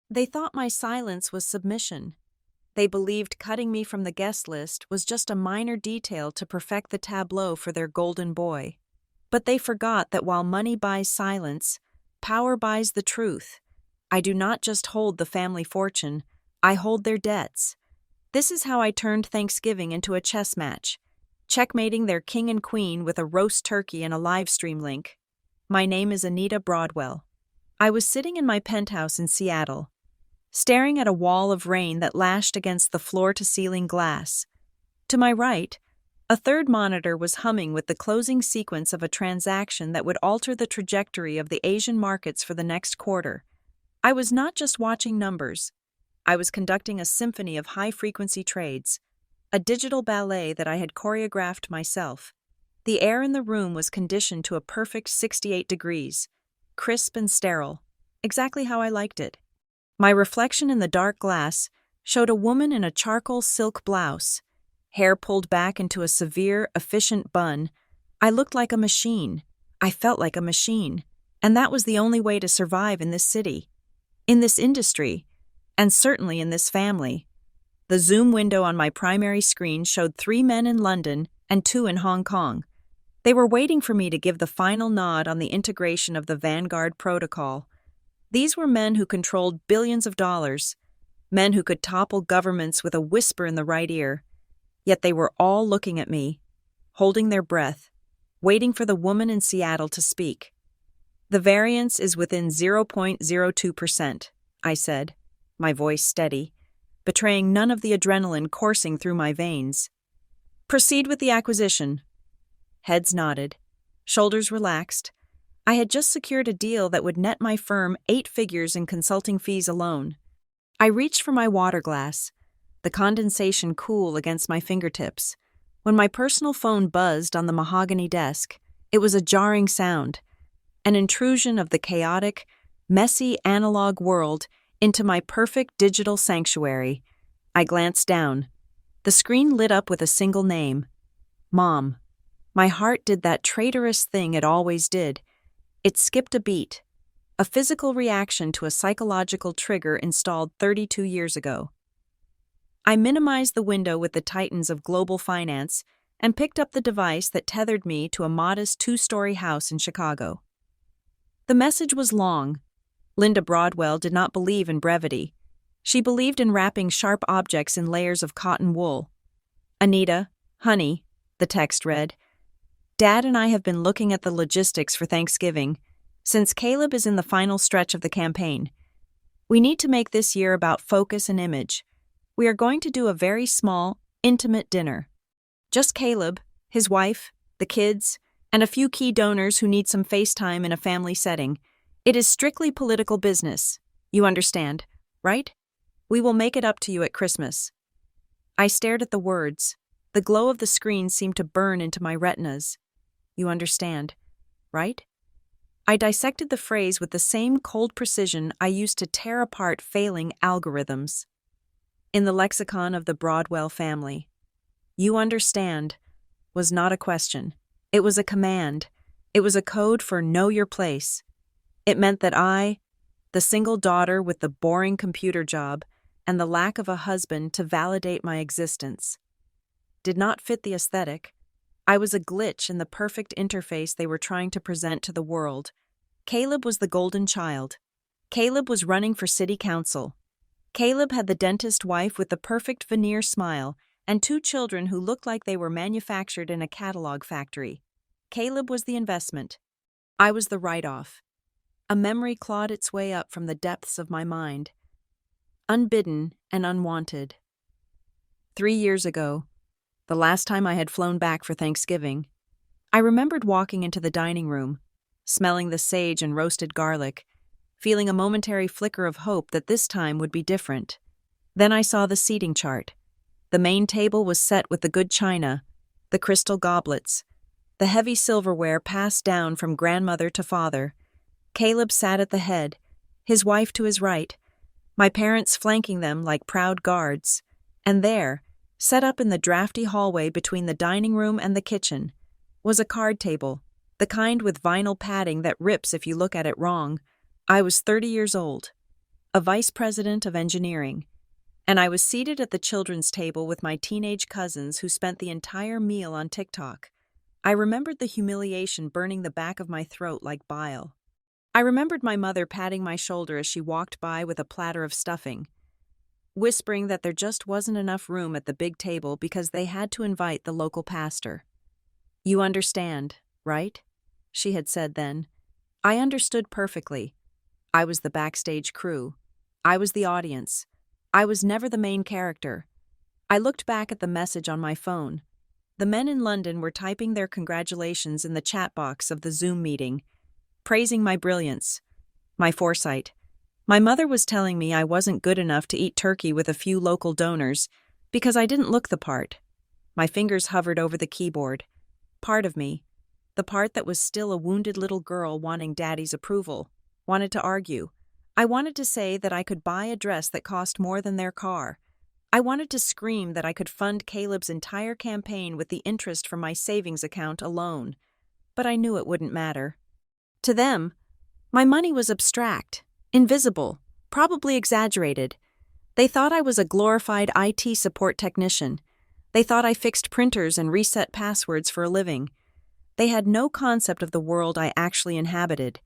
They thought my silence was submission. They believed cutting me from the guest list was just a minor detail to perfect the tableau for their golden boy. But they forgot that while money buys silence, power buys the truth. I do not just hold the family fortune, I hold their debts. This is how I turned Thanksgiving into a chess match, checkmating their king and queen with a roast turkey and a livestream link. My name is Anita Broadwell. I was sitting in my penthouse in Seattle, staring at a wall of rain that lashed against the floor-to-ceiling glass. To my right, a third monitor was humming with the closing sequence of a transaction that would alter the trajectory of the Asian markets for the next quarter. I was not just watching numbers. I was conducting a symphony of high-frequency trades, a digital ballet that I had choreographed myself. The air in the room was conditioned to a perfect 68 degrees, crisp and sterile, exactly how I liked it. My reflection in the dark glass showed a woman in a charcoal silk blouse, hair pulled back into a severe, efficient bun. I looked like a machine. I felt like a machine. And that was the only way to survive in this city, in this industry, and certainly in this family. The Zoom window on my primary screen showed 3 men in London and 2 in Hong Kong. They were waiting for me to give the final nod on the integration of the Vanguard protocol. These were men who controlled billions of dollars, men who could topple governments with a whisper in the right ear. Yet they were all looking at me, holding their breath, waiting for the woman in Seattle to speak. The variance is within 0.02%, I said, my voice steady, betraying none of the adrenaline coursing through my veins. Proceed with the acquisition. Heads nodded, shoulders relaxed. I had just secured a deal that would net my firm 8 figures in consulting fees alone. I reached for my water glass, the condensation cool against my fingertips. When my personal phone buzzed on the mahogany desk, it was a jarring sound, an intrusion of the chaotic, messy analog world into my perfect digital sanctuary. I glanced down. The screen lit up with a single name, Mom. My heart did that traitorous thing it always did. It skipped a beat, a physical reaction to a psychological trigger installed 32 years ago. I minimized the window with the titans of global finance and picked up the device that tethered me to a modest 2-story house in Chicago. The message was long. Linda Broadwell did not believe in brevity. She believed in wrapping sharp objects in layers of cotton wool. Anita, honey, the text read, Dad and I have been looking at the logistics for Thanksgiving, since Caleb is in the final stretch of the campaign. We need to make this year about focus and image. We are going to do a very small, intimate dinner. Just Caleb, his wife, the kids, and a few key donors who need some FaceTime in a family setting. It is strictly political business. You understand, right? We will make it up to you at Christmas. I stared at the words. The glow of the screen seemed to burn into my retinas. You understand, right? I dissected the phrase with the same cold precision I used to tear apart failing algorithms. In the lexicon of the Broadwell family, you understand was not a question. It was a command. It was a code for know your place. It meant that I, the single daughter with the boring computer job and the lack of a husband to validate my existence, did not fit the aesthetic. I was a glitch in the perfect interface they were trying to present to the world. Caleb was the golden child. Caleb was running for city council. Caleb had the dentist wife with the perfect veneer smile and 2 children who looked like they were manufactured in a catalog factory. Caleb was the investment. I was the write-off. A memory clawed its way up from the depths of my mind, unbidden and unwanted. 3 years ago, the last time I had flown back for Thanksgiving, I remembered walking into the dining room, smelling the sage and roasted garlic, feeling a momentary flicker of hope that this time would be different. Then I saw the seating chart. The main table was set with the good china, the crystal goblets, the heavy silverware passed down from grandmother to father. Caleb sat at the head, his wife to his right, my parents flanking them like proud guards, and there, set up in the drafty hallway between the dining room and the kitchen, was a card table, the kind with vinyl padding that rips if you look at it wrong. I was 30 years old. a vice president of engineering, and I was seated at the children's table with my teenage cousins who spent the entire meal on TikTok. I remembered the humiliation burning the back of my throat like bile. I remembered my mother patting my shoulder as she walked by with a platter of stuffing, whispering that there just wasn't enough room at the big table because they had to invite the local pastor. "You understand, right?" she had said then. I understood perfectly. I was the backstage crew. I was the audience. I was never the main character. I looked back at the message on my phone. The men in London were typing their congratulations in the chat box of the Zoom meeting, praising my brilliance, my foresight. My mother was telling me I wasn't good enough to eat turkey with a few local donors because I didn't look the part. My fingers hovered over the keyboard. Part of me, the part that was still a wounded little girl wanting daddy's approval, wanted to argue. I wanted to say that I could buy a dress that cost more than their car. I wanted to scream that I could fund Caleb's entire campaign with the interest from my savings account alone. But I knew it wouldn't matter. To them, my money was abstract, invisible, probably exaggerated. They thought I was a glorified IT support technician. They thought I fixed printers and reset passwords for a living. They had no concept of the world I actually inhabited.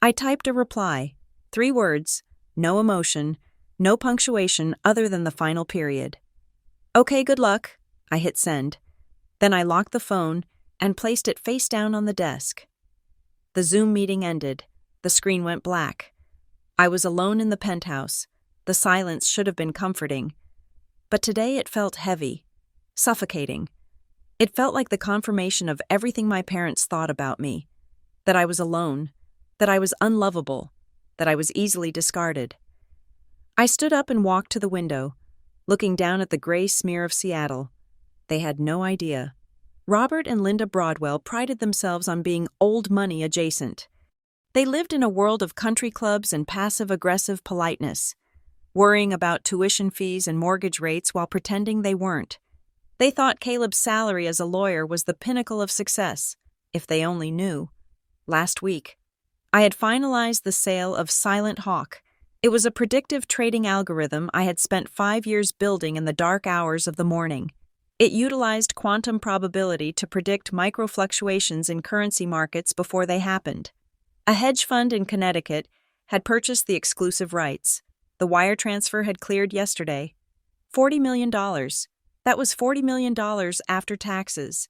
I typed a reply, 3 words, no emotion, no punctuation other than the final period. "Okay, good luck." I hit send. Then I locked the phone and placed it face down on the desk. The Zoom meeting ended. The screen went black. I was alone in the penthouse. The silence should have been comforting. But today it felt heavy, suffocating. It felt like the confirmation of everything my parents thought about me. That I was alone, that I was unlovable, that I was easily discarded. I stood up and walked to the window, looking down at the gray smear of Seattle. They had no idea. Robert and Linda Broadwell prided themselves on being old money adjacent. They lived in a world of country clubs and passive-aggressive politeness, worrying about tuition fees and mortgage rates while pretending they weren't. They thought Caleb's salary as a lawyer was the pinnacle of success, if they only knew. Last week, I had finalized the sale of Silent Hawk. It was a predictive trading algorithm I had spent 5 years building in the dark hours of the morning. It utilized quantum probability to predict micro-fluctuations in currency markets before they happened. A hedge fund in Connecticut had purchased the exclusive rights. The wire transfer had cleared yesterday. $40 million. That was $40 million after taxes.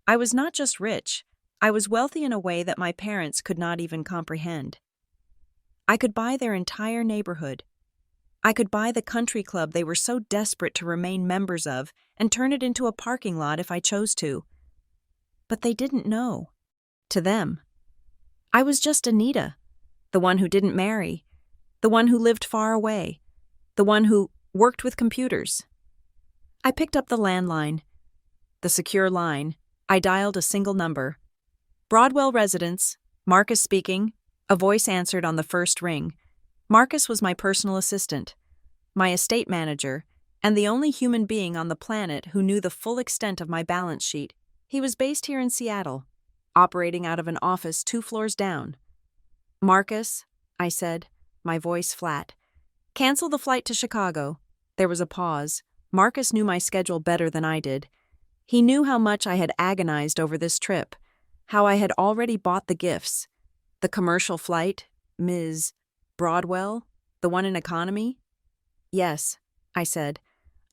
I was not just rich. I was wealthy in a way that my parents could not even comprehend. I could buy their entire neighborhood. I could buy the country club they were so desperate to remain members of and turn it into a parking lot if I chose to. But they didn't know. To them, I was just Anita, the one who didn't marry, the one who lived far away, the one who worked with computers. I picked up the landline. The secure line. I dialed a single number. "Broadwell residence, Marcus speaking." A voice answered on the first ring. Marcus was my personal assistant, my estate manager, and the only human being on the planet who knew the full extent of my balance sheet. He was based here in Seattle, operating out of an office 2 floors down. "Marcus," I said, my voice flat. "Cancel the flight to Chicago." There was a pause. Marcus knew my schedule better than I did. He knew how much I had agonized over this trip, how I had already bought the gifts. The commercial flight, Ms. Broadwell, the one in economy? "Yes," I said.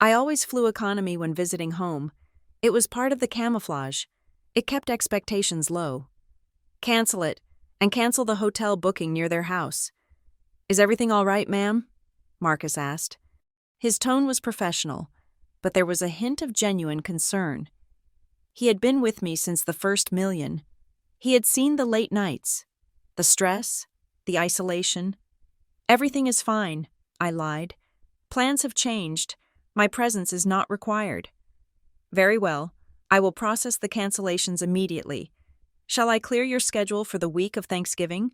I always flew economy when visiting home. It was part of the camouflage. It kept expectations low. "Cancel it, and cancel the hotel booking near their house." "Is everything all right, ma'am?" Marcus asked. His tone was professional, but there was a hint of genuine concern. He had been with me since the first million. He had seen the late nights, the stress, the isolation. "Everything is fine," I lied. "Plans have changed. My presence is not required." "Very well. I will process the cancellations immediately. Shall I clear your schedule for the week of Thanksgiving?"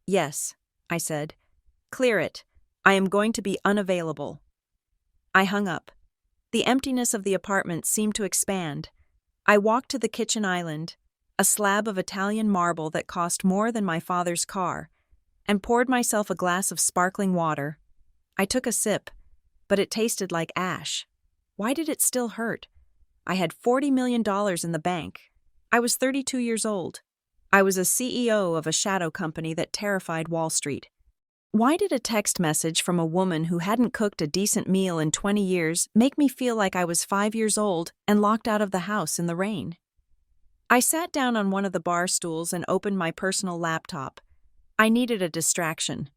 "Yes," I said. "Clear it. I am going to be unavailable." I hung up. The emptiness of the apartment seemed to expand. I walked to the kitchen island, a slab of Italian marble that cost more than my father's car, and poured myself a glass of sparkling water. I took a sip, but it tasted like ash. Why did it still hurt? I had $40 million in the bank. I was 32 years old. I was a CEO of a shadow company that terrified Wall Street. Why did a text message from a woman who hadn't cooked a decent meal in 20 years make me feel like I was 5 years old and locked out of the house in the rain? I sat down on one of the bar stools and opened my personal laptop. I needed a distraction.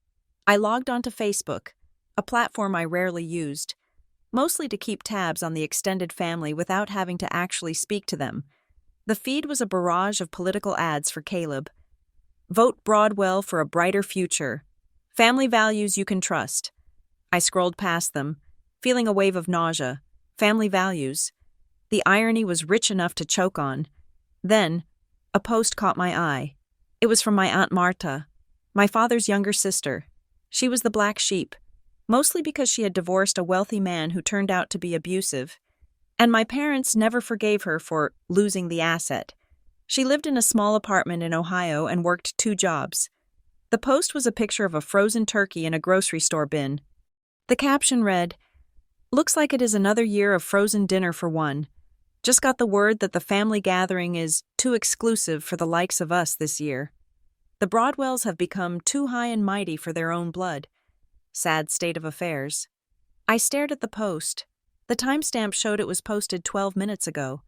I logged onto Facebook, a platform I rarely used, mostly to keep tabs on the extended family without having to actually speak to them. The feed was a barrage of political ads for Caleb. Vote Broadwell for a brighter future. Family values you can trust. I scrolled past them, feeling a wave of nausea. Family values. The irony was rich enough to choke on. Then, a post caught my eye. It was from my Aunt Marta, my father's younger sister. She was the black sheep, mostly because she had divorced a wealthy man who turned out to be abusive. And my parents never forgave her for losing the asset. She lived in a small apartment in Ohio and worked 2 jobs. The post was a picture of a frozen turkey in a grocery store bin. The caption read, "Looks like it is another year of frozen dinner for one. Just got the word that the family gathering is too exclusive for the likes of us this year. The Broadwells have become too high and mighty for their own blood. Sad state of affairs." I stared at the post. The timestamp showed it was posted 12 minutes ago.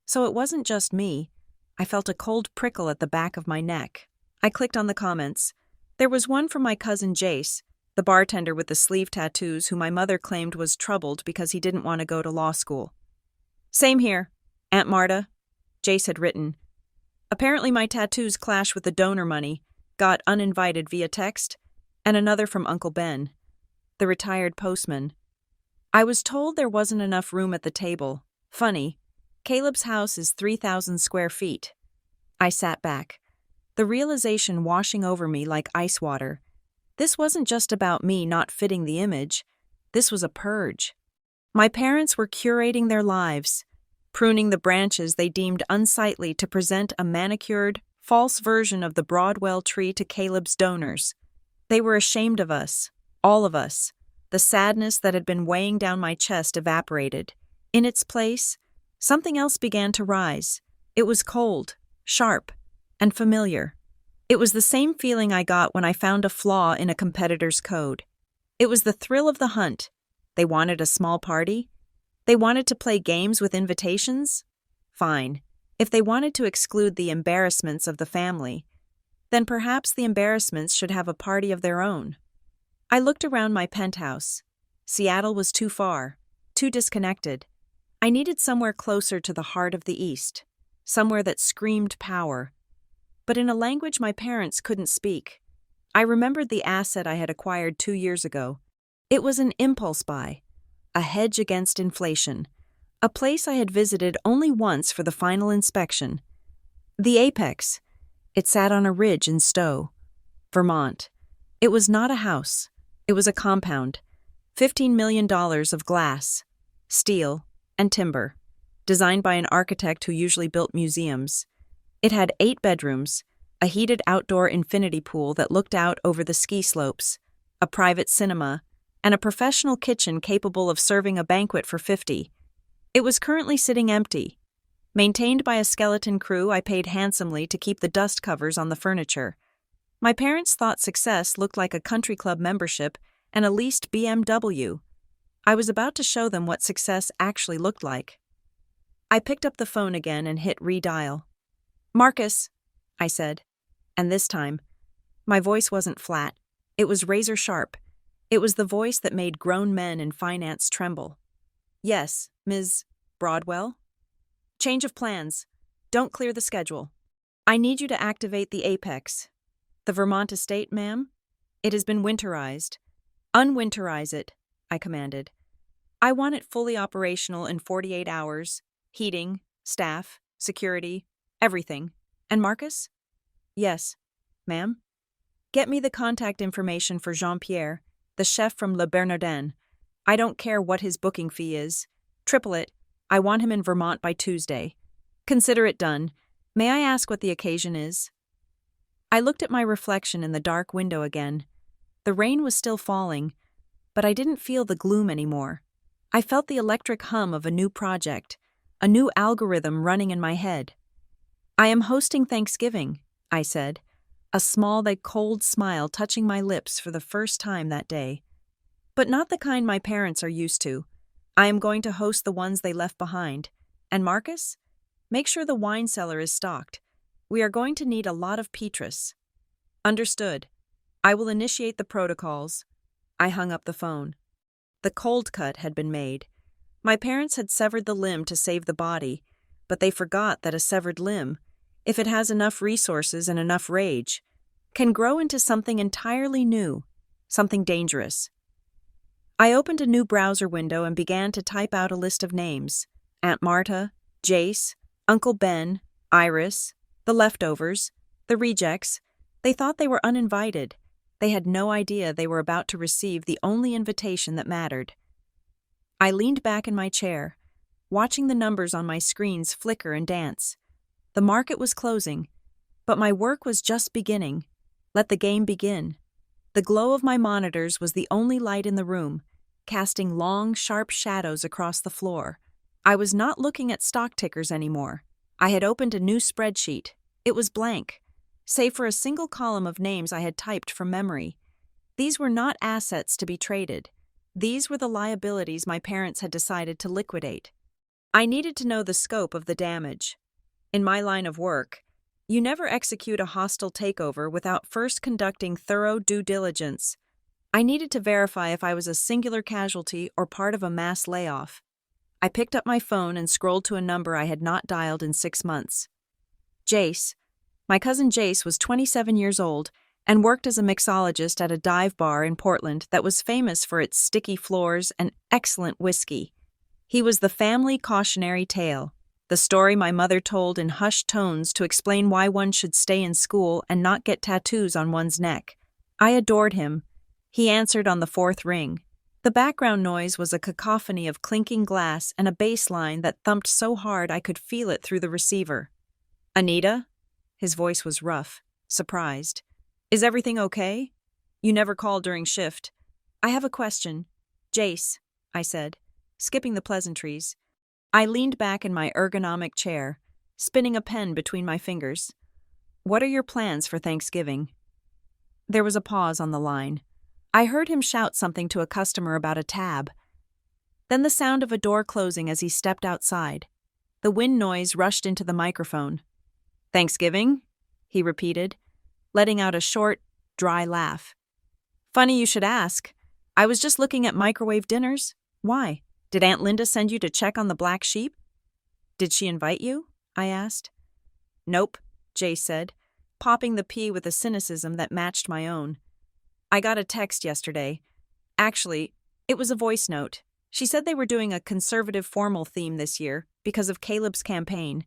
So it wasn't just me. I felt a cold prickle at the back of my neck. I clicked on the comments. There was one from my cousin Jace, the bartender with the sleeve tattoos who my mother claimed was troubled because he didn't want to go to law school. "Same here, Aunt Marta," Jace had written. "Apparently my tattoos clash with the donor money, got uninvited via text," and another from Uncle Ben, the retired postman. "I was told there wasn't enough room at the table. Funny, Caleb's house is 3,000 square feet." I sat back, the realization washing over me like ice water. This wasn't just about me not fitting the image. This was a purge. My parents were curating their lives, pruning the branches they deemed unsightly to present a manicured, false version of the Broadwell tree to Caleb's donors. They were ashamed of us, all of us. The sadness that had been weighing down my chest evaporated. In its place, something else began to rise. It was cold, sharp, and familiar. It was the same feeling I got when I found a flaw in a competitor's code. It was the thrill of the hunt. They wanted a small party? They wanted to play games with invitations? Fine. If they wanted to exclude the embarrassments of the family, then perhaps the embarrassments should have a party of their own. I looked around my penthouse. Seattle was too far, too disconnected. I needed somewhere closer to the heart of the East, somewhere that screamed power. But in a language my parents couldn't speak. I remembered the asset I had acquired 2 years ago. It was an impulse buy, a hedge against inflation, a place I had visited only once for the final inspection. The Apex. It sat on a ridge in Stowe, Vermont. It was not a house. It was a compound. $15 million of glass, steel, and timber, designed by an architect who usually built museums. It had 8 bedrooms, a heated outdoor infinity pool that looked out over the ski slopes, a private cinema, and a professional kitchen capable of serving a banquet for 50. It was currently sitting empty. Maintained by a skeleton crew, I paid handsomely to keep the dust covers on the furniture. My parents thought success looked like a country club membership and a leased BMW. I was about to show them what success actually looked like. I picked up the phone again and hit redial. "Marcus," I said, and this time, my voice wasn't flat. It was razor sharp. It was the voice that made grown men in finance tremble. "Yes, Ms. Broadwell? Change of plans. Don't clear the schedule. I need you to activate the Apex. The Vermont estate, ma'am? It has been winterized. Unwinterize it," I commanded. "I want it fully operational in 48 hours. Heating, staff, security, everything. And Marcus?" "Yes, ma'am?" "Get me the contact information for Jean-Pierre, the chef from Le Bernardin. I don't care what his booking fee is. Triple it. I want him in Vermont by Tuesday. Consider it done. May I ask what the occasion is?" I looked at my reflection in the dark window again. The rain was still falling, but I didn't feel the gloom anymore. I felt the electric hum of a new project, a new algorithm running in my head. "I am hosting Thanksgiving," I said, a small but cold smile touching my lips for the first time that day. "But not the kind my parents are used to. I am going to host the ones they left behind. And Marcus? Make sure the wine cellar is stocked. We are going to need a lot of Petrus." "Understood. I will initiate the protocols." I hung up the phone. The cold cut had been made. My parents had severed the limb to save the body, but they forgot that a severed limb, if it has enough resources and enough rage, can grow into something entirely new, something dangerous. I opened a new browser window and began to type out a list of names: Aunt Marta, Jace, Uncle Ben, Iris, the leftovers, the rejects. They thought they were uninvited. They had no idea they were about to receive the only invitation that mattered. I leaned back in my chair, watching the numbers on my screens flicker and dance. The market was closing, but my work was just beginning. Let the game begin. The glow of my monitors was the only light in the room, casting long, sharp shadows across the floor. I was not looking at stock tickers anymore. I had opened a new spreadsheet. It was blank, save for a single column of names I had typed from memory. These were not assets to be traded. These were the liabilities my parents had decided to liquidate. I needed to know the scope of the damage. In my line of work, you never execute a hostile takeover without first conducting thorough due diligence. I needed to verify if I was a singular casualty or part of a mass layoff. I picked up my phone and scrolled to a number I had not dialed in 6 months. Jace. My cousin Jace was 27 years old and worked as a mixologist at a dive bar in Portland that was famous for its sticky floors and excellent whiskey. He was the family cautionary tale, the story my mother told in hushed tones to explain why one should stay in school and not get tattoos on one's neck. I adored him. He answered on the 4th ring. The background noise was a cacophony of clinking glass and a bass line that thumped so hard I could feel it through the receiver. "Anita?" His voice was rough, surprised. "Is everything okay? You never called during shift." "I have a question." "Jace," I said, skipping the pleasantries. I leaned back in my ergonomic chair, spinning a pen between my fingers. "What are your plans for Thanksgiving?" There was a pause on the line. I heard him shout something to a customer about a tab. Then the sound of a door closing as he stepped outside. The wind noise rushed into the microphone. "Thanksgiving?" he repeated, letting out a short, dry laugh. "Funny you should ask. I was just looking at microwave dinners. Why? Did Aunt Linda send you to check on the black sheep?" "Did she invite you?" I asked. "Nope," Jay said, popping the P with a cynicism that matched my own. "I got a text yesterday. Actually, it was a voice note. She said they were doing a conservative formal theme this year because of Caleb's campaign.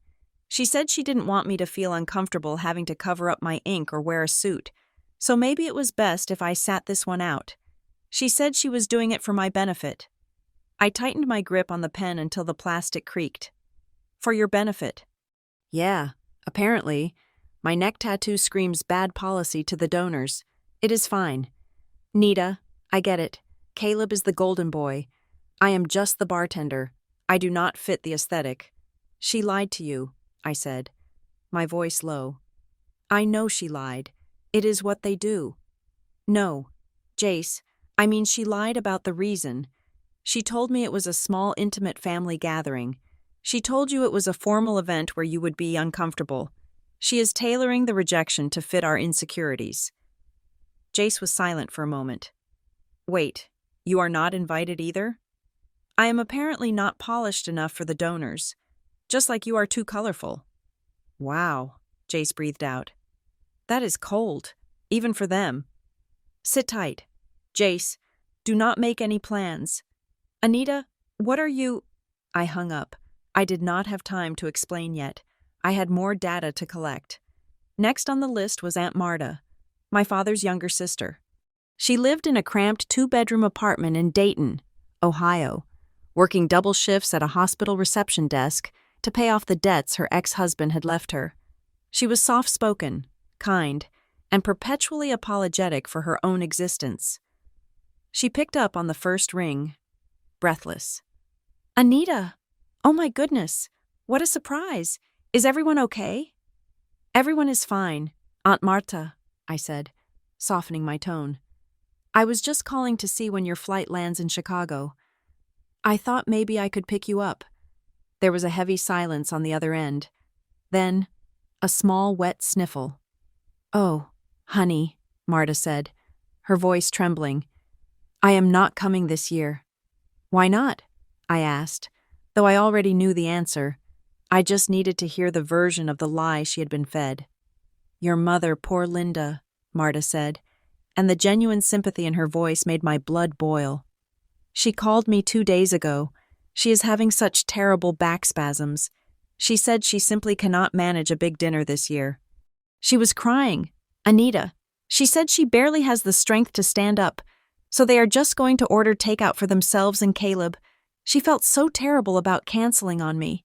She said she didn't want me to feel uncomfortable having to cover up my ink or wear a suit, so maybe it was best if I sat this one out. She said she was doing it for my benefit." I tightened my grip on the pen until the plastic creaked. "For your benefit?" "Yeah, apparently. My neck tattoo screams bad policy to the donors. It is fine. Nita, I get it. Caleb is the golden boy. I am just the bartender. I do not fit the aesthetic. She lied to you," I said, my voice low. "I know she lied. It is what they do." "No, Jace, I mean she lied about the reason. She told me it was a small, intimate family gathering. She told you it was a formal event where you would be uncomfortable. She is tailoring the rejection to fit our insecurities." Jace was silent for a moment. "Wait, you are not invited either?" "I am apparently not polished enough for the donors. Just like you are too colorful." "Wow," Jace breathed out. "That is cold, even for them." "Sit tight. Jace, do not make any plans. Anita, what are you—" I hung up. I did not have time to explain yet. I had more data to collect. Next on the list was Aunt Marta, my father's younger sister. She lived in a cramped 2-bedroom apartment in Dayton, Ohio, working double shifts at a hospital reception desk to pay off the debts her ex-husband had left her. She was soft-spoken, kind, and perpetually apologetic for her own existence. She picked up on the first ring, breathless. Anita! Oh my goodness! What a surprise! Is everyone okay? Everyone is fine, Aunt Marta, I said, softening my tone. I was just calling to see when your flight lands in Chicago. I thought maybe I could pick you up. There was a heavy silence on the other end. Then, a small, wet sniffle. Oh, honey, Marta said, her voice trembling. I am not coming this year. Why not? I asked, though I already knew the answer. I just needed to hear the version of the lie she had been fed. Your mother, poor Linda, Marta said, and the genuine sympathy in her voice made my blood boil. She called me 2 days ago. She is having such terrible back spasms. She said she simply cannot manage a big dinner this year. She was crying. Anita. She said she barely has the strength to stand up, so they are just going to order takeout for themselves and Caleb. She felt so terrible about canceling on me.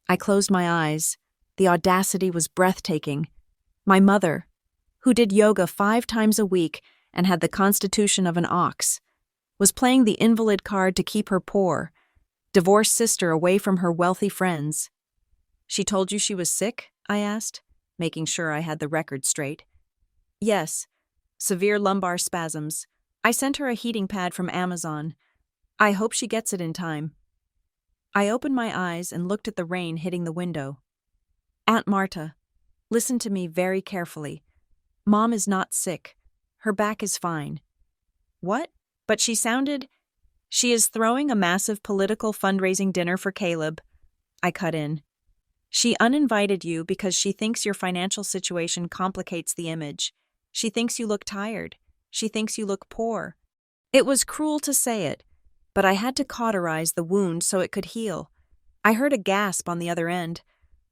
I closed my eyes. The audacity was breathtaking. My mother, who did yoga 5 times a week and had the constitution of an ox, was playing the invalid card to keep her poor, divorced sister away from her wealthy friends. She told you she was sick? I asked, making sure I had the record straight. Yes, severe lumbar spasms. I sent her a heating pad from Amazon. I hope she gets it in time. I opened my eyes and looked at the rain hitting the window. Aunt Marta, listen to me very carefully. Mom is not sick. Her back is fine. What? But she sounded... She is throwing a massive political fundraising dinner for Caleb. I cut in. She uninvited you because she thinks your financial situation complicates the image. She thinks you look tired. She thinks you look poor. It was cruel to say it, but I had to cauterize the wound so it could heal. I heard a gasp on the other end,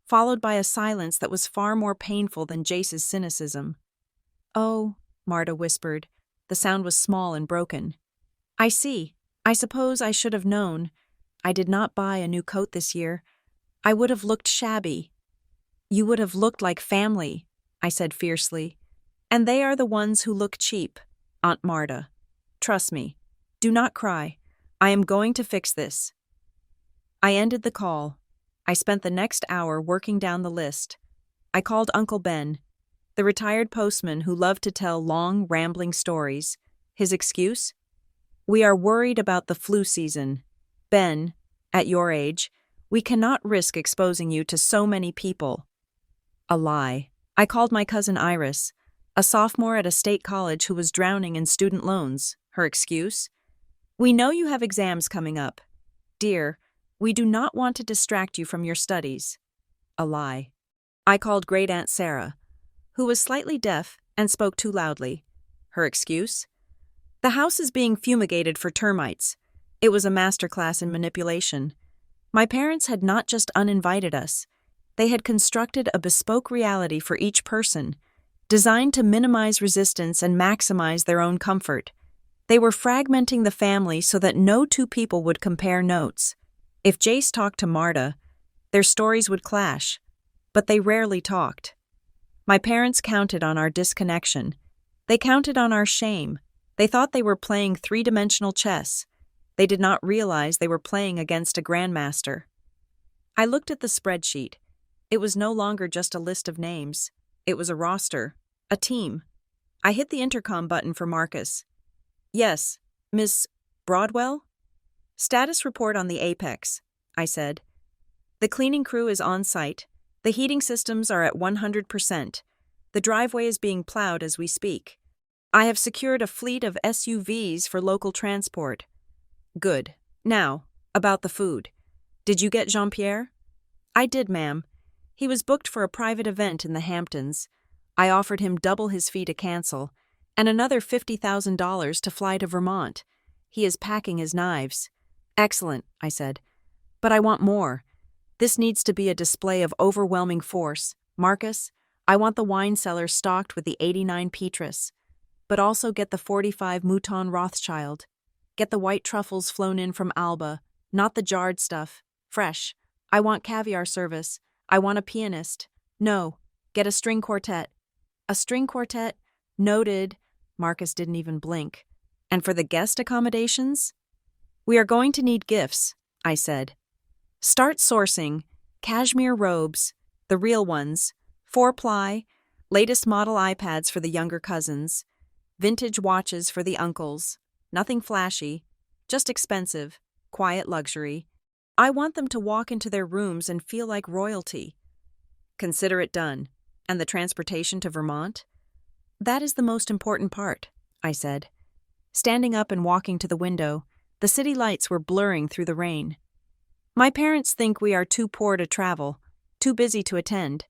followed by a silence that was far more painful than Jace's cynicism. Oh, Marta whispered. The sound was small and broken. I see. I suppose I should have known. I did not buy a new coat this year. I would have looked shabby. You would have looked like family, I said fiercely. And they are the ones who look cheap, Aunt Marta. Trust me. Do not cry. I am going to fix this. I ended the call. I spent the next hour working down the list. I called Uncle Ben, the retired postman who loved to tell long, rambling stories. His excuse? We are worried about the flu season. Ben, at your age, we cannot risk exposing you to so many people. A lie. I called my cousin Iris, a sophomore at a state college who was drowning in student loans. Her excuse? We know you have exams coming up. Dear, we do not want to distract you from your studies. A lie. I called Great Aunt Sarah, who was slightly deaf and spoke too loudly. Her excuse? The house is being fumigated for termites. It was a masterclass in manipulation. My parents had not just uninvited us. They had constructed a bespoke reality for each person, designed to minimize resistance and maximize their own comfort. They were fragmenting the family so that no 2 people would compare notes. If Jace talked to Marta, their stories would clash, but they rarely talked. My parents counted on our disconnection. They counted on our shame. They thought they were playing 3-dimensional chess. They did not realize they were playing against a grandmaster. I looked at the spreadsheet. It was no longer just a list of names. It was a roster, a team. I hit the intercom button for Marcus. Yes, Miss Broadwell? Status report on the Apex, I said. The cleaning crew is on site. The heating systems are at 100%. The driveway is being plowed as we speak. I have secured a fleet of SUVs for local transport. Good. Now, about the food. Did you get Jean-Pierre? I did, ma'am. He was booked for a private event in the Hamptons. I offered him double his fee to cancel, and another $50,000 to fly to Vermont. He is packing his knives. Excellent, I said. But I want more. This needs to be a display of overwhelming force. Marcus, I want the wine cellar stocked with the 89 Petrus, but also get the 45 Mouton Rothschild. Get the white truffles flown in from Alba, not the jarred stuff. Fresh. I want caviar service. I want a pianist. No, get a string quartet. A string quartet? Noted. Marcus didn't even blink. And for the guest accommodations? We are going to need gifts, I said. Start sourcing cashmere robes, the real ones, 4-ply, latest model iPads for the younger cousins, vintage watches for the uncles, nothing flashy, just expensive, quiet luxury. I want them to walk into their rooms and feel like royalty. Consider it done. And the transportation to Vermont? That is the most important part, I said. Standing up and walking to the window, the city lights were blurring through the rain. My parents think we are too poor to travel, too busy to attend,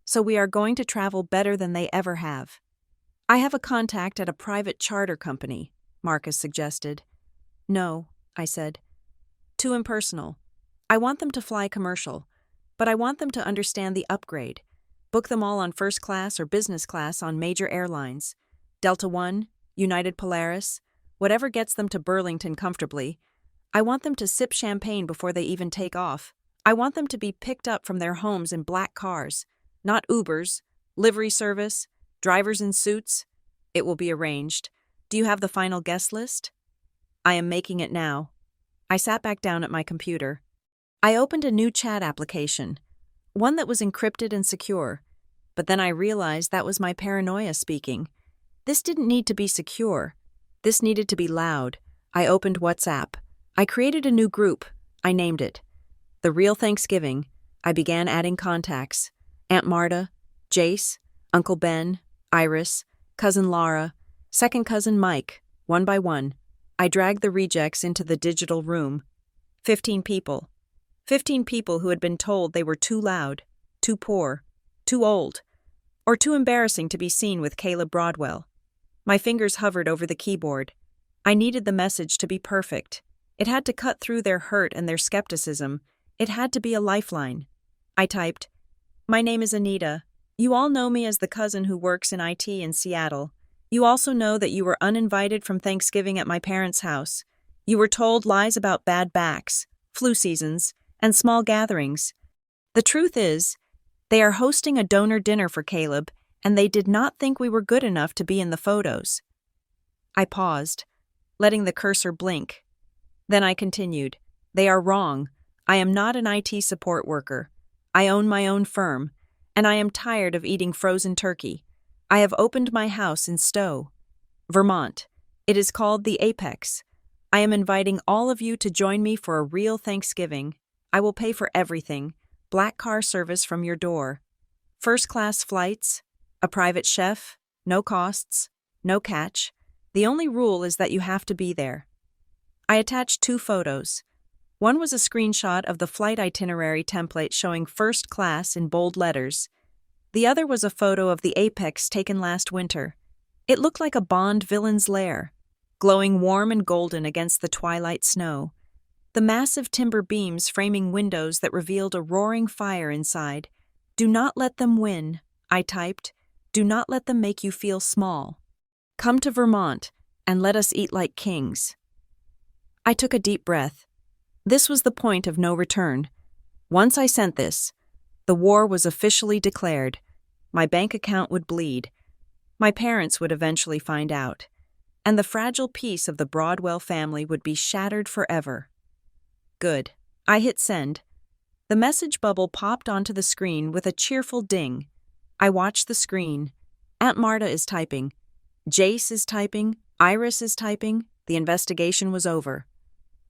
so we are going to travel better than they ever have. I have a contact at a private charter company, Marcus suggested. No, I said. Too impersonal. I want them to fly commercial, but I want them to understand the upgrade. Book them all on first class or business class on major airlines. Delta One, United Polaris, whatever gets them to Burlington comfortably. I want them to sip champagne before they even take off. I want them to be picked up from their homes in black cars, not Ubers, livery service, drivers in suits. It will be arranged. Do you have the final guest list? I am making it now. I sat back down at my computer. I opened a new chat application, one that was encrypted and secure, but then I realized that was my paranoia speaking. This didn't need to be secure. This needed to be loud. I opened WhatsApp. I created a new group. I named it The Real Thanksgiving. I began adding contacts. Aunt Marta, Jace, Uncle Ben, Iris, Cousin Laura, second cousin Mike, one by one. I dragged the rejects into the digital room. 15 people. 15 people who had been told they were too loud, too poor, too old, or too embarrassing to be seen with Caleb Broadwell. My fingers hovered over the keyboard. I needed the message to be perfect. It had to cut through their hurt and their skepticism. It had to be a lifeline. I typed, "My name is Anita. You all know me as the cousin who works in IT in Seattle. You also know that you were uninvited from Thanksgiving at my parents' house. You were told lies about bad backs, flu seasons, and small gatherings. The truth is, they are hosting a donor dinner for Caleb, and they did not think we were good enough to be in the photos." I paused, letting the cursor blink. Then I continued, "They are wrong. I am not an IT support worker. I own my own firm, and I am tired of eating frozen turkey. I have opened my house in Stowe, Vermont. It is called the Apex. I am inviting all of you to join me for a real Thanksgiving. I will pay for everything. Black car service from your door. First-class flights, a private chef, no costs, no catch. The only rule is that you have to be there." I attached 2 photos. One was a screenshot of the flight itinerary template showing first class in bold letters. The other was a photo of the Apex taken last winter. It looked like a Bond villain's lair, glowing warm and golden against the twilight snow. The massive timber beams framing windows that revealed a roaring fire inside. "Do not let them win," I typed. "Do not let them make you feel small. Come to Vermont and let us eat like kings." I took a deep breath. This was the point of no return. Once I sent this, the war was officially declared. My bank account would bleed. My parents would eventually find out. And the fragile peace of the Broadwell family would be shattered forever. Good. I hit send. The message bubble popped onto the screen with a cheerful ding. I watched the screen. Aunt Marta is typing. Jace is typing. Iris is typing. The investigation was over.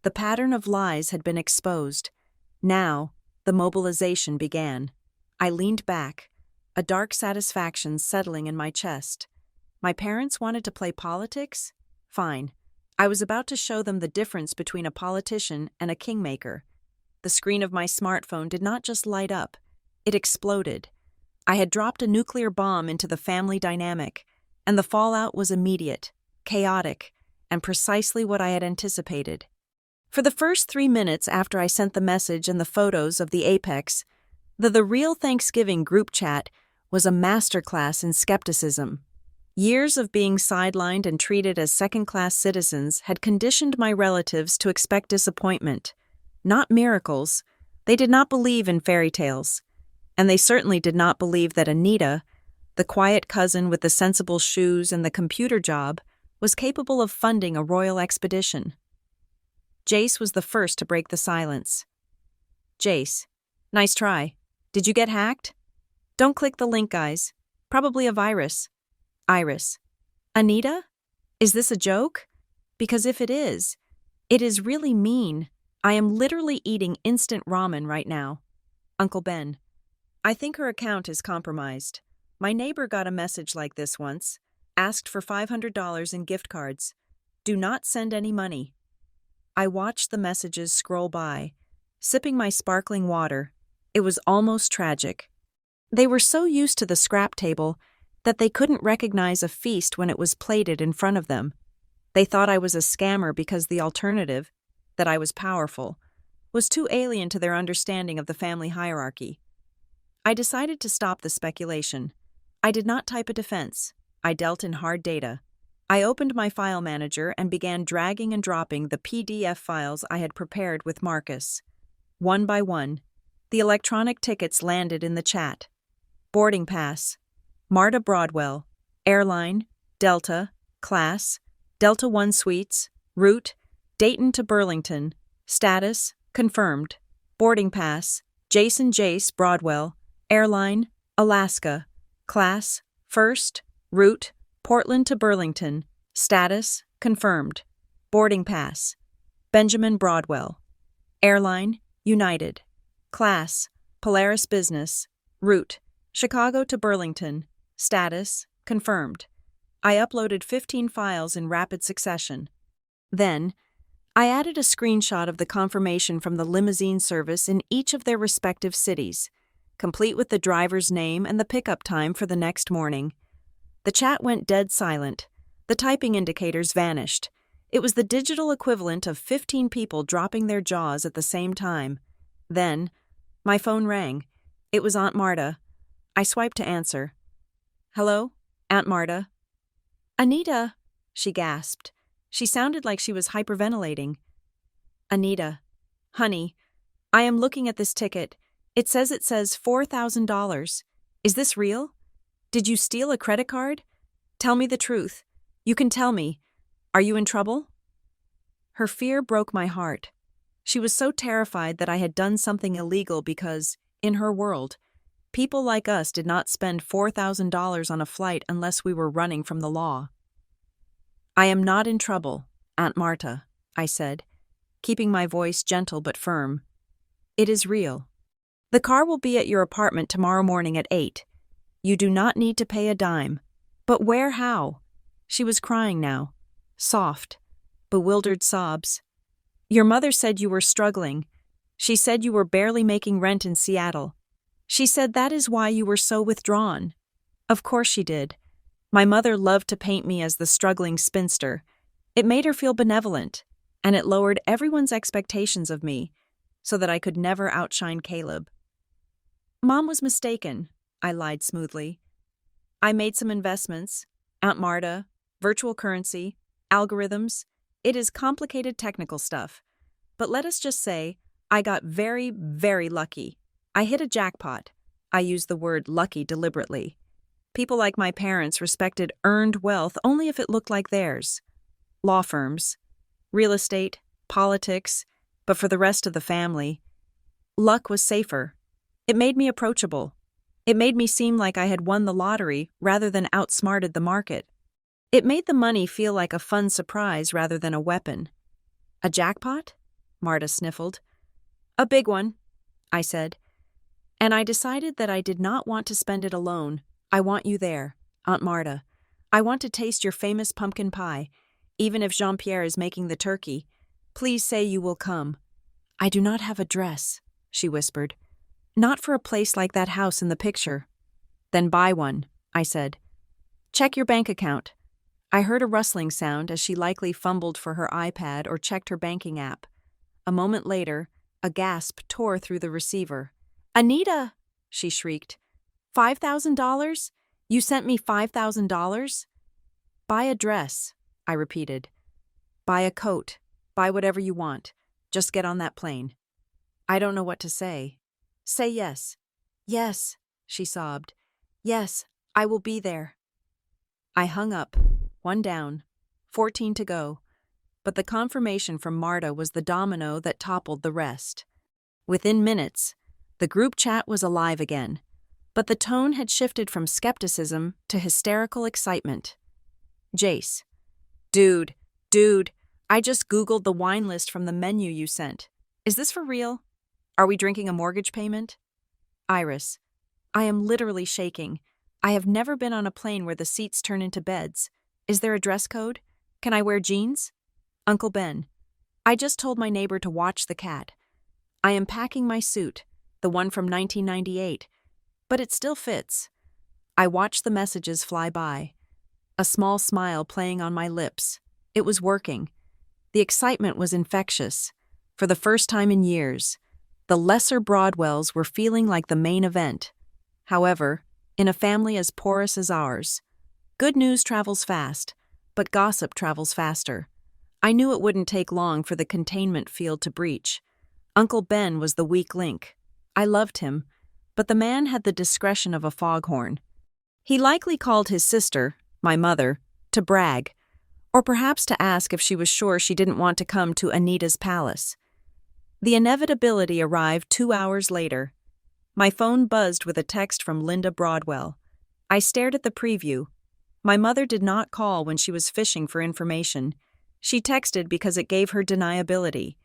The pattern of lies had been exposed. Now, the mobilization began. I leaned back, a dark satisfaction settling in my chest. My parents wanted to play politics? Fine. I was about to show them the difference between a politician and a kingmaker. The screen of my smartphone did not just light up, it exploded. I had dropped a nuclear bomb into the family dynamic, and the fallout was immediate, chaotic, and precisely what I had anticipated. For the first 3 minutes after I sent the message and the photos of the Apex, the Real Thanksgiving group chat was a masterclass in skepticism. Years of being sidelined and treated as second-class citizens had conditioned my relatives to expect disappointment, not miracles. They did not believe in fairy tales, and they certainly did not believe that Anita, the quiet cousin with the sensible shoes and the computer job, was capable of funding a royal expedition. Jace was the first to break the silence. Jace, nice try. Did you get hacked? Don't click the link, guys. Probably a virus. Iris. Anita? Is this a joke? Because if it is really mean. I am literally eating instant ramen right now. Uncle Ben. I think her account is compromised. My neighbor got a message like this once. Asked for $500 in gift cards. Do not send any money. I watched the messages scroll by, sipping my sparkling water. It was almost tragic. They were so used to the scrap table that they couldn't recognize a feast when it was plated in front of them. They thought I was a scammer because the alternative, that I was powerful, was too alien to their understanding of the family hierarchy. I decided to stop the speculation. I did not type a defense. I dealt in hard data. I opened my file manager and began dragging and dropping the PDF files I had prepared with Marcus. One by one, the electronic tickets landed in the chat. Boarding pass, Marta Broadwell, airline, Delta, class, Delta One Suites, route, Dayton to Burlington, status, confirmed. Boarding pass, Jason Jace Broadwell, airline, Alaska, class, first, route, Portland to Burlington, status, confirmed. Boarding pass, Benjamin Broadwell, airline, United, class, Polaris Business, route, Chicago to Burlington, status, confirmed. I uploaded 15 files in rapid succession. Then, I added a screenshot of the confirmation from the limousine service in each of their respective cities, complete with the driver's name and the pickup time for the next morning. The chat went dead silent. The typing indicators vanished. It was the digital equivalent of 15 people dropping their jaws at the same time. Then, my phone rang. It was Aunt Marta. I swiped to answer. Hello, Aunt Marta. Anita, she gasped. She sounded like she was hyperventilating. Anita, honey, I am looking at this ticket. It says $4,000. Is this real? Did you steal a credit card? Tell me the truth. You can tell me. Are you in trouble? Her fear broke my heart. She was so terrified that I had done something illegal because, in her world, people like us did not spend $4,000 on a flight unless we were running from the law. I am not in trouble, Aunt Marta, I said, keeping my voice gentle but firm. It is real. The car will be at your apartment tomorrow morning at 8. You do not need to pay a dime. But where, how? She was crying now. Soft, bewildered sobs. Your mother said you were struggling. She said you were barely making rent in Seattle. She said that is why you were so withdrawn. Of course she did. My mother loved to paint me as the struggling spinster. It made her feel benevolent, and it lowered everyone's expectations of me, so that I could never outshine Caleb. Mom was mistaken, I lied smoothly. I made some investments. Aunt Marta, virtual currency, algorithms. It is complicated technical stuff. But let us just say, I got very, very lucky. I hit a jackpot. I use the word lucky deliberately. People like my parents respected earned wealth only if it looked like theirs. Law firms, real estate, politics, but for the rest of the family, luck was safer. It made me approachable. It made me seem like I had won the lottery rather than outsmarted the market. It made the money feel like a fun surprise rather than a weapon. A jackpot? Marta sniffled. A big one, I said. And I decided that I did not want to spend it alone. I want you there, Aunt Marta. I want to taste your famous pumpkin pie, even if Jean-Pierre is making the turkey. Please say you will come. I do not have a dress, she whispered. Not for a place like that house in the picture. Then buy one, I said. Check your bank account. I heard a rustling sound as she likely fumbled for her iPad or checked her banking app. A moment later, a gasp tore through the receiver. Anita, she shrieked. $5,000? You sent me $5,000? Buy a dress, I repeated. Buy a coat. Buy whatever you want. Just get on that plane. I don't know what to say. Say yes. Yes, she sobbed. Yes, I will be there. I hung up, one down, 14 to go. But the confirmation from Marta was the domino that toppled the rest. Within minutes, the group chat was alive again, but the tone had shifted from skepticism to hysterical excitement. Jace. Dude, I just Googled the wine list from the menu you sent. Is this for real? Are we drinking a mortgage payment? Iris. I am literally shaking. I have never been on a plane where the seats turn into beds. Is there a dress code? Can I wear jeans? Uncle Ben. I just told my neighbor to watch the cat. I am packing my suit, the one from 1998, but it still fits. I watched the messages fly by, a small smile playing on my lips. It was working. The excitement was infectious. For the first time in years, the lesser Broadwells were feeling like the main event. However, in a family as porous as ours, good news travels fast, but gossip travels faster. I knew it wouldn't take long for the containment field to breach. Uncle Ben was the weak link. I loved him, but the man had the discretion of a foghorn. He likely called his sister, my mother, to brag, or perhaps to ask if she was sure she didn't want to come to Anita's palace. The inevitability arrived 2 hours later. My phone buzzed with a text from Linda Broadwell. I stared at the preview. My mother did not call when she was fishing for information. She texted because it gave her deniability.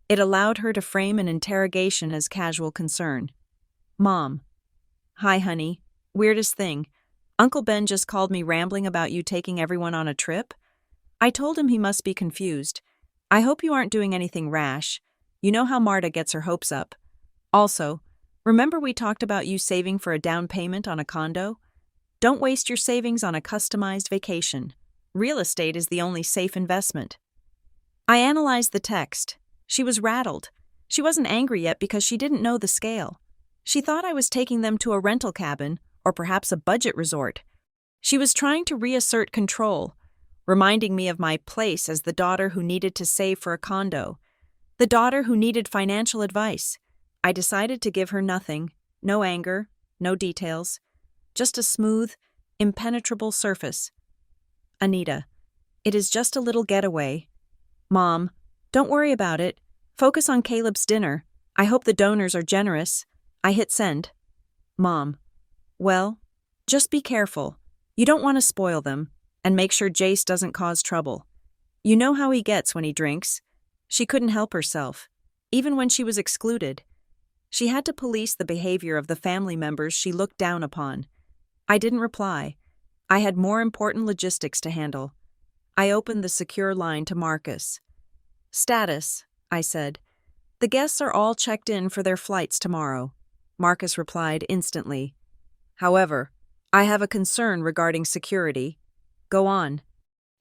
It allowed her to frame an interrogation as casual concern. Mom. Hi, honey. Weirdest thing. Uncle Ben just called me rambling about you taking everyone on a trip. I told him he must be confused. I hope you aren't doing anything rash. You know how Marta gets her hopes up. Also, remember we talked about you saving for a down payment on a condo? Don't waste your savings on a customized vacation. Real estate is the only safe investment. I analyzed the text. She was rattled. She wasn't angry yet because she didn't know the scale. She thought I was taking them to a rental cabin or perhaps a budget resort. She was trying to reassert control, reminding me of my place as the daughter who needed to save for a condo, the daughter who needed financial advice. I decided to give her nothing, no anger, no details, just a smooth, impenetrable surface. Anita. It is just a little getaway. Mom. Don't worry about it. Focus on Caleb's dinner. I hope the donors are generous. I hit send. Mom. Well, just be careful. You don't want to spoil them, and make sure Jace doesn't cause trouble. You know how he gets when he drinks. She couldn't help herself, even when she was excluded. She had to police the behavior of the family members she looked down upon. I didn't reply. I had more important logistics to handle. I opened the secure line to Marcus. Status, I said. The guests are all checked in for their flights tomorrow. Marcus replied instantly. However, I have a concern regarding security. Go on.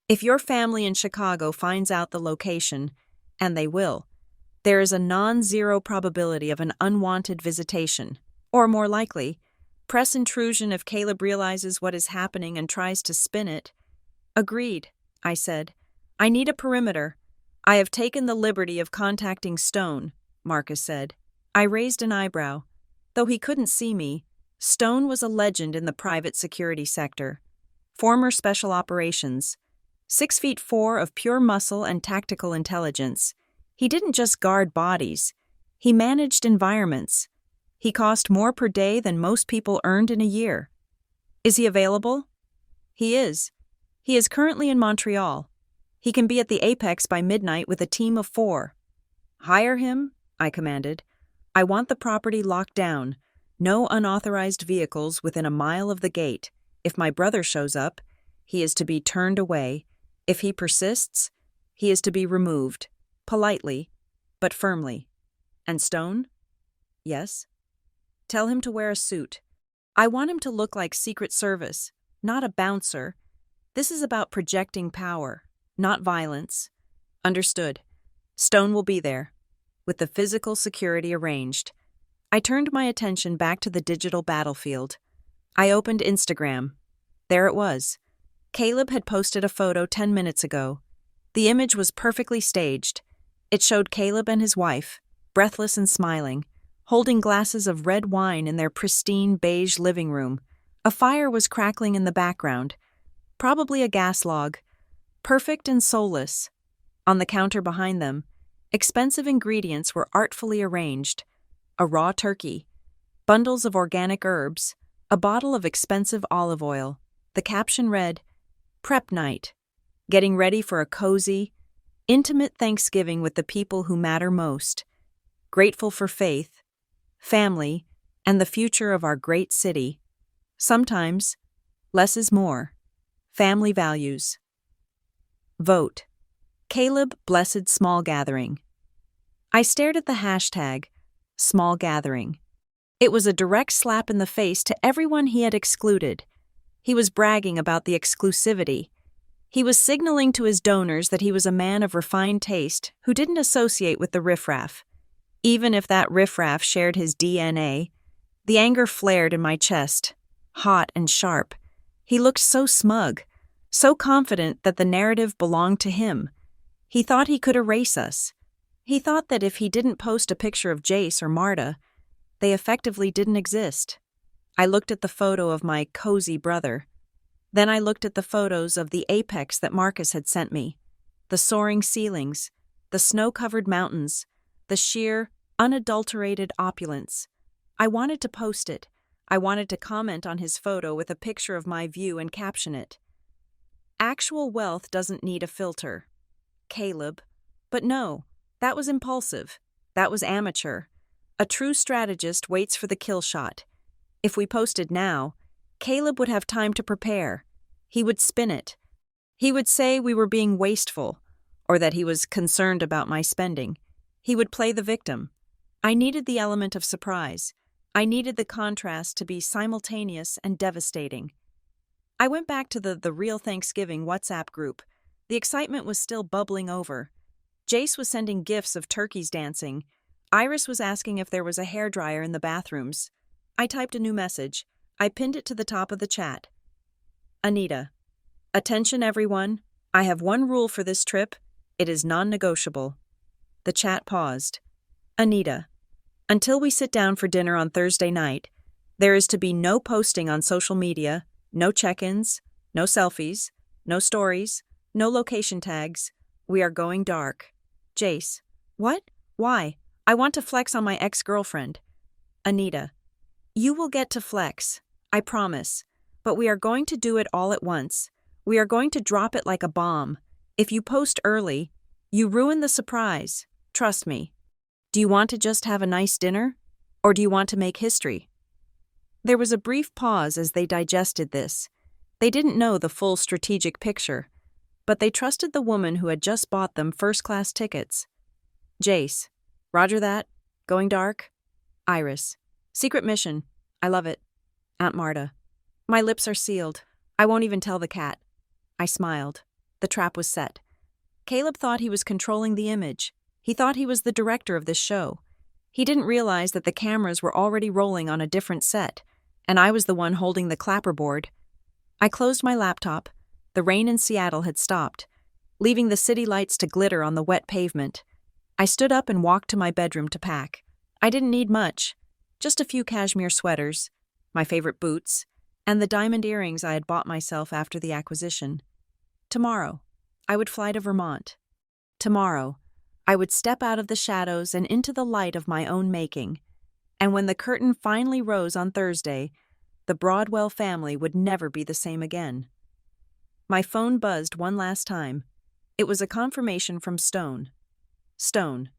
If your family in Chicago finds out the location, and they will, there is a non-zero probability of an unwanted visitation, or more likely, press intrusion if Caleb realizes what is happening and tries to spin it. Agreed, I said. I need a perimeter. I have taken the liberty of contacting Stone, Marcus said. I raised an eyebrow. Though he couldn't see me, Stone was a legend in the private security sector. Former special operations. 6'4" of pure muscle and tactical intelligence. He didn't just guard bodies. He managed environments. He cost more per day than most people earned in a year. Is he available? He is. He is currently in Montreal. He can be at the Apex by midnight with a team of 4. Hire him, I commanded. I want the property locked down. No unauthorized vehicles within a mile of the gate. If my brother shows up, he is to be turned away. If he persists, he is to be removed. Politely, but firmly. And Stone? Yes? Tell him to wear a suit. I want him to look like Secret Service, not a bouncer. This is about projecting power, not violence. Understood. Stone will be there, with the physical security arranged. I turned my attention back to the digital battlefield. I opened Instagram. There it was. Caleb had posted a photo 10 minutes ago. The image was perfectly staged. It showed Caleb and his wife, breathless and smiling, holding glasses of red wine in their pristine beige living room. A fire was crackling in the background, probably a gas log. perfect and soulless. On the counter behind them, expensive ingredients were artfully arranged: a raw turkey, bundles of organic herbs, a bottle of expensive olive oil. The caption read, "Prep Night, getting ready for a cozy, intimate Thanksgiving with the people who matter most. Grateful for faith, family, and the future of our great city. Sometimes, less is more. Family values. Vote. Caleb Blessed Small Gathering." I stared at the hashtag, small gathering. It was a direct slap in the face to everyone he had excluded. He was bragging about the exclusivity. He was signaling to his donors that he was a man of refined taste who didn't associate with the riffraff. Even if that riffraff shared his DNA, the anger flared in my chest, hot and sharp. He looked so smug, so confident that the narrative belonged to him. He thought he could erase us. He thought that if he didn't post a picture of Jace or Marta, they effectively didn't exist. I looked at the photo of my cozy brother. Then I looked at the photos of the apex that Marcus had sent me. The soaring ceilings, the snow-covered mountains, the sheer, unadulterated opulence. I wanted to post it. I wanted to comment on his photo with a picture of my view and caption it. "Actual wealth doesn't need a filter. Caleb." But no, that was impulsive. That was amateur. A true strategist waits for the kill shot. If we posted now, Caleb would have time to prepare. He would spin it. He would say we were being wasteful, or that he was concerned about my spending. He would play the victim. I needed the element of surprise. I needed the contrast to be simultaneous and devastating. I went back to the Real Thanksgiving WhatsApp group. The excitement was still bubbling over. Jace was sending gifs of turkeys dancing. Iris was asking if there was a hairdryer in the bathrooms. I typed a new message. I pinned it to the top of the chat. Anita. "Attention everyone. I have one rule for this trip. It is non-negotiable." The chat paused. Anita. "Until we sit down for dinner on Thursday night, there is to be no posting on social media, no check-ins, no selfies, no stories, no location tags. We are going dark." Jace. "What? Why? I want to flex on my ex-girlfriend." Anita. "You will get to flex. I promise. But we are going to do it all at once. We are going to drop it like a bomb. If you post early, you ruin the surprise. Trust me. Do you want to just have a nice dinner? Or do you want to make history?" There was a brief pause as they digested this. They didn't know the full strategic picture, but they trusted the woman who had just bought them first-class tickets. Jace. "Roger that. Going dark?" Iris. "Secret mission. I love it." Aunt Marta. "My lips are sealed. I won't even tell the cat." I smiled. The trap was set. Caleb thought he was controlling the image. He thought he was the director of this show. He didn't realize that the cameras were already rolling on a different set, and I was the one holding the clapperboard. I closed my laptop. The rain in Seattle had stopped, leaving the city lights to glitter on the wet pavement. I stood up and walked to my bedroom to pack. I didn't need much. Just a few cashmere sweaters, my favorite boots, and the diamond earrings I had bought myself after the acquisition. Tomorrow, I would fly to Vermont. Tomorrow, I would step out of the shadows and into the light of my own making. And when the curtain finally rose on Thursday, the Broadwell family would never be the same again. My phone buzzed one last time. It was a confirmation from Stone. Stone.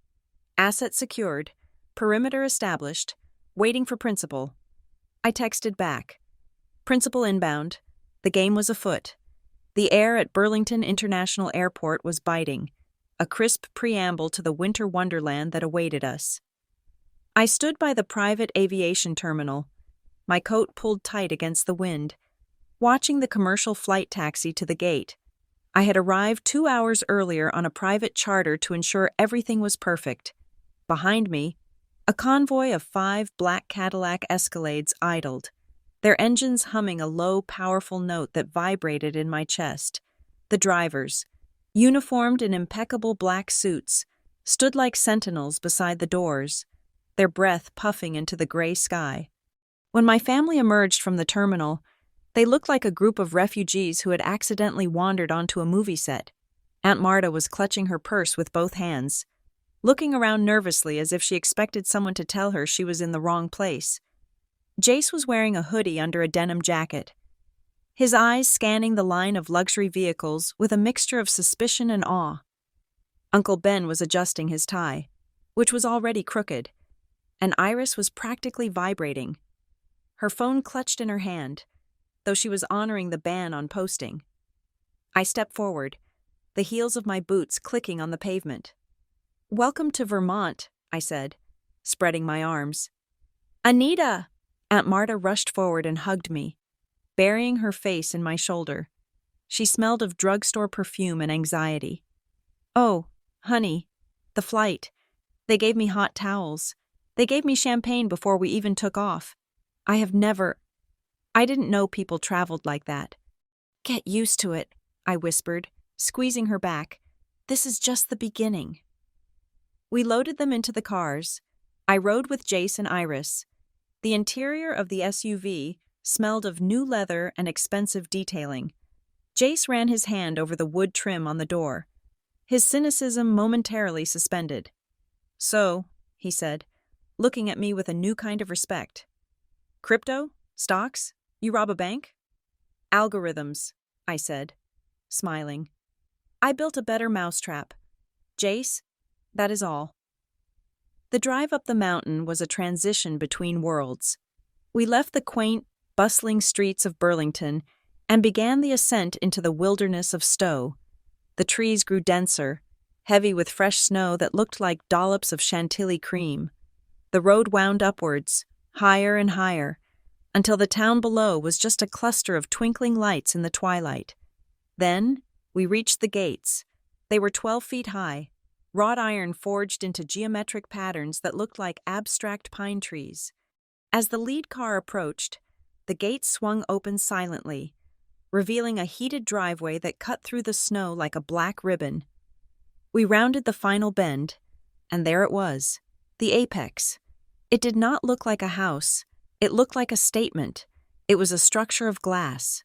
Asset secured. Perimeter established. Waiting for principal. I texted back. Principal inbound. The game was afoot. The air at Burlington International Airport was biting, a crisp preamble to the winter wonderland that awaited us. I stood by the private aviation terminal, my coat pulled tight against the wind, watching the commercial flight taxi to the gate. I had arrived 2 hours earlier on a private charter to ensure everything was perfect. Behind me, a convoy of 5 black Cadillac Escalades idled, their engines humming a low, powerful note that vibrated in my chest. The drivers, uniformed in impeccable black suits, stood like sentinels beside the doors, their breath puffing into the gray sky. When my family emerged from the terminal, They looked like a group of refugees who had accidentally wandered onto a movie set. Aunt Marta was clutching her purse with both hands, looking around nervously as if she expected someone to tell her she was in the wrong place. Jace was wearing a hoodie under a denim jacket, his eyes scanning the line of luxury vehicles with a mixture of suspicion and awe. Uncle Ben was adjusting his tie, which was already crooked, and Iris was practically vibrating. Her phone clutched in her hand, though she was honoring the ban on posting. I stepped forward, the heels of my boots clicking on the pavement. "Welcome to Vermont," I said, spreading my arms. "Anita!" Aunt Marta rushed forward and hugged me, burying her face in my shoulder. She smelled of drugstore perfume and anxiety. "Oh, honey, the flight. They gave me hot towels. They gave me champagne before we even took off. I didn't know people traveled like that." "Get used to it," I whispered, squeezing her back. "This is just the beginning." We loaded them into the cars. I rode with Jace and Iris. The interior of the SUV smelled of new leather and expensive detailing. Jace ran his hand over the wood trim on the door, his cynicism momentarily suspended. "So," he said, looking at me with a new kind of respect. "Crypto? Stocks? You rob a bank?" "Algorithms," I said, smiling. "I built a better mousetrap. Jace, that is all." The drive up the mountain was a transition between worlds. We left the quaint, bustling streets of Burlington and began the ascent into the wilderness of Stowe. The trees grew denser, heavy with fresh snow that looked like dollops of chantilly cream. The road wound upwards, higher and higher, until the town below was just a cluster of twinkling lights in the twilight. Then we reached the gates. They were 12 feet high, wrought iron forged into geometric patterns that looked like abstract pine trees. As the lead car approached, the gates swung open silently, revealing a heated driveway that cut through the snow like a black ribbon. We rounded the final bend, and there it was, the apex. It did not look like a house. It looked like a statement. It was a structure of glass,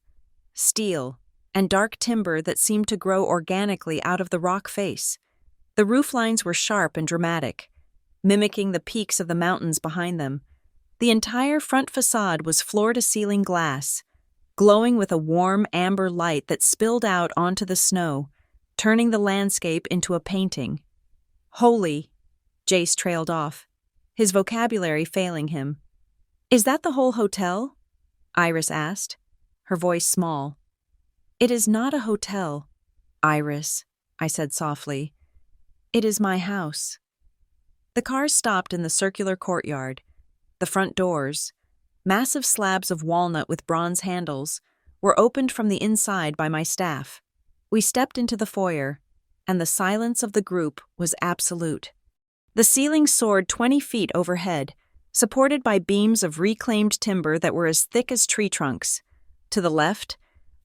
steel, and dark timber that seemed to grow organically out of the rock face. The roof lines were sharp and dramatic, mimicking the peaks of the mountains behind them. The entire front facade was floor-to-ceiling glass, glowing with a warm amber light that spilled out onto the snow, turning the landscape into a painting. "Holy," Jace trailed off, his vocabulary failing him. "Is that the whole hotel?" Iris asked, her voice small. "It is not a hotel, Iris," I said softly. "It is my house." The cars stopped in the circular courtyard. The front doors, massive slabs of walnut with bronze handles, were opened from the inside by my staff. We stepped into the foyer, and the silence of the group was absolute. The ceiling soared 20 feet overhead, supported by beams of reclaimed timber that were as thick as tree trunks. To the left,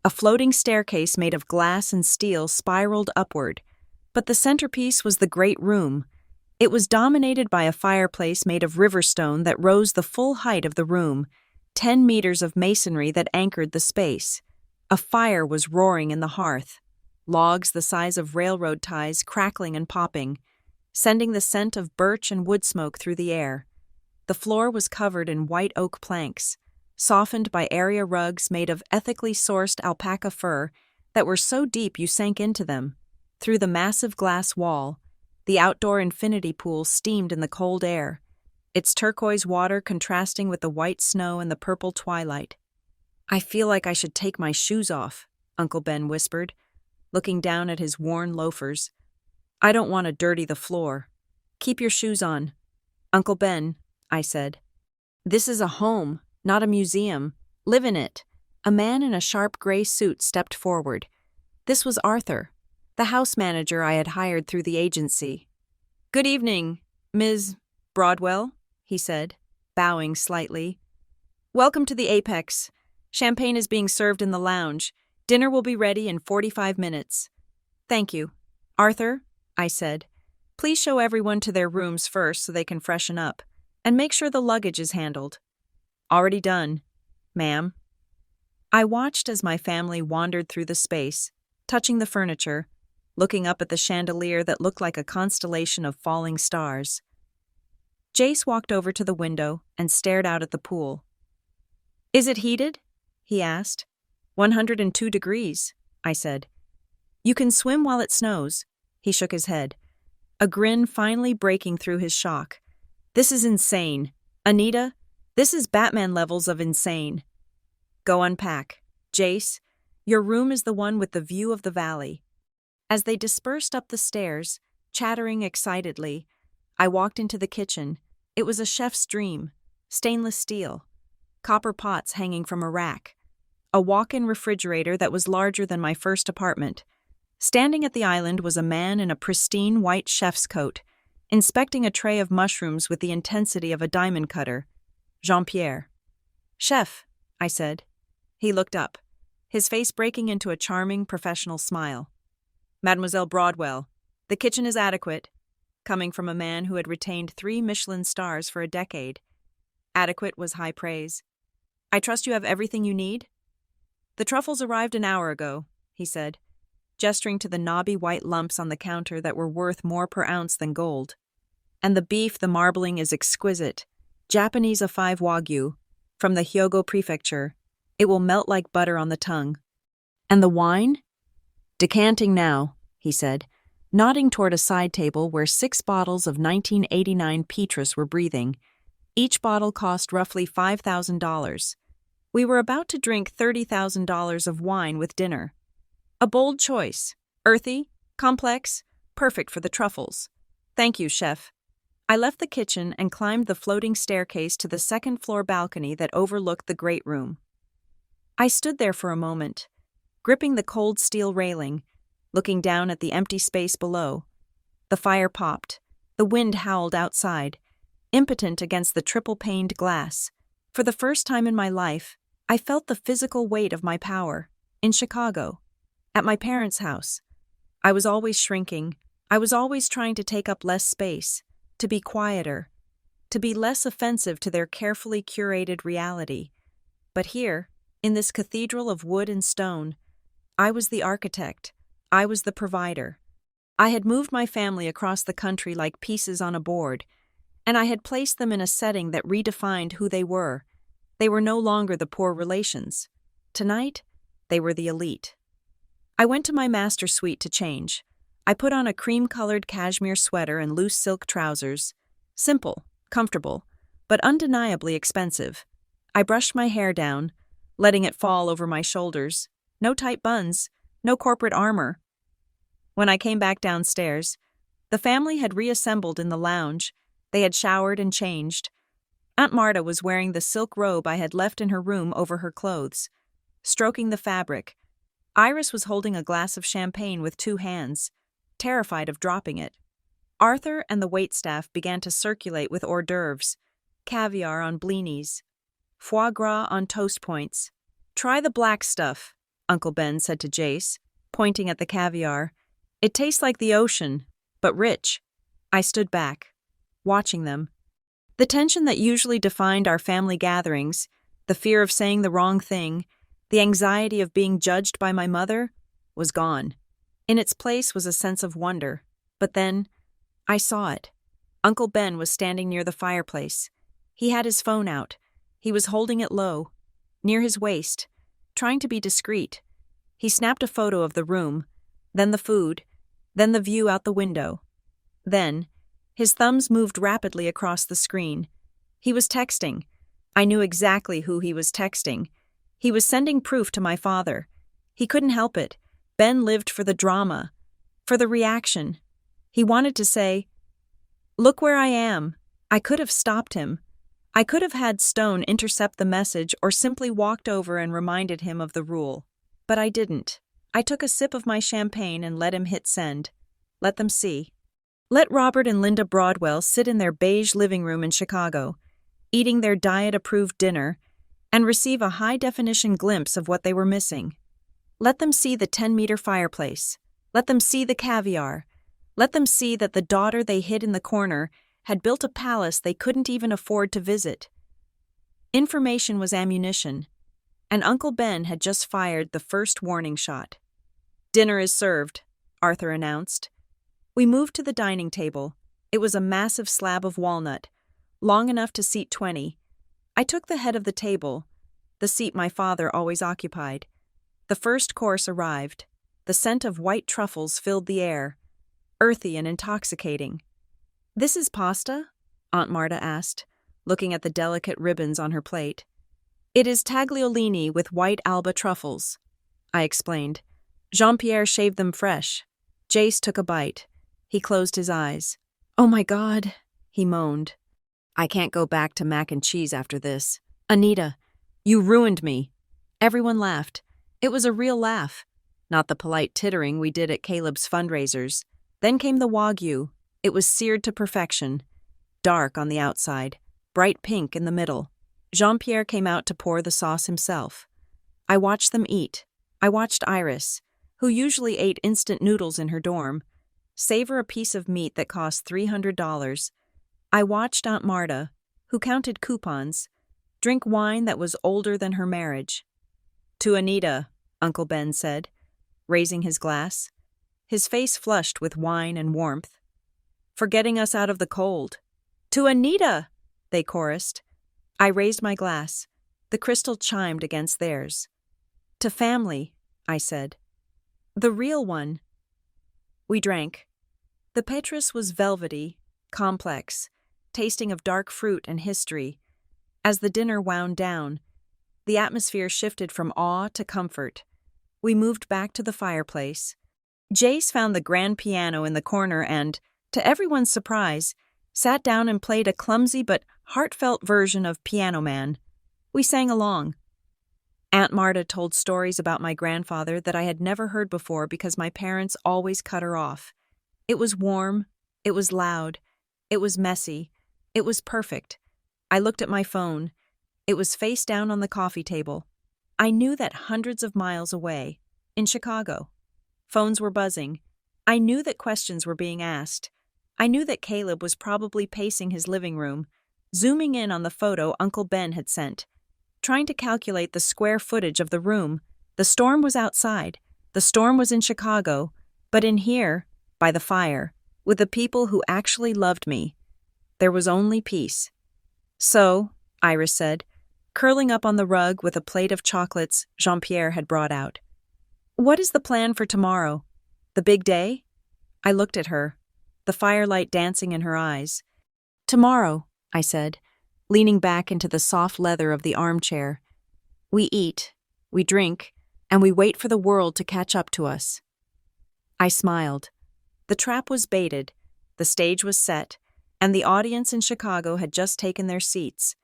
a floating staircase made of glass and steel spiraled upward, but the centerpiece was the great room. It was dominated by a fireplace made of river stone that rose the full height of the room, 10 meters of masonry that anchored the space. A fire was roaring in the hearth, logs the size of railroad ties crackling and popping, sending the scent of birch and wood smoke through the air. The floor was covered in white oak planks, softened by area rugs made of ethically sourced alpaca fur that were so deep you sank into them. Through the massive glass wall, the outdoor infinity pool steamed in the cold air, its turquoise water contrasting with the white snow and the purple twilight. "I feel like I should take my shoes off," Uncle Ben whispered, looking down at his worn loafers. "I don't want to dirty the floor." "Keep your shoes on." "Uncle Ben," I said, "this is a home, not a museum. Live in it." A man in a sharp gray suit stepped forward. This was Arthur, the house manager I had hired through the agency. "Good evening, Ms. Broadwell," he said, bowing slightly. "Welcome to the Apex. Champagne is being served in the lounge. Dinner will be ready in 45 minutes. "Thank you." "Arthur," I said, "please show everyone to their rooms first so they can freshen up, and make sure the luggage is handled." "Already done, ma'am." I watched as my family wandered through the space, touching the furniture, looking up at the chandelier that looked like a constellation of falling stars. Jace walked over to the window and stared out at the pool. "Is it heated?" he asked. 102 degrees, I said. "You can swim while it snows." He shook his head, a grin finally breaking through his shock. "This is insane. Anita, this is Batman levels of insane." "Go unpack. Jace, your room is the one with the view of the valley." As they dispersed up the stairs, chattering excitedly, I walked into the kitchen. It was a chef's dream. Stainless steel, copper pots hanging from a rack, a walk-in refrigerator that was larger than my first apartment. Standing at the island was a man in a pristine white chef's coat, inspecting a tray of mushrooms with the intensity of a diamond cutter. Jean-Pierre. "Chef," I said. He looked up, his face breaking into a charming, professional smile. "Mademoiselle Broadwell, the kitchen is adequate," coming from a man who had retained 3 Michelin stars for a decade. Adequate was high praise. "I trust you have everything you need?" "The truffles arrived an hour ago," he said, gesturing to the knobby white lumps on the counter that were worth more per ounce than gold. "And the beef, the marbling is exquisite. Japanese A5 Wagyu, from the Hyogo Prefecture. It will melt like butter on the tongue." "And the wine?" "Decanting now," he said, nodding toward a side table where 6 bottles of 1989 Petrus were breathing. Each bottle cost roughly $5,000. We were about to drink $30,000 of wine with dinner. A bold choice. Earthy, complex, perfect for the truffles. "Thank you, chef." I left the kitchen and climbed the floating staircase to the second-floor balcony that overlooked the great room. I stood there for a moment, gripping the cold steel railing, looking down at the empty space below. The fire popped. The wind howled outside, impotent against the triple-paned glass. For the first time in my life, I felt the physical weight of my power. In Chicago, at my parents' house, I was always shrinking. I was always trying to take up less space, to be quieter, to be less offensive to their carefully curated reality. But here, in this cathedral of wood and stone, I was the architect. I was the provider. I had moved my family across the country like pieces on a board, and I had placed them in a setting that redefined who they were. They were no longer the poor relations. Tonight, they were the elite. I went to my master suite to change. I put on a cream-colored cashmere sweater and loose silk trousers. Simple, comfortable, but undeniably expensive. I brushed my hair down, letting it fall over my shoulders. No tight buns, no corporate armor. When I came back downstairs, the family had reassembled in the lounge. They had showered and changed. Aunt Marta was wearing the silk robe I had left in her room over her clothes, stroking the fabric. Iris was holding a glass of champagne with 2 hands, terrified of dropping it. Arthur and the waitstaff began to circulate with hors d'oeuvres, caviar on blinis, foie gras on toast points. "Try the black stuff," Uncle Ben said to Jace, pointing at the caviar. "It tastes like the ocean, but rich." I stood back, watching them. The tension that usually defined our family gatherings, the fear of saying the wrong thing, the anxiety of being judged by my mother, was gone. In its place was a sense of wonder. But then, I saw it. Uncle Ben was standing near the fireplace. He had his phone out. He was holding it low, near his waist, trying to be discreet. He snapped a photo of the room, then the food, then the view out the window. Then, his thumbs moved rapidly across the screen. He was texting. I knew exactly who he was texting. He was sending proof to my father. He couldn't help it. Ben lived for the drama, for the reaction. He wanted to say, "Look where I am." I could have stopped him. I could have had Stone intercept the message or simply walked over and reminded him of the rule. But I didn't. I took a sip of my champagne and let him hit send. Let them see. Let Robert and Linda Broadwell sit in their beige living room in Chicago, eating their diet-approved dinner, and receive a high-definition glimpse of what they were missing. Let them see the 10-meter fireplace. Let them see the caviar. Let them see that the daughter they hid in the corner had built a palace they couldn't even afford to visit. Information was ammunition, and Uncle Ben had just fired the first warning shot. "Dinner is served," Arthur announced. We moved to the dining table. It was a massive slab of walnut, long enough to seat 20. I took the head of the table, the seat my father always occupied. The first course arrived. The scent of white truffles filled the air, earthy and intoxicating. "This is pasta?" Aunt Marta asked, looking at the delicate ribbons on her plate. "It is tagliolini with white Alba truffles," I explained. "Jean-Pierre shaved them fresh." Jace took a bite. He closed his eyes. "Oh my God," he moaned. "I can't go back to mac and cheese after this. Anita, you ruined me." Everyone laughed. It was a real laugh, not the polite tittering we did at Caleb's fundraisers. Then came the Wagyu. It was seared to perfection, dark on the outside, bright pink in the middle. Jean-Pierre came out to pour the sauce himself. I watched them eat. I watched Iris, who usually ate instant noodles in her dorm, savor a piece of meat that cost $300. I watched Aunt Marta, who counted coupons, drink wine that was older than her marriage. "To Anita," Uncle Ben said, raising his glass. His face flushed with wine and warmth. "For getting us out of the cold." "To Anita!" they chorused. I raised my glass. The crystal chimed against theirs. "To family," I said. "The real one." We drank. The Petrus was velvety, complex, tasting of dark fruit and history. As the dinner wound down, the atmosphere shifted from awe to comfort. We moved back to the fireplace. Jace found the grand piano in the corner and, to everyone's surprise, sat down and played a clumsy but heartfelt version of Piano Man. We sang along. Aunt Marta told stories about my grandfather that I had never heard before because my parents always cut her off. It was warm, it was loud, it was messy, it was perfect. I looked at my phone. It was face down on the coffee table. I knew that hundreds of miles away, in Chicago, phones were buzzing. I knew that questions were being asked. I knew that Caleb was probably pacing his living room, zooming in on the photo Uncle Ben had sent, trying to calculate the square footage of the room. The storm was outside. The storm was in Chicago, but in here, by the fire, with the people who actually loved me, there was only peace. "So," Iris said, curling up on the rug with a plate of chocolates Jean-Pierre had brought out, "what is the plan for tomorrow? The big day?" I looked at her, the firelight dancing in her eyes. "Tomorrow," I said, leaning back into the soft leather of the armchair. "We eat, we drink, and we wait for the world to catch up to us." I smiled. The trap was baited, the stage was set, and the audience in Chicago had just taken their seats.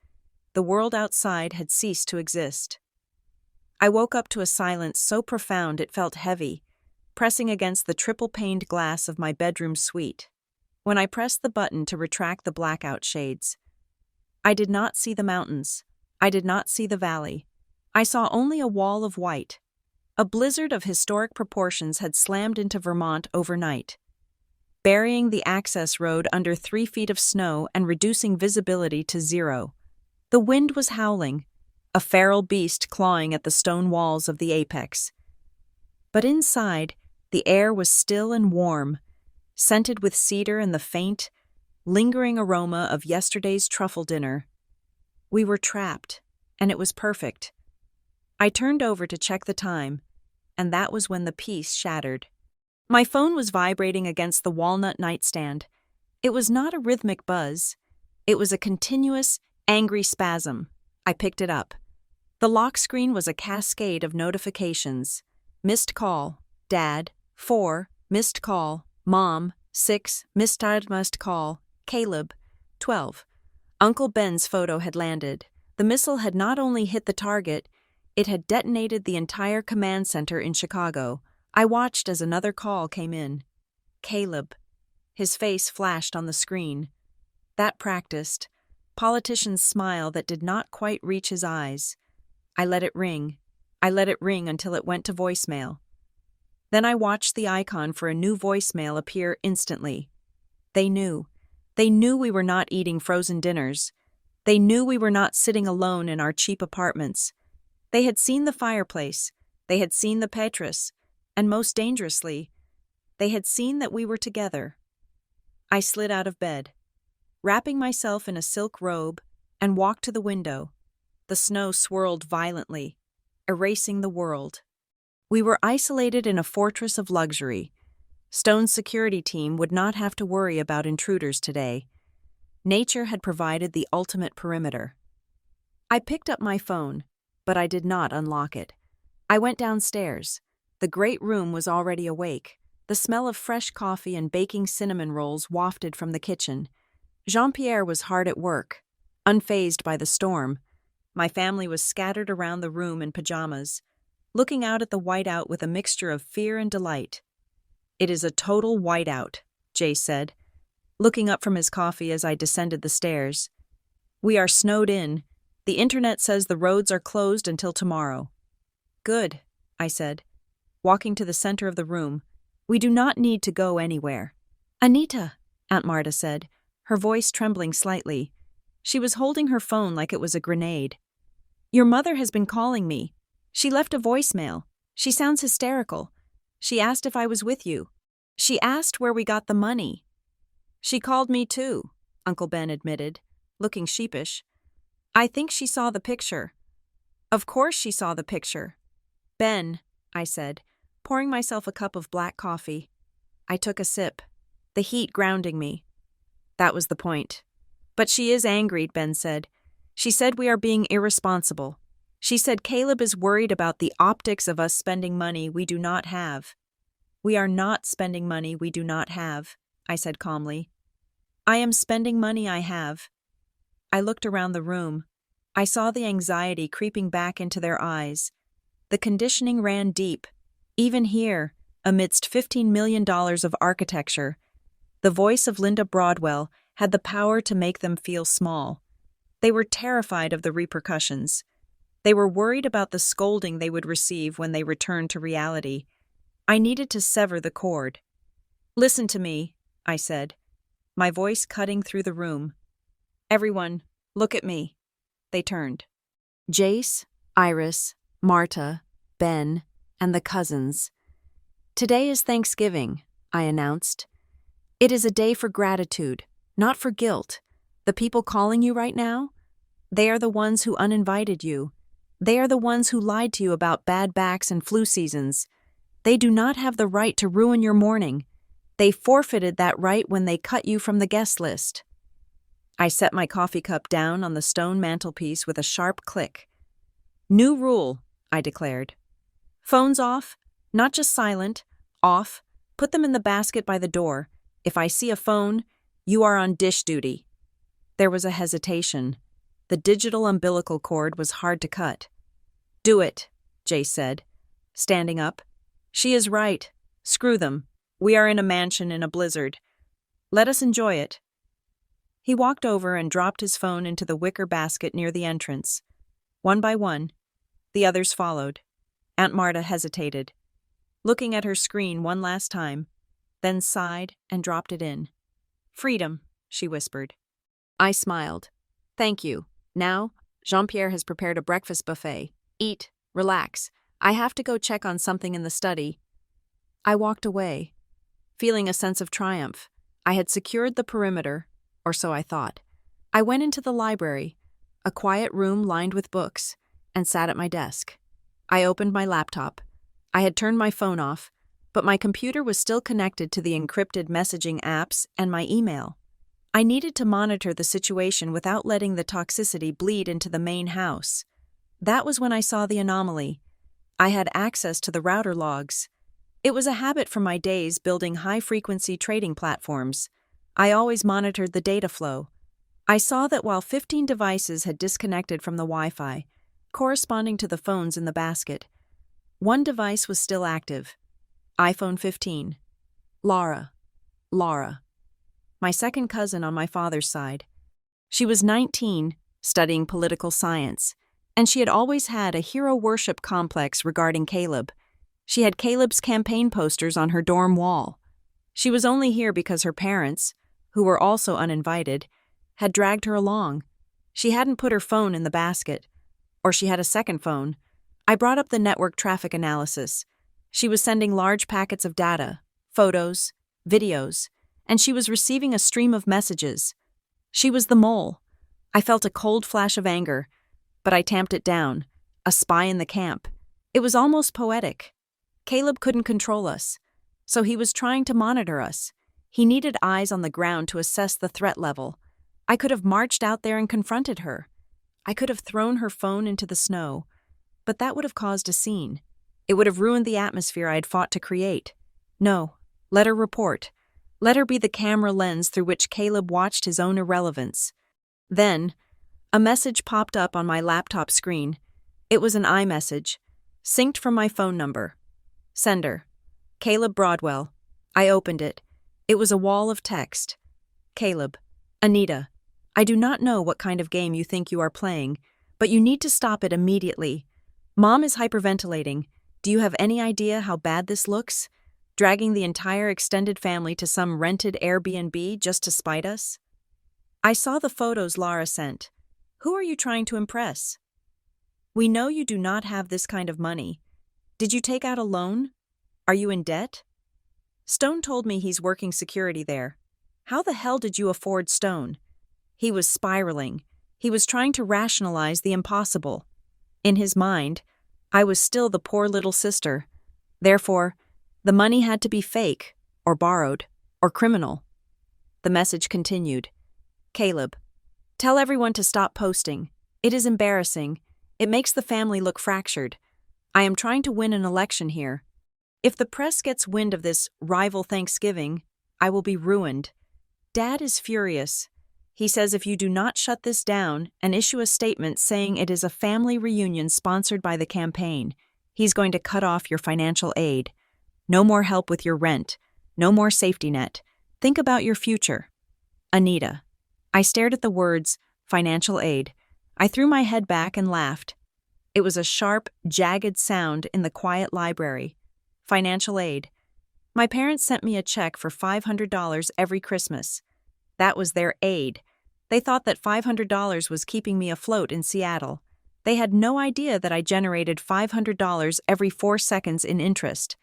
The world outside had ceased to exist. I woke up to a silence so profound it felt heavy, pressing against the triple-paned glass of my bedroom suite. When I pressed the button to retract the blackout shades, I did not see the mountains. I did not see the valley. I saw only a wall of white. A blizzard of historic proportions had slammed into Vermont overnight, burying the access road under 3 feet of snow and reducing visibility to 0. The wind was howling, a feral beast clawing at the stone walls of the apex. But inside, the air was still and warm, scented with cedar and the faint, lingering aroma of yesterday's truffle dinner. We were trapped, and it was perfect. I turned over to check the time, and that was when the peace shattered. My phone was vibrating against the walnut nightstand. It was not a rhythmic buzz. It was a continuous, angry spasm. I picked it up. The lock screen was a cascade of notifications. Missed call, Dad, 4, missed call, Mom, 6, missed call, Caleb, 12. Uncle Ben's photo had landed. The missile had not only hit the target, it had detonated the entire command center in Chicago. I watched as another call came in. Caleb. His face flashed on the screen. That practiced, politician's smile that did not quite reach his eyes. I let it ring. I let it ring until it went to voicemail. Then I watched the icon for a new voicemail appear instantly. They knew. They knew we were not eating frozen dinners. They knew we were not sitting alone in our cheap apartments. They had seen the fireplace, they had seen the Petrus, and most dangerously, they had seen that we were together. I slid out of bed, wrapping myself in a silk robe, and walked to the window. The snow swirled violently, erasing the world. We were isolated in a fortress of luxury. Stone's security team would not have to worry about intruders today. Nature had provided the ultimate perimeter. I picked up my phone, but I did not unlock it. I went downstairs. The great room was already awake. The smell of fresh coffee and baking cinnamon rolls wafted from the kitchen. Jean-Pierre was hard at work, unfazed by the storm. My family was scattered around the room in pajamas, looking out at the whiteout with a mixture of fear and delight. "It is a total whiteout," Jay said, looking up from his coffee as I descended the stairs. "We are snowed in. The internet says the roads are closed until tomorrow." "Good," I said, walking to the center of the room. "We do not need to go anywhere." "Anita," Aunt Marta said, her voice trembling slightly. She was holding her phone like it was a grenade. "Your mother has been calling me. She left a voicemail. She sounds hysterical. She asked if I was with you. She asked where we got the money." "She called me too," Uncle Ben admitted, looking sheepish. "I think she saw the picture." "Of course she saw the picture." "Ben," I said, pouring myself a cup of black coffee. I took a sip, the heat grounding me. That was the point. "But she is angry," Ben said. "She said we are being irresponsible. She said Caleb is worried about the optics of us spending money we do not have." "We are not spending money we do not have," I said calmly. "I am spending money I have." I looked around the room. I saw the anxiety creeping back into their eyes. The conditioning ran deep, even here, amidst $15 million of architecture. The voice of Linda Broadwell had the power to make them feel small. They were terrified of the repercussions. They were worried about the scolding they would receive when they returned to reality. I needed to sever the cord. "Listen to me," I said, my voice cutting through the room. "Everyone, look at me." They turned. Jace, Iris, Marta, Ben, and the cousins. "Today is Thanksgiving," I announced. "It is a day for gratitude, not for guilt. The people calling you right now? They are the ones who uninvited you. They are the ones who lied to you about bad backs and flu seasons. They do not have the right to ruin your morning. They forfeited that right when they cut you from the guest list." I set my coffee cup down on the stone mantelpiece with a sharp click. "New rule," I declared. "Phones off, not just silent, off. Put them in the basket by the door. If I see a phone, you are on dish duty." There was a hesitation. The digital umbilical cord was hard to cut. "Do it," Jay said, standing up. "She is right. Screw them. We are in a mansion in a blizzard. Let us enjoy it." He walked over and dropped his phone into the wicker basket near the entrance. One by one, the others followed. Aunt Marta hesitated, looking at her screen one last time, then sighed and dropped it in. "Freedom," she whispered. I smiled. "Thank you. Now, Jean-Pierre has prepared a breakfast buffet. Eat, relax. I have to go check on something in the study." I walked away, feeling a sense of triumph. I had secured the perimeter, or so I thought. I went into the library, a quiet room lined with books, and sat at my desk. I opened my laptop. I had turned my phone off, but my computer was still connected to the encrypted messaging apps and my email. I needed to monitor the situation without letting the toxicity bleed into the main house. That was when I saw the anomaly. I had access to the router logs. It was a habit from my days building high-frequency trading platforms. I always monitored the data flow. I saw that while 15 devices had disconnected from the Wi-Fi, corresponding to the phones in the basket, one device was still active. iPhone 15. Laura. My second cousin on my father's side. She was 19, studying political science, and she had always had a hero worship complex regarding Caleb. She had Caleb's campaign posters on her dorm wall. She was only here because her parents, who were also uninvited, had dragged her along. She hadn't put her phone in the basket, or she had a second phone, I brought up the network traffic analysis. She was sending large packets of data, photos, videos, and she was receiving a stream of messages. She was the mole. I felt a cold flash of anger, but I tamped it down. A spy in the camp. It was almost poetic. Caleb couldn't control us, so he was trying to monitor us. He needed eyes on the ground to assess the threat level. I could have marched out there and confronted her. I could have thrown her phone into the snow, but that would have caused a scene. It would have ruined the atmosphere I had fought to create. No, let her report. Let her be the camera lens through which Caleb watched his own irrelevance. Then, a message popped up on my laptop screen. It was an iMessage, synced from my phone number. Sender: Caleb Broadwell. I opened it. It was a wall of text. Caleb: Anita, I do not know what kind of game you think you are playing, but you need to stop it immediately. Mom is hyperventilating. Do you have any idea how bad this looks? Dragging the entire extended family to some rented Airbnb just to spite us? I saw the photos Lara sent. Who are you trying to impress? We know you do not have this kind of money. Did you take out a loan? Are you in debt? Stone told me he's working security there. How the hell did you afford Stone? He was spiraling. He was trying to rationalize the impossible. In his mind, I was still the poor little sister. Therefore, the money had to be fake, or borrowed, or criminal. The message continued. Caleb: Tell everyone to stop posting. It is embarrassing. It makes the family look fractured. I am trying to win an election here. If the press gets wind of this rival Thanksgiving, I will be ruined. Dad is furious. He says if you do not shut this down and issue a statement saying it is a family reunion sponsored by the campaign, he's going to cut off your financial aid. No more help with your rent. No more safety net. Think about your future. Anita. I stared at the words, financial aid. I threw my head back and laughed. It was a sharp, jagged sound in the quiet library. Financial aid. My parents sent me a check for $500 every Christmas. That was their aid. They thought that $500 was keeping me afloat in Seattle. They had no idea that I generated $500 every 4 seconds in interest.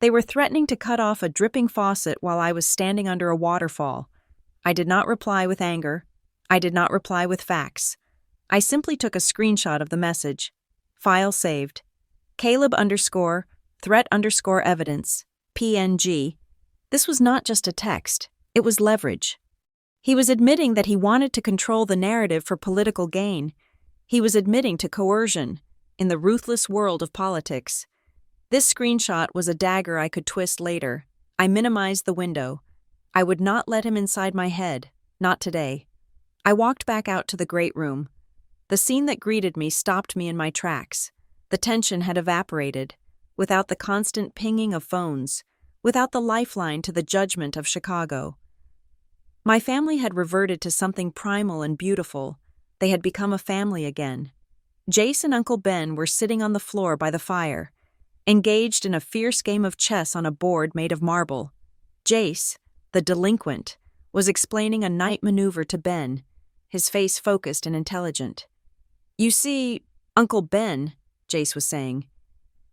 They were threatening to cut off a dripping faucet while I was standing under a waterfall. I did not reply with anger. I did not reply with facts. I simply took a screenshot of the message. File saved. Caleb_threat_evidence, PNG. This was not just a text. It was leverage. He was admitting that he wanted to control the narrative for political gain. He was admitting to coercion in the ruthless world of politics. This screenshot was a dagger I could twist later. I minimized the window. I would not let him inside my head, not today. I walked back out to the great room. The scene that greeted me stopped me in my tracks. The tension had evaporated, without the constant pinging of phones, without the lifeline to the judgment of Chicago. My family had reverted to something primal and beautiful. They had become a family again. Jace and Uncle Ben were sitting on the floor by the fire, engaged in a fierce game of chess on a board made of marble. Jace, the delinquent, was explaining a night maneuver to Ben, his face focused and intelligent. You see, Uncle Ben, Jace was saying,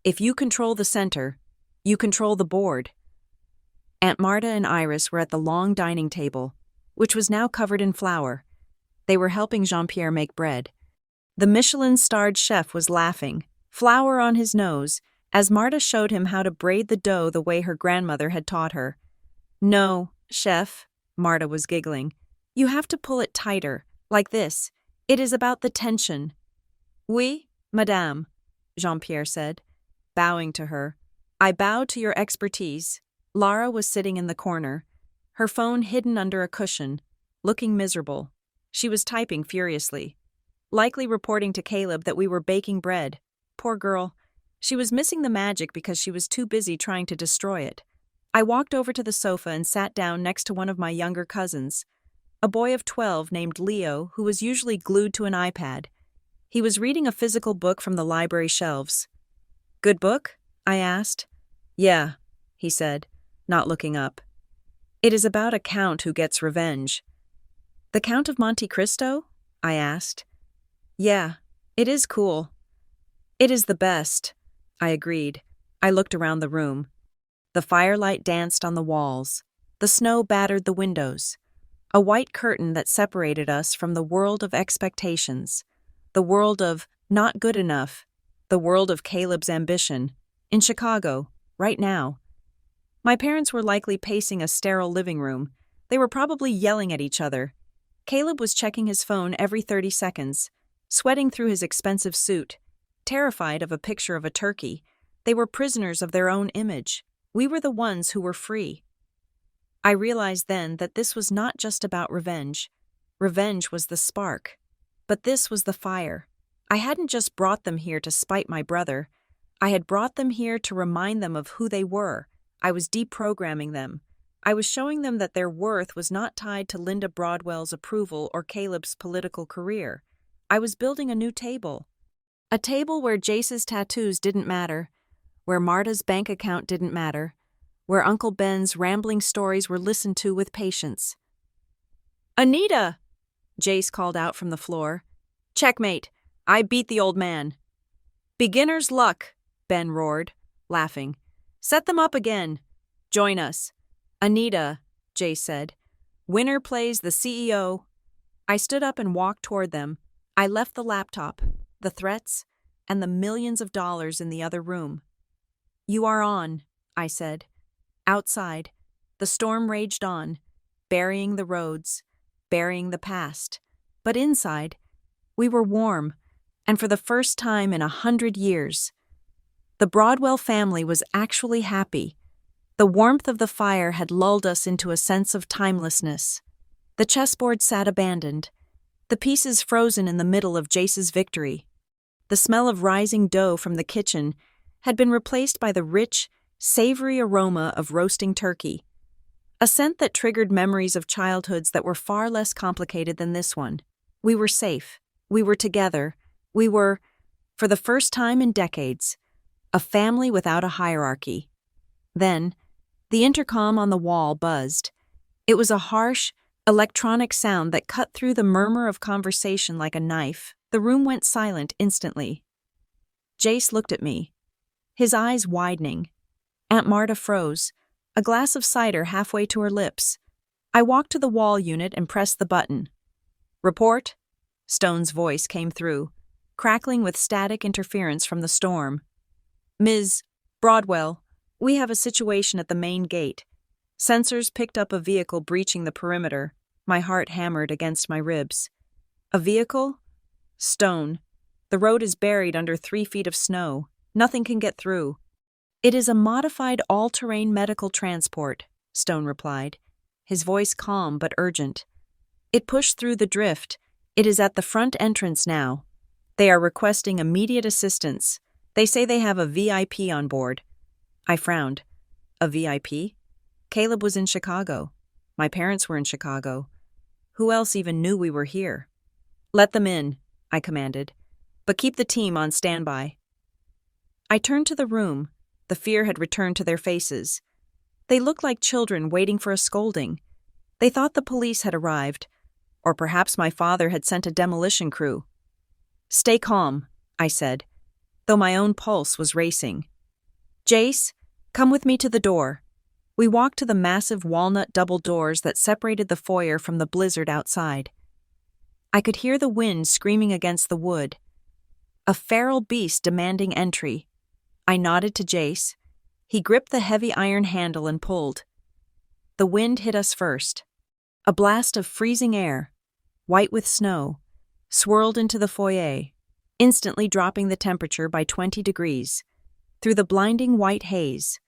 if you control the center, you control the board. Aunt Marta and Iris were at the long dining table, which was now covered in flour. They were helping Jean-Pierre make bread. The Michelin-starred chef was laughing, flour on his nose, as Marta showed him how to braid the dough the way her grandmother had taught her. No, chef, Marta was giggling. You have to pull it tighter, like this. It is about the tension. Oui, madame, Jean-Pierre said, bowing to her. I bow to your expertise. Lara was sitting in the corner, her phone hidden under a cushion, looking miserable. She was typing furiously, likely reporting to Caleb that we were baking bread. Poor girl. She was missing the magic because she was too busy trying to destroy it. I walked over to the sofa and sat down next to one of my younger cousins, a boy of 12 named Leo who was usually glued to an iPad. He was reading a physical book from the library shelves. Good book? I asked. Yeah, he said, not looking up. It is about a count who gets revenge. The Count of Monte Cristo? I asked. Yeah, it is cool. It is the best, I agreed. I looked around the room. The firelight danced on the walls. The snow battered the windows. A white curtain that separated us from the world of expectations. The world of not good enough. The world of Caleb's ambition. In Chicago, right now. My parents were likely pacing a sterile living room. They were probably yelling at each other. Caleb was checking his phone every 30 seconds, sweating through his expensive suit, terrified of a picture of a turkey. They were prisoners of their own image. We were the ones who were free. I realized then that this was not just about revenge. Revenge was the spark. But this was the fire. I hadn't just brought them here to spite my brother. I had brought them here to remind them of who they were. I was deprogramming them. I was showing them that their worth was not tied to Linda Broadwell's approval or Caleb's political career. I was building a new table. A table where Jace's tattoos didn't matter, where Marta's bank account didn't matter, where Uncle Ben's rambling stories were listened to with patience. "Anita!" Jace called out from the floor. "Checkmate! I beat the old man." "Beginner's luck!" Ben roared, laughing. "Set them up again. Join us." "Anita," Jace said. "Winner plays the CEO." I stood up and walked toward them. I left the laptop, the threats, and the millions of dollars in the other room. "You are on," I said. Outside, the storm raged on, burying the roads, burying the past. But inside, we were warm, and for the first time in 100 years, the Broadwell family was actually happy. The warmth of the fire had lulled us into a sense of timelessness. The chessboard sat abandoned, the pieces frozen in the middle of Jace's victory. The smell of rising dough from the kitchen had been replaced by the rich, savory aroma of roasting turkey, a scent that triggered memories of childhoods that were far less complicated than this one. We were safe. We were together. We were, for the first time in decades, a family without a hierarchy. Then, the intercom on the wall buzzed. It was a harsh, electronic sound that cut through the murmur of conversation like a knife. The room went silent instantly. Jace looked at me, his eyes widening. Aunt Marta froze, a glass of cider halfway to her lips. I walked to the wall unit and pressed the button. "Report?" Stone's voice came through, crackling with static interference from the storm. "Ms. Broadwell, we have a situation at the main gate. Sensors picked up a vehicle breaching the perimeter." My heart hammered against my ribs. "A vehicle?" "Stone. The road is buried under 3 feet of snow. Nothing can get through." "It is a modified all-terrain medical transport," Stone replied, his voice calm but urgent. "It pushed through the drift. It is at the front entrance now. They are requesting immediate assistance. They say they have a VIP on board." I frowned. A VIP? Caleb was in Chicago. My parents were in Chicago. Who else even knew we were here? "Let them in," I commanded, "but keep the team on standby." I turned to the room. The fear had returned to their faces. They looked like children waiting for a scolding. They thought the police had arrived, or perhaps my father had sent a demolition crew. "Stay calm," I said, though my own pulse was racing. "Jace, come with me to the door." We walked to the massive walnut double doors that separated the foyer from the blizzard outside. I could hear the wind screaming against the wood. A feral beast demanding entry. I nodded to Jace. He gripped the heavy iron handle and pulled. The wind hit us first. A blast of freezing air, white with snow, swirled into the foyer, instantly dropping the temperature by 20 degrees. Through the blinding white haze,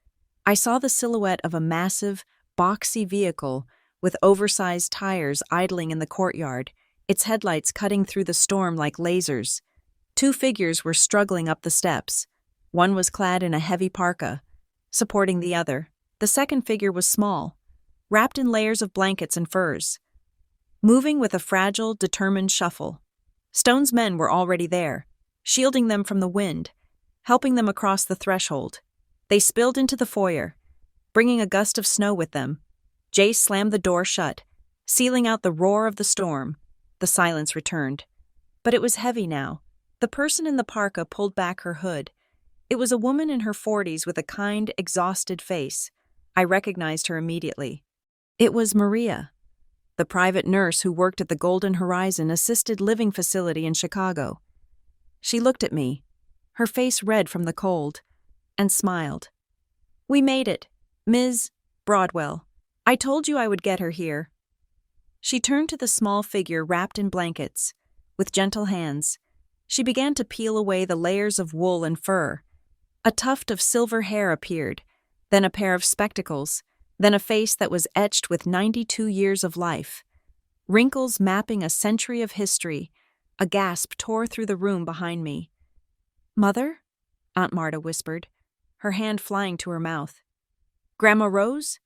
I saw the silhouette of a massive, boxy vehicle with oversized tires idling in the courtyard, its headlights cutting through the storm like lasers. 2 figures were struggling up the steps. One was clad in a heavy parka, supporting the other. The second figure was small, wrapped in layers of blankets and furs, moving with a fragile, determined shuffle. Stone's men were already there, shielding them from the wind, helping them across the threshold. They spilled into the foyer, bringing a gust of snow with them. Jace slammed the door shut, sealing out the roar of the storm. The silence returned. But it was heavy now, The person in the parka pulled back her hood. It was a woman in her 40s with a kind, exhausted face. I recognized her immediately. It was Maria, the private nurse who worked at the Golden Horizon Assisted Living Facility in Chicago. She looked at me, her face red from the cold, and smiled. "We made it, Ms. Broadwell. I told you I would get her here." She turned to the small figure wrapped in blankets. With gentle hands, she began to peel away the layers of wool and fur. A tuft of silver hair appeared, then a pair of spectacles, then a face that was etched with 92 years of life. Wrinkles mapping a century of history. A gasp tore through the room behind me. "Mother?" Aunt Marta whispered, her hand flying to her mouth. "Grandma Rose?"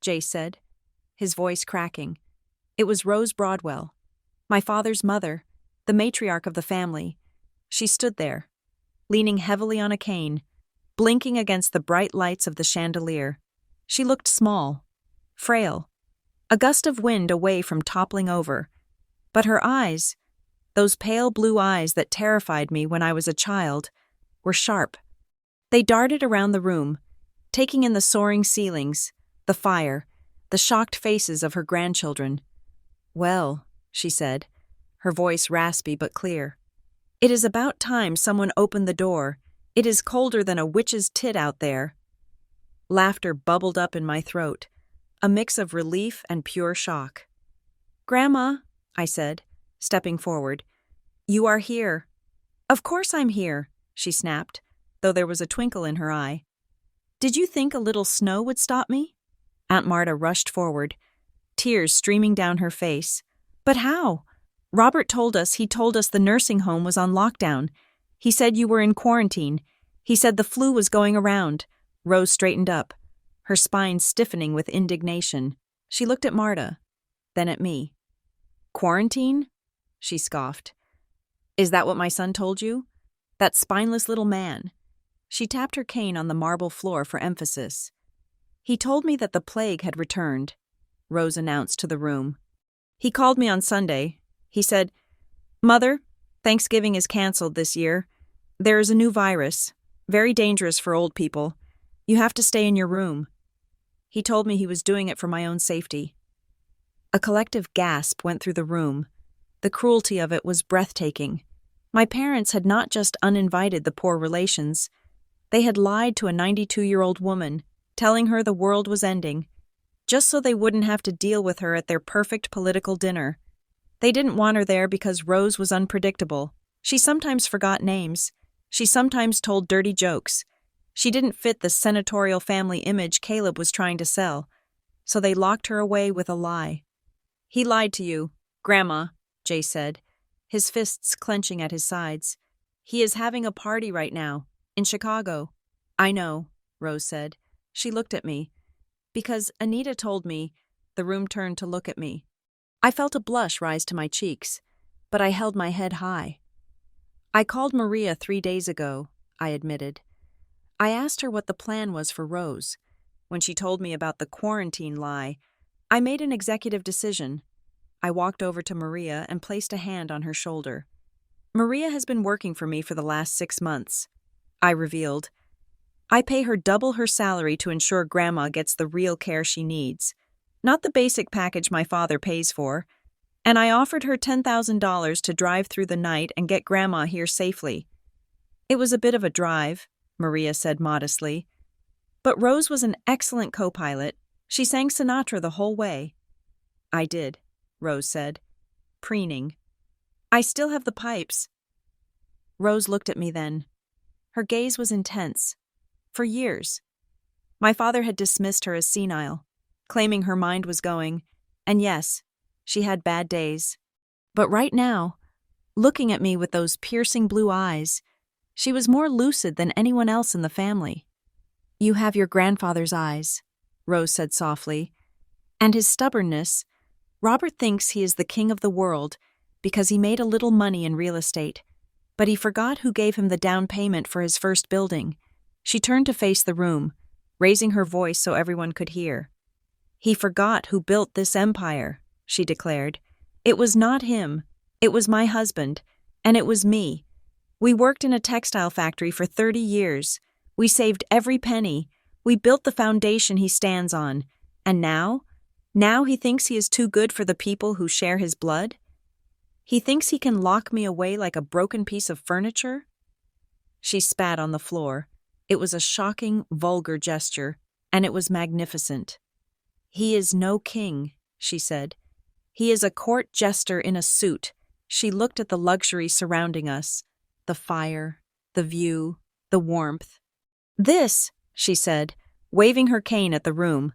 Jay said, his voice cracking. It was Rose Broadwell, my father's mother, the matriarch of the family. She stood there, leaning heavily on a cane, blinking against the bright lights of the chandelier. She looked small, frail, a gust of wind away from toppling over. But her eyes, those pale blue eyes that terrified me when I was a child, were sharp. They darted around the room, taking in the soaring ceilings, the fire, the shocked faces of her grandchildren. "Well," she said, her voice raspy but clear, "it is about time someone opened the door. It is colder than a witch's tit out there." Laughter bubbled up in my throat, a mix of relief and pure shock. "Grandma," I said, stepping forward, "you are here." "Of course I'm here," she snapped, though there was a twinkle in her eye. "Did you think a little snow would stop me?" Aunt Marta rushed forward, tears streaming down her face. "But how? Robert told us the nursing home was on lockdown. He said you were in quarantine. He said the flu was going around." Rose straightened up, her spine stiffening with indignation. She looked at Marta, then at me. "Quarantine?" she scoffed. "Is that what my son told you? That spineless little man." She tapped her cane on the marble floor for emphasis. "He told me that the plague had returned," Rose announced to the room. "He called me on Sunday. He said, 'Mother, Thanksgiving is canceled this year. There is a new virus, very dangerous for old people. You have to stay in your room.' He told me he was doing it for my own safety." A collective gasp went through the room. The cruelty of it was breathtaking. My parents had not just uninvited the poor relations. They had lied to a 92-year-old woman, telling her the world was ending, just so they wouldn't have to deal with her at their perfect political dinner. They didn't want her there because Rose was unpredictable. She sometimes forgot names. She sometimes told dirty jokes. She didn't fit the senatorial family image Caleb was trying to sell, so they locked her away with a lie. "He lied to you, Grandma," Jay said, his fists clenching at his sides. "He is having a party right now, in Chicago." "I know," Rose said. She looked at me. "Because Anita told me." The room turned to look at me. I felt a blush rise to my cheeks, but I held my head high. "I called Maria 3 days ago," I admitted. I asked her what the plan was for Rose. When she told me about the quarantine lie, I made an executive decision. I walked over to Maria and placed a hand on her shoulder. "Maria has been working for me for the last 6 months," I revealed. "I pay her double her salary to ensure Grandma gets the real care she needs, not the basic package my father pays for, and I offered her $10,000 to drive through the night and get Grandma here safely." "It was a bit of a drive," Maria said modestly. "But Rose was an excellent co-pilot. She sang Sinatra the whole way." "I did," Rose said, preening. "I still have the pipes." Rose looked at me then. Her gaze was intense. For years, my father had dismissed her as senile, claiming her mind was going, and yes, she had bad days. But right now, looking at me with those piercing blue eyes, she was more lucid than anyone else in the family. "You have your grandfather's eyes," Rose said softly. "And his stubbornness. Robert thinks he is the king of the world because he made a little money in real estate, but he forgot who gave him the down payment for his first building." She turned to face the room, raising her voice so everyone could hear. "He forgot who built this empire," she declared. "It was not him. It was my husband. And it was me. We worked in a textile factory for 30 years. We saved every penny. We built the foundation he stands on. And now? Now he thinks he is too good for the people who share his blood? He thinks he can lock me away like a broken piece of furniture? She spat on the floor. It was a shocking, vulgar gesture, and it was magnificent. He is no king, she said. He is a court jester in a suit. She looked at the luxury surrounding us, the fire, the view, the warmth. This, she said, waving her cane at the room.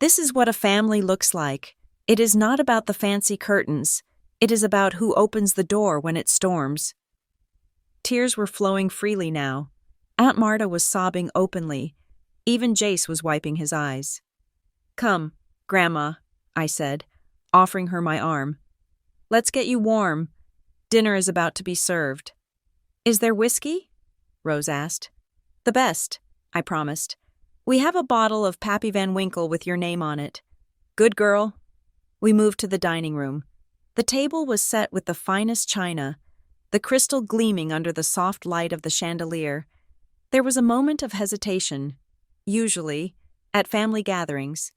This is what a family looks like. It is not about the fancy curtains. It is about who opens the door when it storms. Tears were flowing freely now. Aunt Marta was sobbing openly. Even Jace was wiping his eyes. Come, Grandma, I said, offering her my arm. Let's get you warm. Dinner is about to be served. Is there whiskey? Rose asked. The best, I promised. We have a bottle of Pappy Van Winkle with your name on it. Good girl. We moved to the dining room. The table was set with the finest china, the crystal gleaming under the soft light of the chandelier. There was a moment of hesitation. Usually, at family gatherings,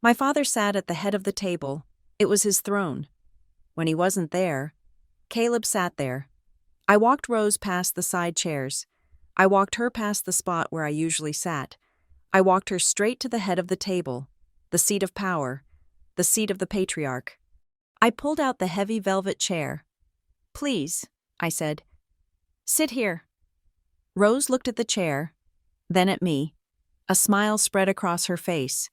my father sat at the head of the table. It was his throne. When he wasn't there, Caleb sat there. I walked Rose past the side chairs. I walked her past the spot where I usually sat. I walked her straight to the head of the table, the seat of power, the seat of the patriarch. I pulled out the heavy velvet chair. Please, I said. Sit here. Rose looked at the chair, then at me. A smile spread across her face,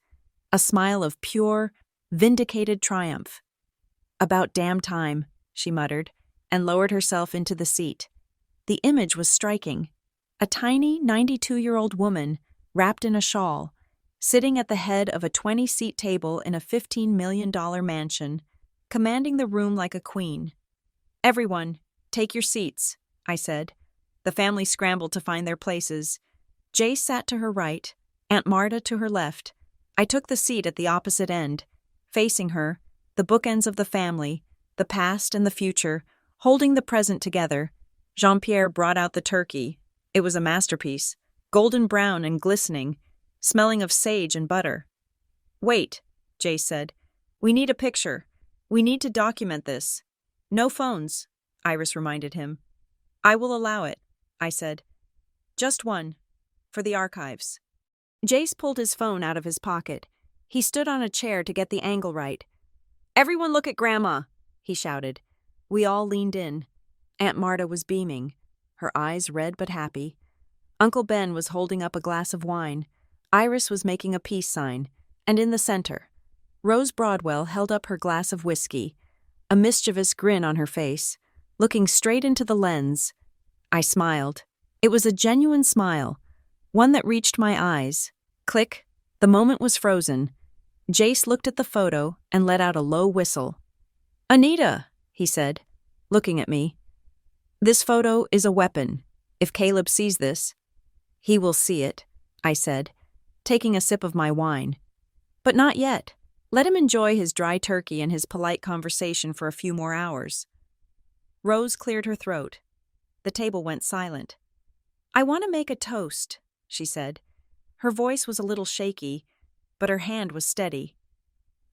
a smile of pure, vindicated triumph. About damn time, she muttered, and lowered herself into the seat. The image was striking. A tiny 92-year-old woman, wrapped in a shawl, sitting at the head of a 20-seat table in a $15 million mansion, commanding the room like a queen. Everyone, take your seats, I said. The family scrambled to find their places. Jace sat to her right, Aunt Marta to her left. I took the seat at the opposite end. Facing her, the bookends of the family, the past and the future, holding the present together. Jean-Pierre brought out the turkey. It was a masterpiece, golden brown and glistening, smelling of sage and butter. Wait, Jace said. We need a picture. We need to document this. No phones, Iris reminded him. I will allow it, I said. Just one, for the archives. Jace pulled his phone out of his pocket. He stood on a chair to get the angle right. Everyone look at Grandma, he shouted. We all leaned in. Aunt Marta was beaming, her eyes red but happy. Uncle Ben was holding up a glass of wine. Iris was making a peace sign, and in the center, Rose Broadwell held up her glass of whiskey, a mischievous grin on her face, looking straight into the lens. I smiled. It was a genuine smile, one that reached my eyes. Click, the moment was frozen. Jace looked at the photo and let out a low whistle. Anita, he said, looking at me. This photo is a weapon. If Caleb sees this, he will see it, I said, taking a sip of my wine. But not yet. Let him enjoy his dry turkey and his polite conversation for a few more hours. Rose cleared her throat. The table went silent. I want to make a toast, she said. Her voice was a little shaky, but her hand was steady.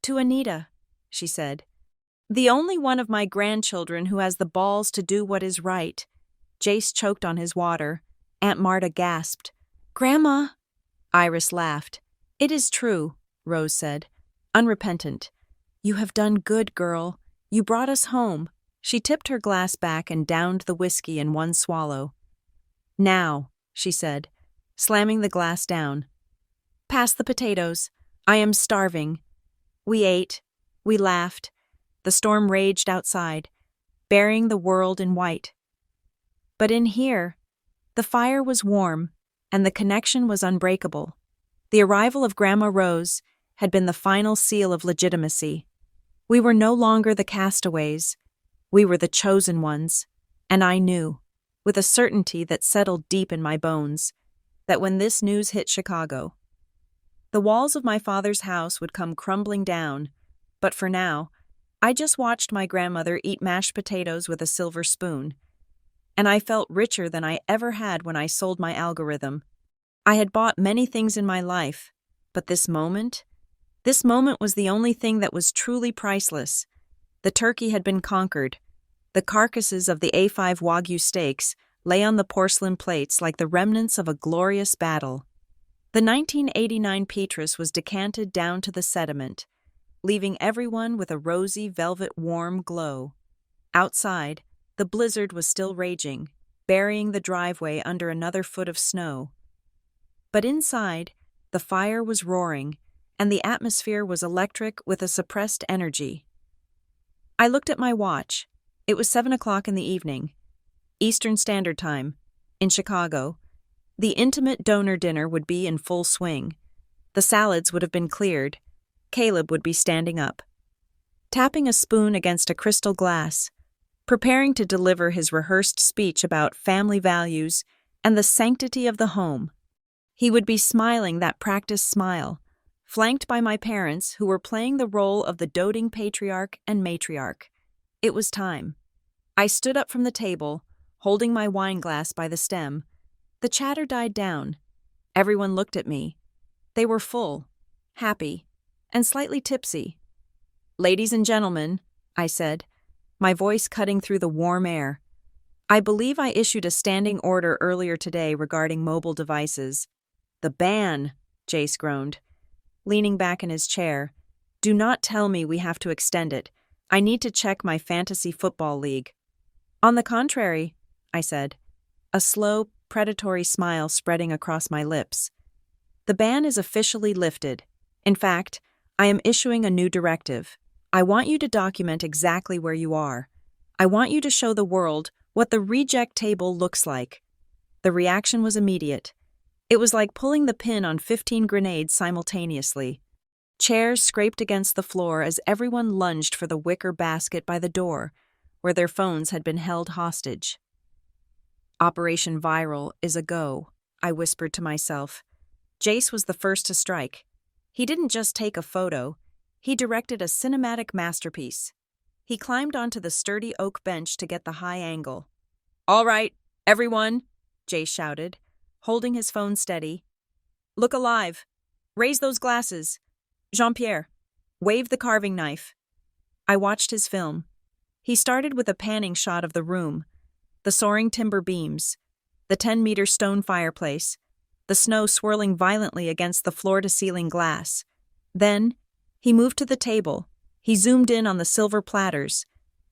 To Anita, she said. The only one of my grandchildren who has the balls to do what is right. Jace choked on his water. Aunt Marta gasped. Grandma! Iris laughed. It is true, Rose said, unrepentant. You have done good, girl. You brought us home. She tipped her glass back and downed the whiskey in one swallow. Now, she said, slamming the glass down. Pass the potatoes. I am starving. We ate. We laughed. The storm raged outside, burying the world in white. But in here, the fire was warm, and the connection was unbreakable. The arrival of Grandma Rose had been the final seal of legitimacy. We were no longer the castaways. We were the chosen ones, and I knew, with a certainty that settled deep in my bones, that when this news hit Chicago, the walls of my father's house would come crumbling down, but for now, I just watched my grandmother eat mashed potatoes with a silver spoon. and I felt richer than I ever had when I sold my algorithm. I had bought many things in my life, but this moment was the only thing that was truly priceless. The turkey had been conquered. The carcasses of the A5 Wagyu steaks lay on the porcelain plates like the remnants of a glorious battle. The 1989 Petrus was decanted down to the sediment, leaving everyone with a rosy velvet warm glow. Outside, the blizzard was still raging, burying the driveway under another foot of snow. But inside, the fire was roaring, and the atmosphere was electric with a suppressed energy. I looked at my watch. It was 7 o'clock in the evening, Eastern Standard Time, in Chicago. The intimate donor dinner would be in full swing. The salads would have been cleared. Caleb would be standing up, tapping a spoon against a crystal glass, preparing to deliver his rehearsed speech about family values and the sanctity of the home. He would be smiling that practiced smile, flanked by my parents who were playing the role of the doting patriarch and matriarch. It was time. I stood up from the table, holding my wine glass by the stem. The chatter died down. Everyone looked at me. They were full, happy, and slightly tipsy. "Ladies and gentlemen," I said, my voice cutting through the warm air. "I believe I issued a standing order earlier today regarding mobile devices." "The ban," Jace groaned, leaning back in his chair. "Do not tell me we have to extend it. I need to check my fantasy football league." "On the contrary," I said, a slow, predatory smile spreading across my lips. "The ban is officially lifted. In fact, I am issuing a new directive. I want you to document exactly where you are. I want you to show the world what the reject table looks like." The reaction was immediate. It was like pulling the pin on 15 grenades simultaneously. Chairs scraped against the floor as everyone lunged for the wicker basket by the door, where their phones had been held hostage. "Operation Viral is a go," I whispered to myself. Jace was the first to strike. He didn't just take a photo, he directed a cinematic masterpiece. He climbed onto the sturdy oak bench to get the high angle. "All right, everyone," Jace shouted, holding his phone steady. "Look alive. Raise those glasses. Jean-Pierre, wave the carving knife." I watched his film. He started with a panning shot of the room, the soaring timber beams, the 10-meter stone fireplace, the snow swirling violently against the floor-to-ceiling glass. Then, he moved to the table. He zoomed in on the silver platters,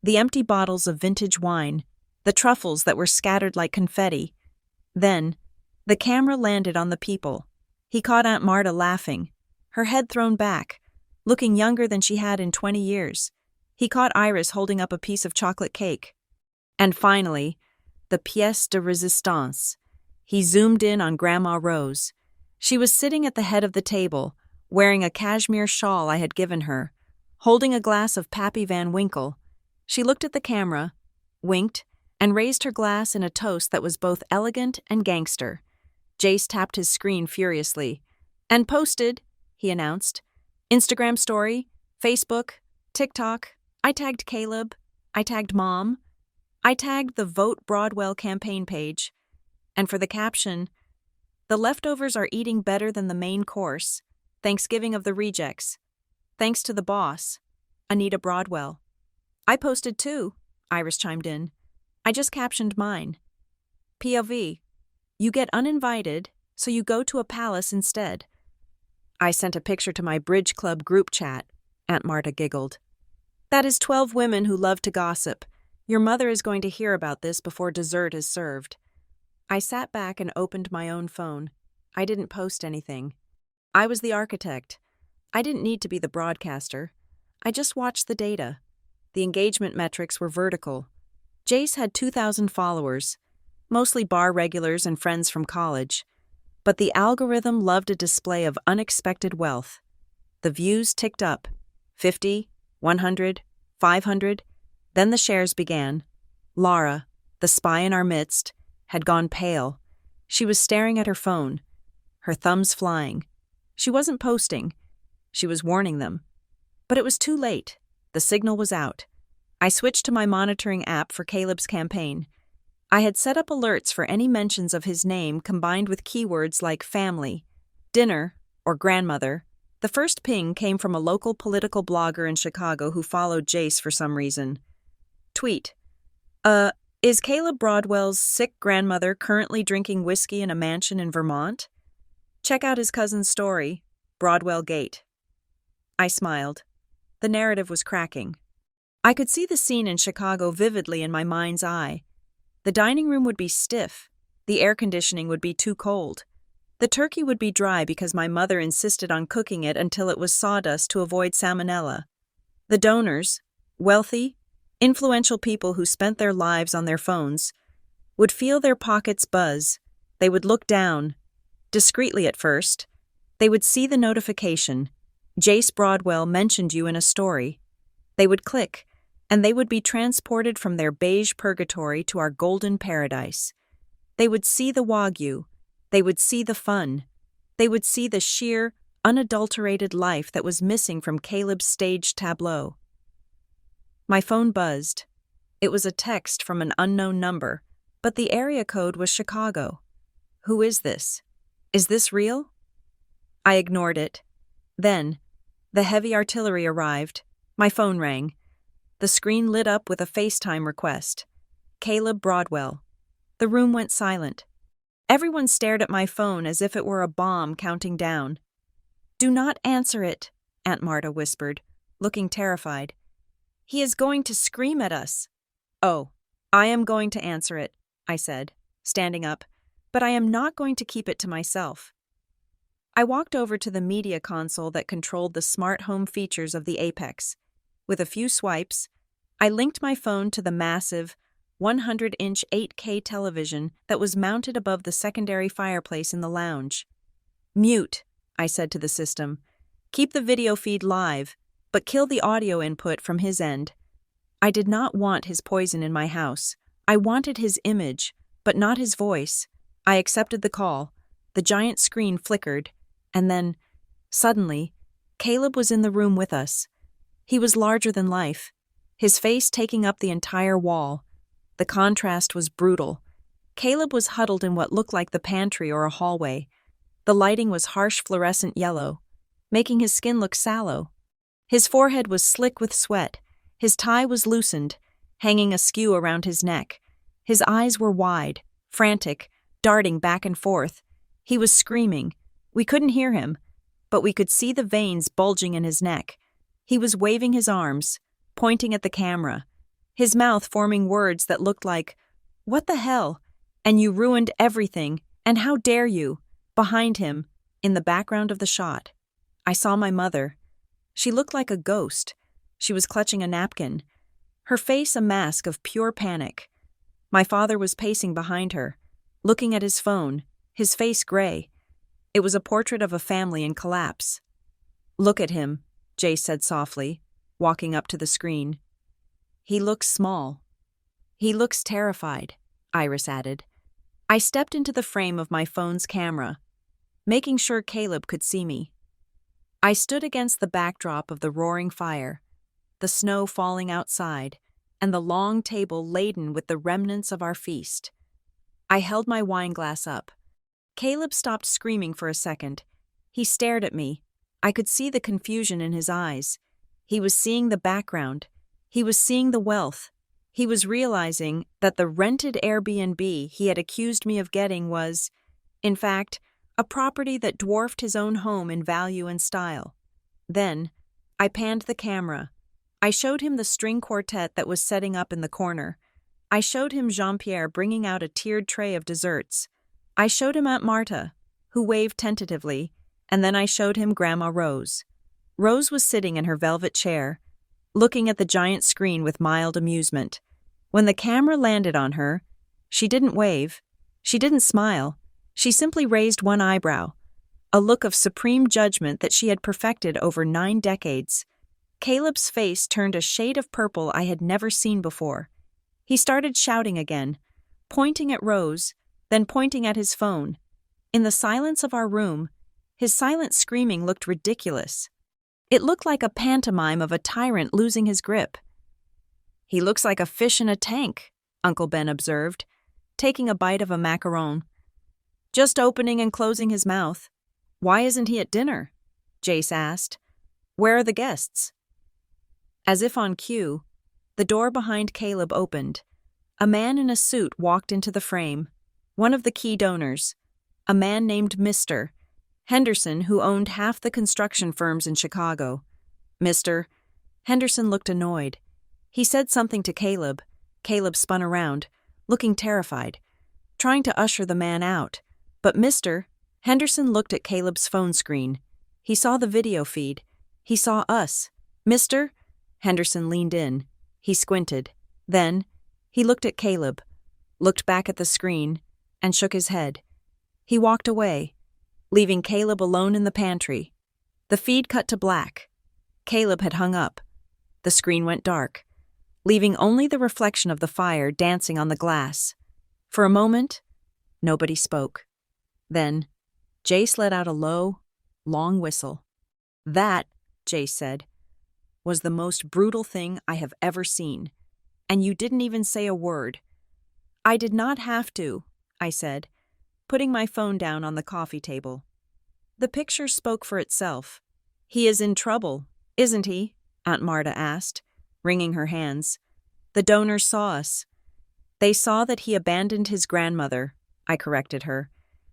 the empty bottles of vintage wine, the truffles that were scattered like confetti. Then, the camera landed on the people. He caught Aunt Marta laughing, her head thrown back, looking younger than she had in 20 years. He caught Iris holding up a piece of chocolate cake. And finally, the pièce de résistance. He zoomed in on Grandma Rose. She was sitting at the head of the table, wearing a cashmere shawl I had given her, holding a glass of Pappy Van Winkle. She looked at the camera, winked, and raised her glass in a toast that was both elegant and gangster. Jace tapped his screen furiously. "And posted," he announced. "Instagram story, Facebook, TikTok. I tagged Caleb. I tagged Mom. I tagged the Vote Broadwell campaign page. And for the caption, 'The leftovers are eating better than the main course. Thanksgiving of the rejects. Thanks to the boss, Anita Broadwell.'" "I posted too," Iris chimed in. "I just captioned mine. POV, you get uninvited, so you go to a palace instead." "I sent a picture to my Bridge Club group chat," Aunt Marta giggled. "That is 12 women who love to gossip. Your mother is going to hear about this before dessert is served." I sat back and opened my own phone. I didn't post anything. I was the architect. I didn't need to be the broadcaster. I just watched the data. The engagement metrics were vertical. Jace had 2,000 followers, mostly bar regulars and friends from college. But the algorithm loved a display of unexpected wealth. The views ticked up, 50, 100, 500. Then the shares began. Lara, the spy in our midst, had gone pale. She was staring at her phone, her thumbs flying. She wasn't posting. She was warning them. But it was too late. The signal was out. I switched to my monitoring app for Caleb's campaign. I had set up alerts for any mentions of his name combined with keywords like family, dinner, or grandmother. The first ping came from a local political blogger in Chicago who followed Jace for some reason. Tweet. Is Caleb Broadwell's sick grandmother currently drinking whiskey in a mansion in Vermont? Check out his cousin's story, Broadwell Gate. I smiled. The narrative was cracking. I could see the scene in Chicago vividly in my mind's eye. The dining room would be stiff. The air conditioning would be too cold. The turkey would be dry because my mother insisted on cooking it until it was sawdust to avoid salmonella. The donors, wealthy, influential people who spent their lives on their phones, would feel their pockets buzz. They would look down, discreetly at first. They would see the notification. Jace Broadwell mentioned you in a story. They would click, and they would be transported from their beige purgatory to our golden paradise. They would see the wagyu. They would see the fun. They would see the sheer, unadulterated life that was missing from Caleb's staged tableau. My phone buzzed. It was a text from an unknown number, but the area code was Chicago. Who is this? Is this real? I ignored it. Then, the heavy artillery arrived. My phone rang. The screen lit up with a FaceTime request. Caleb Broadwell. The room went silent. Everyone stared at my phone as if it were a bomb counting down. "Do not answer it," Aunt Marta whispered, looking terrified. "He is going to scream at us." "Oh, I am going to answer it," I said, standing up, "but I am not going to keep it to myself." I walked over to the media console that controlled the smart home features of the Apex. With a few swipes, I linked my phone to the massive 100-inch 8K television that was mounted above the secondary fireplace in the lounge. "Mute," I said to the system. "Keep the video feed live, but kill the audio input from his end." I did not want his poison in my house. I wanted his image, but not his voice. I accepted the call. The giant screen flickered, and then, suddenly, Caleb was in the room with us. He was larger than life, his face taking up the entire wall. The contrast was brutal. Caleb was huddled in what looked like the pantry or a hallway. The lighting was harsh fluorescent yellow, making his skin look sallow. His forehead was slick with sweat. His tie was loosened, hanging askew around his neck. His eyes were wide, frantic, darting back and forth. He was screaming. We couldn't hear him, but we could see the veins bulging in his neck. He was waving his arms, pointing at the camera, his mouth forming words that looked like, "What the hell? And you ruined everything, and how dare you?" Behind him, in the background of the shot, I saw my mother. She looked like a ghost. She was clutching a napkin, her face a mask of pure panic. My father was pacing behind her, looking at his phone, his face gray. It was a portrait of a family in collapse. "Look at him," Jace said softly, walking up to the screen. "He looks small." "He looks terrified," Iris added. I stepped into the frame of my phone's camera, making sure Caleb could see me. I stood against the backdrop of the roaring fire, the snow falling outside, and the long table laden with the remnants of our feast. I held my wineglass up. Caleb stopped screaming for a second. He stared at me. I could see the confusion in his eyes. He was seeing the background. He was seeing the wealth. He was realizing that the rented Airbnb he had accused me of getting was, in fact, a property that dwarfed his own home in value and style. Then, I panned the camera. I showed him the string quartet that was setting up in the corner. I showed him Jean-Pierre bringing out a tiered tray of desserts. I showed him Aunt Marta, who waved tentatively, and then I showed him Grandma Rose. Rose was sitting in her velvet chair, looking at the giant screen with mild amusement. When the camera landed on her, she didn't wave, she didn't smile, she simply raised one eyebrow, a look of supreme judgment that she had perfected over 9 decades. Caleb's face turned a shade of purple I had never seen before. He started shouting again, pointing at Rose, then pointing at his phone. In the silence of our room, his silent screaming looked ridiculous. It looked like a pantomime of a tyrant losing his grip. "He looks like a fish in a tank," Uncle Ben observed. taking a bite of a macaron. Just opening and closing his mouth. Why isn't he at dinner? Jace asked. Where are the guests? As if on cue, the door behind Caleb opened. A man in a suit walked into the frame. One of the key donors. A man named Mr. Henderson, who owned half the construction firms in Chicago. Mr. Henderson looked annoyed. He said something to Caleb. Caleb spun around, looking terrified, trying to usher the man out. But Mr. Henderson looked at Caleb's phone screen. He saw the video feed. He saw us. Mr. Henderson leaned in. He squinted. Then, he looked at Caleb, looked back at the screen, and shook his head. He walked away, leaving Caleb alone in the pantry. The feed cut to black. Caleb had hung up. The screen went dark, leaving only the reflection of the fire dancing on the glass. For a moment, nobody spoke. Then, Jace let out a low, long whistle. That, Jace said, was the most brutal thing I have ever seen. And you didn't even say a word. I did not have to, I said, putting my phone down on the coffee table. The picture spoke for itself. He is in trouble, isn't he? Aunt Marta asked, wringing her hands. The donors saw us. They saw that he abandoned his grandmother, I corrected her.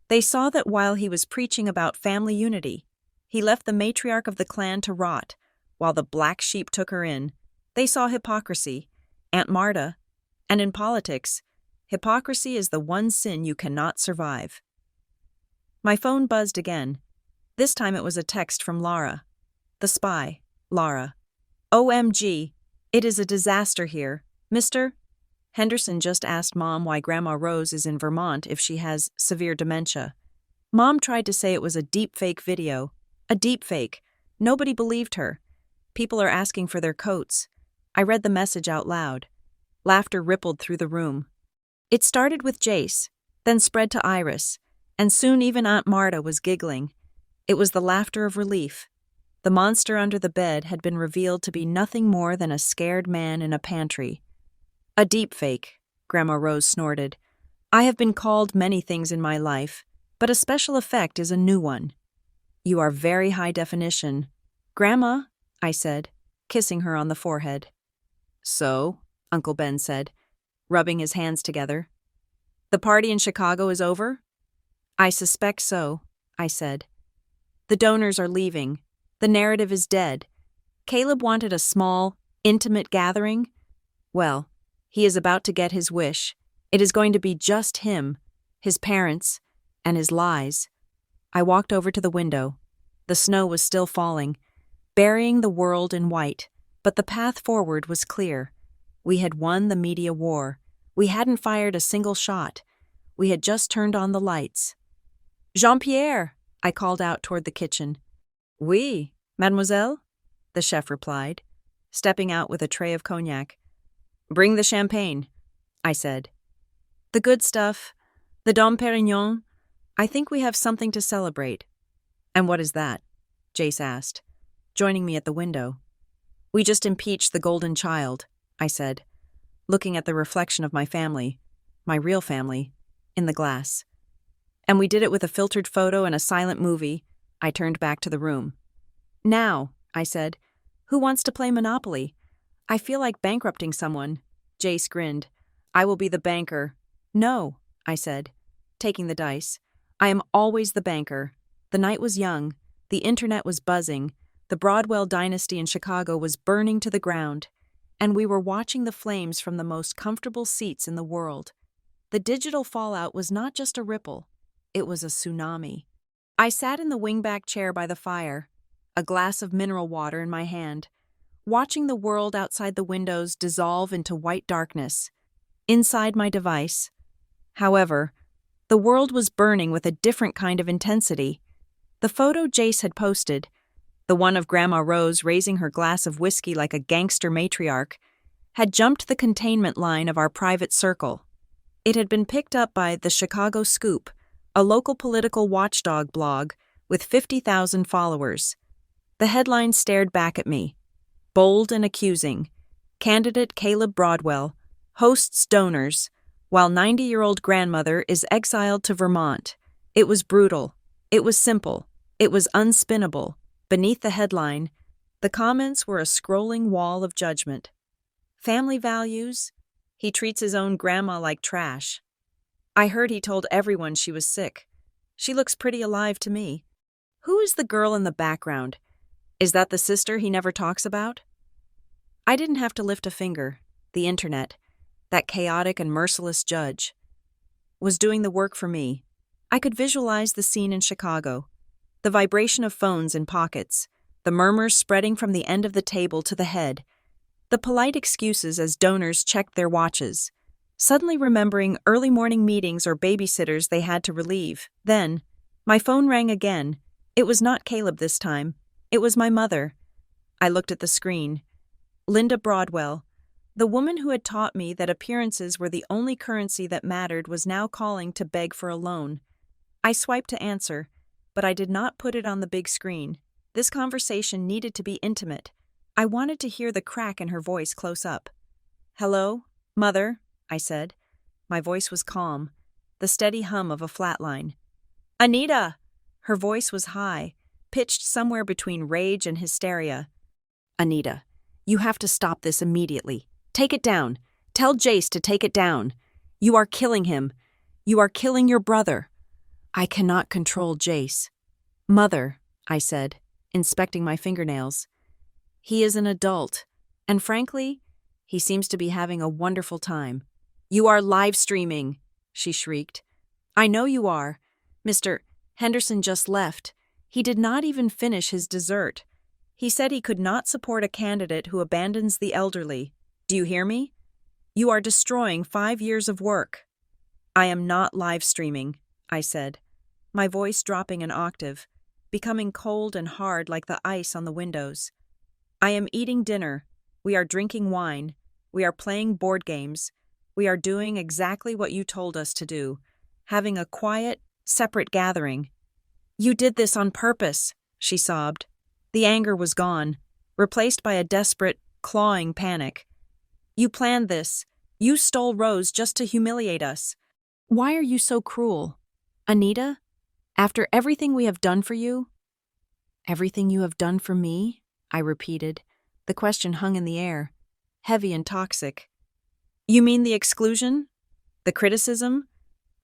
They saw that while he was preaching about family unity, he left the matriarch of the clan to rot, while the black sheep took her in. They saw hypocrisy, Aunt Marta, and in politics, hypocrisy is the one sin you cannot survive. My phone buzzed again. This time it was a text from Lara. The spy, Lara. OMG, it is a disaster here. Mr. Henderson just asked Mom why Grandma Rose is in Vermont if she has severe dementia. Mom tried to say it was a deepfake video. A deepfake. Nobody believed her. People are asking for their coats. I read the message out loud. Laughter rippled through the room. It started with Jace, then spread to Iris, and soon even Aunt Marta was giggling. It was the laughter of relief. The monster under the bed had been revealed to be nothing more than a scared man in a pantry. A deepfake, Grandma Rose snorted. I have been called many things in my life, but a special effect is a new one. You are very high definition. Grandma, I said, kissing her on the forehead. So, Uncle Ben said, rubbing his hands together. The party in Chicago is over? I suspect so, I said. The donors are leaving. The narrative is dead. Caleb wanted a small, intimate gathering. Well, he is about to get his wish. It is going to be just him, his parents, and his lies. I walked over to the window. The snow was still falling, burying the world in white, but the path forward was clear. We had won the media war. We hadn't fired a single shot. We had just turned on the lights. Jean-Pierre, I called out toward the kitchen. Oui, mademoiselle, the chef replied, stepping out with a tray of cognac. Bring the champagne, I said. The good stuff, the Dom Perignon. I think we have something to celebrate. And what is that? Jace asked, joining me at the window. We just impeached the golden child, I said, looking at the reflection of my family, my real family, in the glass. And we did it with a filtered photo and a silent movie. I turned back to the room. Now, I said, who wants to play Monopoly? I feel like bankrupting someone. Jace grinned. I will be the banker. No, I said, taking the dice. I am always the banker. The night was young. The internet was buzzing. The Broadwell dynasty in Chicago was burning to the ground. And we were watching the flames from the most comfortable seats in the world. The digital fallout was not just a ripple. It was a tsunami. I sat in the wingback chair by the fire, a glass of mineral water in my hand, watching the world outside the windows dissolve into white darkness. Inside my device, however, the world was burning with a different kind of intensity. The photo Jace had posted, the one of Grandma Rose raising her glass of whiskey like a gangster matriarch, had jumped the containment line of our private circle. It had been picked up by The Chicago Scoop, a local political watchdog blog with 50,000 followers. The headline stared back at me, bold and accusing. Candidate Caleb Broadwell hosts donors while 90-year-old grandmother is exiled to Vermont. It was brutal. It was simple. It was unspinnable. Beneath the headline, the comments were a scrolling wall of judgment. Family values? He treats his own grandma like trash. I heard he told everyone she was sick. She looks pretty alive to me. Who is the girl in the background? Is that the sister he never talks about? I didn't have to lift a finger. The internet, that chaotic and merciless judge, was doing the work for me. I could visualize the scene in Chicago. The vibration of phones in pockets, the murmurs spreading from the end of the table to the head, the polite excuses as donors checked their watches, suddenly remembering early morning meetings or babysitters they had to relieve. Then, my phone rang again. It was not Caleb this time. It was my mother. I looked at the screen. Linda Broadwell, the woman who had taught me that appearances were the only currency that mattered, was now calling to beg for a loan. I swiped to answer, but I did not put it on the big screen. This conversation needed to be intimate. I wanted to hear the crack in her voice close up. "Hello, Mother," I said. My voice was calm, the steady hum of a flatline. "Anita!" Her voice was high, pitched somewhere between rage and hysteria. "Anita, you have to stop this immediately. Take it down. Tell Jace to take it down. You are killing him. You are killing your brother." "I cannot control Jace." "Mother," I said, inspecting my fingernails. "He is an adult, and frankly, he seems to be having a wonderful time." "You are live streaming," she shrieked. "I know you are. Mr. Henderson just left. He did not even finish his dessert. He said he could not support a candidate who abandons the elderly. Do you hear me? You are destroying 5 years of work." "I am not live streaming," I said, my voice dropping an octave, becoming cold and hard like the ice on the windows. "I am eating dinner. We are drinking wine. We are playing board games. We are doing exactly what you told us to do, having a quiet, separate gathering." "You did this on purpose," she sobbed. The anger was gone, replaced by a desperate, clawing panic. "You planned this. You stole Rose just to humiliate us. Why are you so cruel? Anita, after everything we have done for you?" "Everything you have done for me?" I repeated. The question hung in the air, heavy and toxic. "You mean the exclusion? The criticism?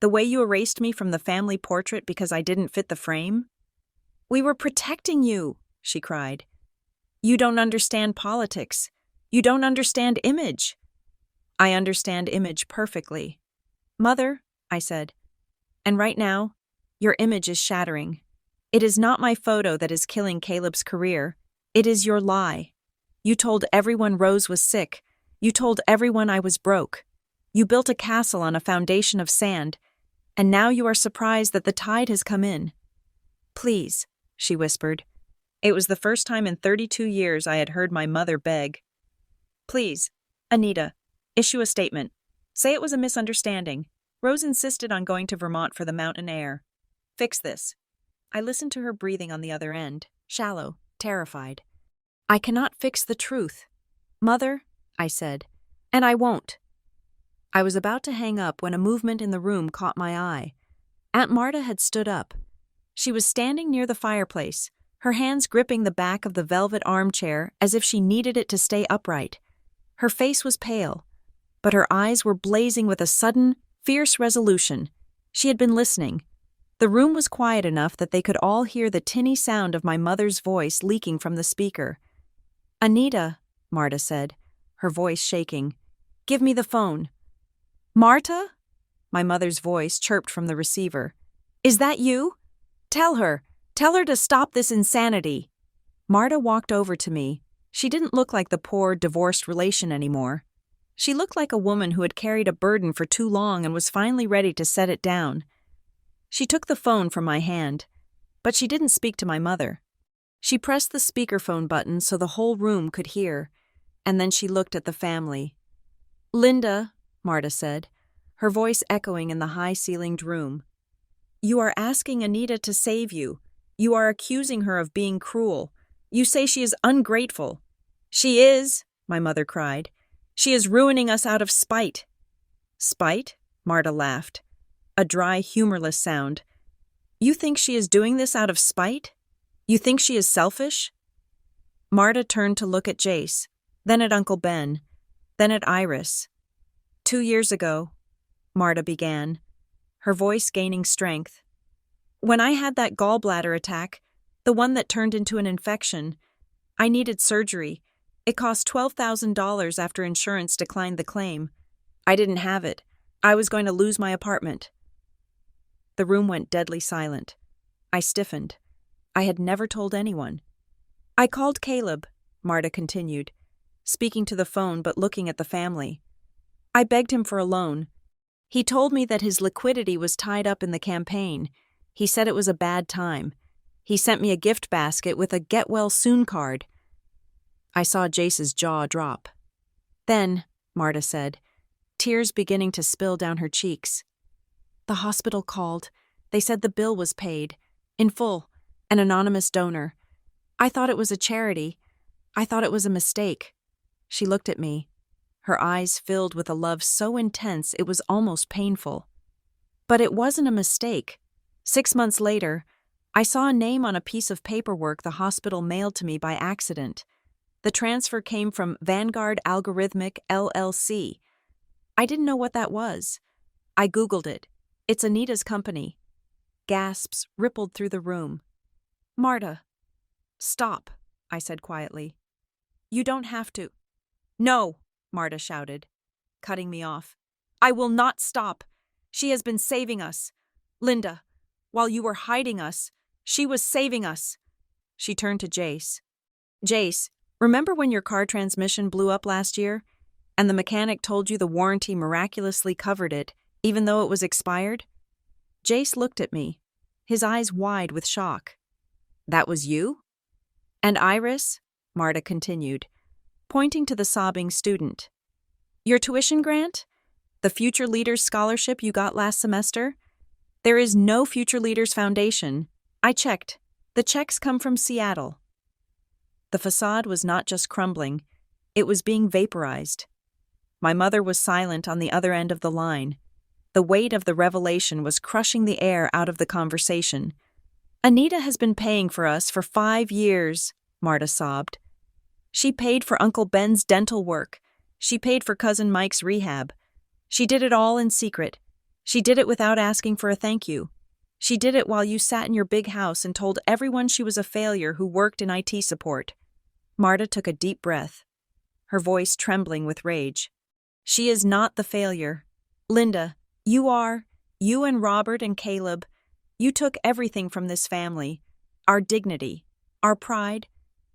The way you erased me from the family portrait because I didn't fit the frame?" "We were protecting you," she cried. "You don't understand politics. You don't understand image." "I understand image perfectly." "Mother," I said, "and right now, your image is shattering. It is not my photo that is killing Caleb's career. It is your lie. You told everyone Rose was sick. You told everyone I was broke. You built a castle on a foundation of sand, and now you are surprised that the tide has come in." "Please," she whispered. It was the first time in 32 years I had heard my mother beg. "Please, Anita, issue a statement. Say it was a misunderstanding. Rose insisted on going to Vermont for the mountain air. Fix this." I listened to her breathing on the other end, shallow, terrified. "I cannot fix the truth, Mother," I said, "and I won't." I was about to hang up when a movement in the room caught my eye. Aunt Marta had stood up. She was standing near the fireplace, her hands gripping the back of the velvet armchair as if she needed it to stay upright. Her face was pale, but her eyes were blazing with a sudden, fierce resolution. She had been listening. The room was quiet enough that they could all hear the tinny sound of my mother's voice leaking from the speaker. "Anita," Marta said, her voice shaking, "give me the phone." "Marta?" My mother's voice chirped from the receiver. "Is that you? Tell her to stop this insanity." Marta walked over to me. She didn't look like the poor, divorced relation anymore. She looked like a woman who had carried a burden for too long and was finally ready to set it down. She took the phone from my hand, but she didn't speak to my mother. She pressed the speakerphone button so the whole room could hear, and then she looked at the family. "Linda," Marta said, her voice echoing in the high-ceilinged room. "You are asking Anita to save you. You are accusing her of being cruel. You say she is ungrateful." "She is," my mother cried. "She is ruining us out of spite." "Spite?" Marta laughed. A dry, humorless sound. You think she is doing this out of spite? You think she is selfish? Marta turned to look at Jace, then at Uncle Ben, then at Iris. 2 years ago, Marta began, her voice gaining strength. When I had that gallbladder attack, the one that turned into an infection, I needed surgery. It cost $12,000 after insurance declined the claim. I didn't have it. I was going to lose my apartment. The room went deadly silent. I stiffened. I had never told anyone. I called Caleb, Marta continued, speaking to the phone but looking at the family. I begged him for a loan. He told me that his liquidity was tied up in the campaign. He said it was a bad time. He sent me a gift basket with a get well soon card. I saw Jace's jaw drop. Then, Marta said, tears beginning to spill down her cheeks. The hospital called. They said the bill was paid. In full. An anonymous donor. I thought it was a charity. I thought it was a mistake. She looked at me. Her eyes filled with a love so intense it was almost painful. But it wasn't a mistake. 6 months later, I saw a name on a piece of paperwork the hospital mailed to me by accident. The transfer came from Vanguard Algorithmic LLC. I didn't know what that was. I Googled it. It's Anita's company. Gasps rippled through the room. Marta. Stop, I said quietly. You don't have to. No, Marta shouted, cutting me off. I will not stop. She has been saving us. Linda, while you were hiding us, she was saving us. She turned to Jace. Jace, remember when your car transmission blew up last year, and the mechanic told you the warranty miraculously covered it, even though it was expired? Jace looked at me, his eyes wide with shock. That was you? And Iris? Marta continued, pointing to the sobbing student. Your tuition grant? The Future Leaders Scholarship you got last semester? There is no Future Leaders Foundation. I checked. The checks come from Seattle. The facade was not just crumbling, it was being vaporized. My mother was silent on the other end of the line. The weight of the revelation was crushing the air out of the conversation. Anita has been paying for us for 5 years, Marta sobbed. She paid for Uncle Ben's dental work. She paid for Cousin Mike's rehab. She did it all in secret. She did it without asking for a thank you. She did it while you sat in your big house and told everyone she was a failure who worked in IT support. Marta took a deep breath, her voice trembling with rage. She is not the failure. Linda, you are. You and Robert and Caleb. You took everything from this family. Our dignity. Our pride.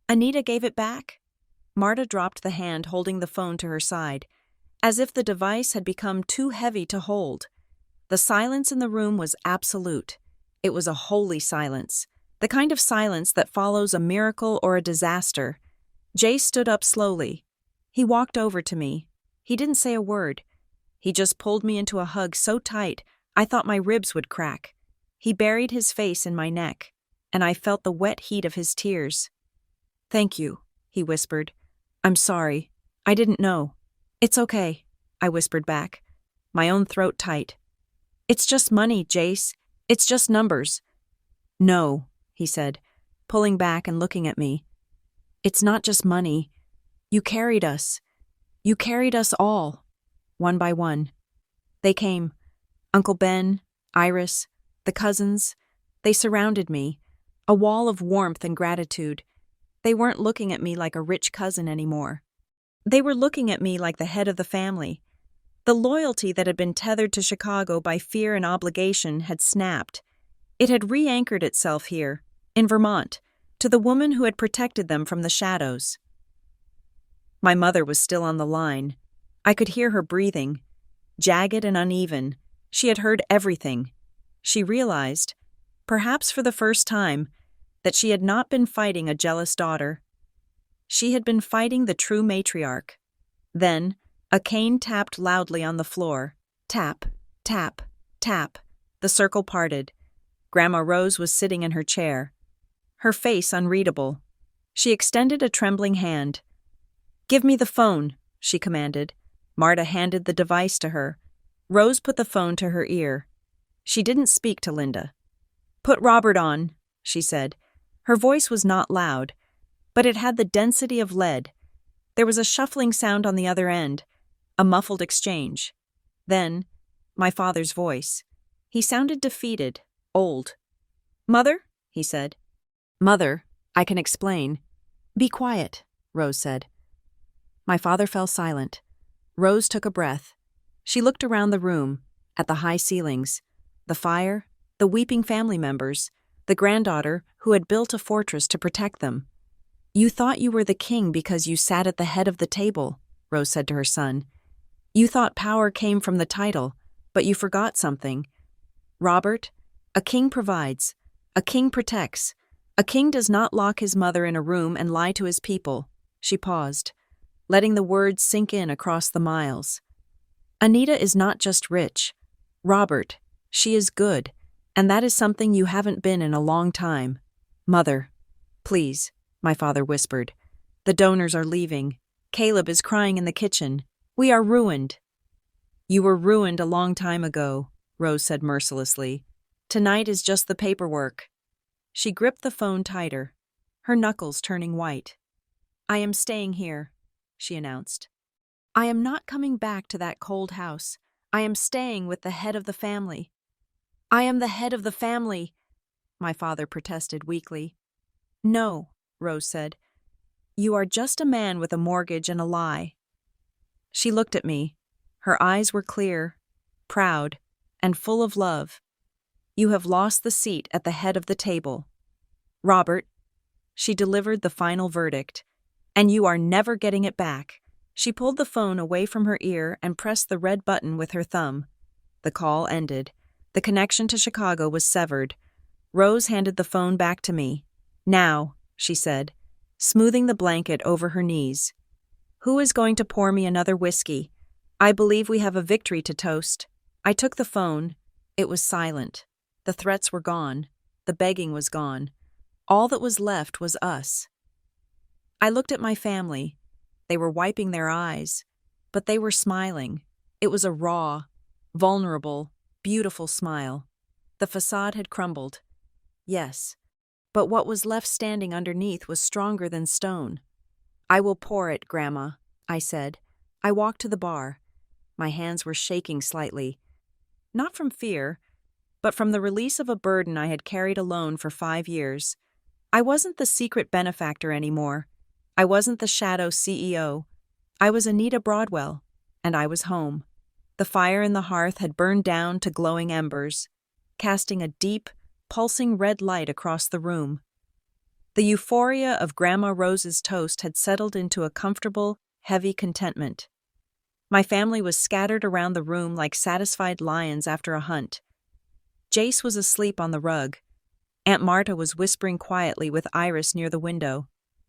Anita gave it back. Marta dropped the hand holding the phone to her side, as if the device had become too heavy to hold. The silence in the room was absolute. It was a holy silence, the kind of silence that follows a miracle or a disaster. Jay stood up slowly. He walked over to me. He didn't say a word. He just pulled me into a hug so tight I thought my ribs would crack. He buried his face in my neck, and I felt the wet heat of his tears. Thank you, he whispered. I'm sorry. I didn't know. It's okay, I whispered back, my own throat tight. It's just money, Jace. It's just numbers. No, he said, pulling back and looking at me. It's not just money. You carried us. You carried us all, one by one. They came. Uncle Ben, Iris, the cousins. They surrounded me, a wall of warmth and gratitude. They weren't looking at me like a rich cousin anymore. They were looking at me like the head of the family. The loyalty that had been tethered to Chicago by fear and obligation had snapped. It had re-anchored itself here, in Vermont, to the woman who had protected them from the shadows. My mother was still on the line. I could hear her breathing, jagged and uneven. She had heard everything. She realized, perhaps for the first time, that she had not been fighting a jealous daughter. She had been fighting the true matriarch. Then, a cane tapped loudly on the floor. Tap, tap, tap. The circle parted. Grandma Rose was sitting in her chair, her face unreadable. She extended a trembling hand. Give me the phone, she commanded. Marta handed the device to her. Rose put the phone to her ear. She didn't speak to Linda. "Put Robert on," she said. Her voice was not loud, but it had the density of lead. There was a shuffling sound on the other end, a muffled exchange. Then, my father's voice. He sounded defeated, old. "Mother?" he said. "Mother, I can explain." "Be quiet," Rose said. My father fell silent. Rose took a breath. She looked around the room, at the high ceilings, the fire, the weeping family members, the granddaughter who had built a fortress to protect them. "You thought you were the king because you sat at the head of the table," Rose said to her son. "You thought power came from the title, but you forgot something. Robert, a king provides, a king protects, a king does not lock his mother in a room and lie to his people." She paused, letting the words sink in across the miles. "Anita is not just rich. Robert, she is good, and that is something you haven't been in a long time. Mother, please," my father whispered. "The donors are leaving. Caleb is crying in the kitchen. We are ruined." "You were ruined a long time ago," Rose said mercilessly. "Tonight is just the paperwork." She gripped the phone tighter, her knuckles turning white. "I am staying here," she announced. "I am not coming back to that cold house. I am staying with the head of the family." "I am the head of the family," my father protested weakly. "No," Rose said. "You are just a man with a mortgage and a lie." She looked at me. Her eyes were clear, proud, and full of love. "You have lost the seat at the head of the table. Robert," she delivered the final verdict, "and you are never getting it back." She pulled the phone away from her ear and pressed the red button with her thumb. The call ended. The connection to Chicago was severed. Rose handed the phone back to me. "Now," she said, smoothing the blanket over her knees. "Who is going to pour me another whiskey? I believe we have a victory to toast." I took the phone. It was silent. The threats were gone. The begging was gone. All that was left was us. I looked at my family. They were wiping their eyes, but they were smiling. It was a raw, vulnerable, beautiful smile. The facade had crumbled. Yes, but what was left standing underneath was stronger than stone. "I will pour it, Grandma," I said. I walked to the bar. My hands were shaking slightly. Not from fear, but from the release of a burden I had carried alone for 5 years. I wasn't the secret benefactor anymore. I wasn't the shadow CEO. I was Anita Broadwell, and I was home. The fire in the hearth had burned down to glowing embers, casting a deep, pulsing red light across the room. The euphoria of Grandma Rose's toast had settled into a comfortable, heavy contentment. My family was scattered around the room like satisfied lions after a hunt. Jace was asleep on the rug. Aunt Marta was whispering quietly with Iris near the window.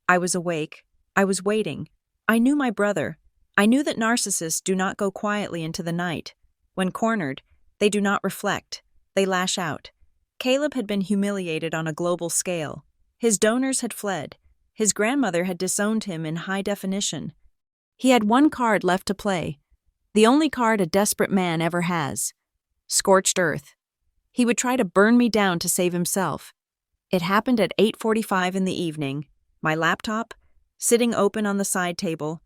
I was awake. I was waiting. I knew my brother. I knew that narcissists do not go quietly into the night. When cornered, they do not reflect. They lash out. Caleb had been humiliated on a global scale. His donors had fled. His grandmother had disowned him in high definition. He had one card left to play, the only card a desperate man ever has: scorched earth. He would try to burn me down to save himself. It happened at 8:45 in the evening. My laptop, sitting open on the side table,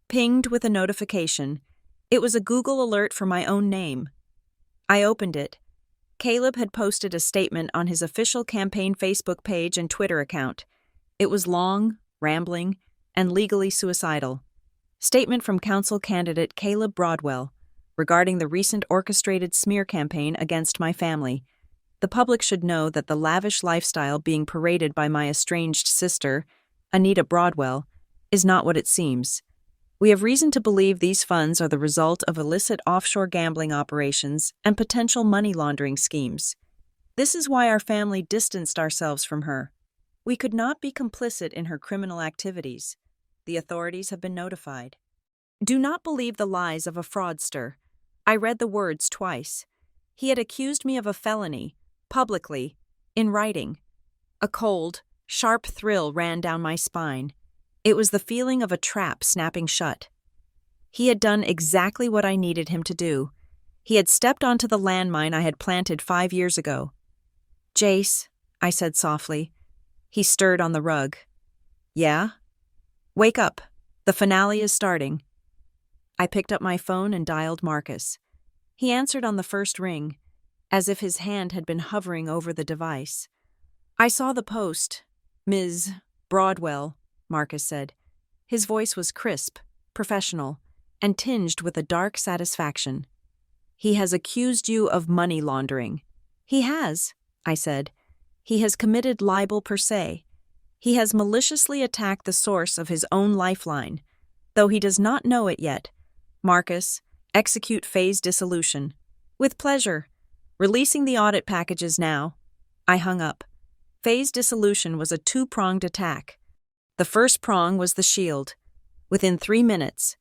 pinged with a notification. It was a Google alert for my own name. I opened it. Caleb had posted a statement on his official campaign Facebook page and Twitter account. It was long, rambling, and legally suicidal. Statement from council candidate Caleb Broadwell regarding the recent orchestrated smear campaign against my family. The public should know that the lavish lifestyle being paraded by my estranged sister, Anita Broadwell, is not what it seems. We have reason to believe these funds are the result of illicit offshore gambling operations and potential money laundering schemes. This is why our family distanced ourselves from her. We could not be complicit in her criminal activities. The authorities have been notified. Do not believe the lies of a fraudster. I read the words twice. He had accused me of a felony, publicly, in writing. A cold, sharp thrill ran down my spine. It was the feeling of a trap snapping shut. He had done exactly what I needed him to do. He had stepped onto the landmine I had planted 5 years ago. "Jace," I said softly. He stirred on the rug. "Yeah? Wake up. The finale is starting." I picked up my phone and dialed Marcus. He answered on the first ring, as if his hand had been hovering over the device. "I saw the post, Ms. Broadwell," Marcus said. His voice was crisp, professional, and tinged with a dark satisfaction. "He has accused you of money laundering." "He has," I said. "He has committed libel per se. He has maliciously attacked the source of his own lifeline. Though he does not know it yet. Marcus, execute phase dissolution." "With pleasure. Releasing the audit packages now." I hung up. Phase dissolution was a two-pronged attack. The first prong was the shield. Within 3 minutes,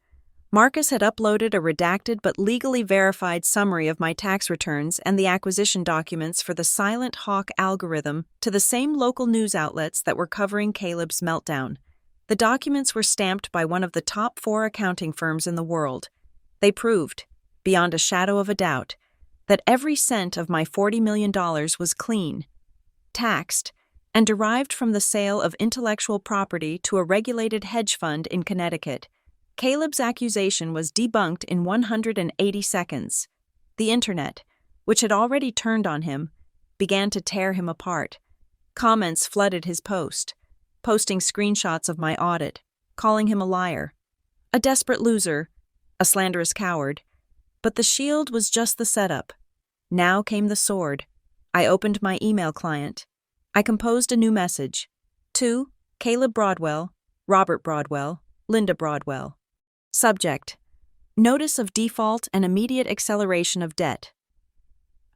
Marcus had uploaded a redacted but legally verified summary of my tax returns and the acquisition documents for the Silent Hawk algorithm to the same local news outlets that were covering Caleb's meltdown. The documents were stamped by one of the top 4 accounting firms in the world. They proved, beyond a shadow of a doubt, that every cent of my $40 million was clean, taxed, and derived from the sale of intellectual property to a regulated hedge fund in Connecticut. Caleb's accusation was debunked in 180 seconds. The internet, which had already turned on him, began to tear him apart. Comments flooded his post, posting screenshots of my audit, calling him a liar, a desperate loser, a slanderous coward. But the shield was just the setup. Now came the sword. I opened my email client. I composed a new message. To Caleb Broadwell, Robert Broadwell, Linda Broadwell. Subject: Notice of default and immediate acceleration of debt.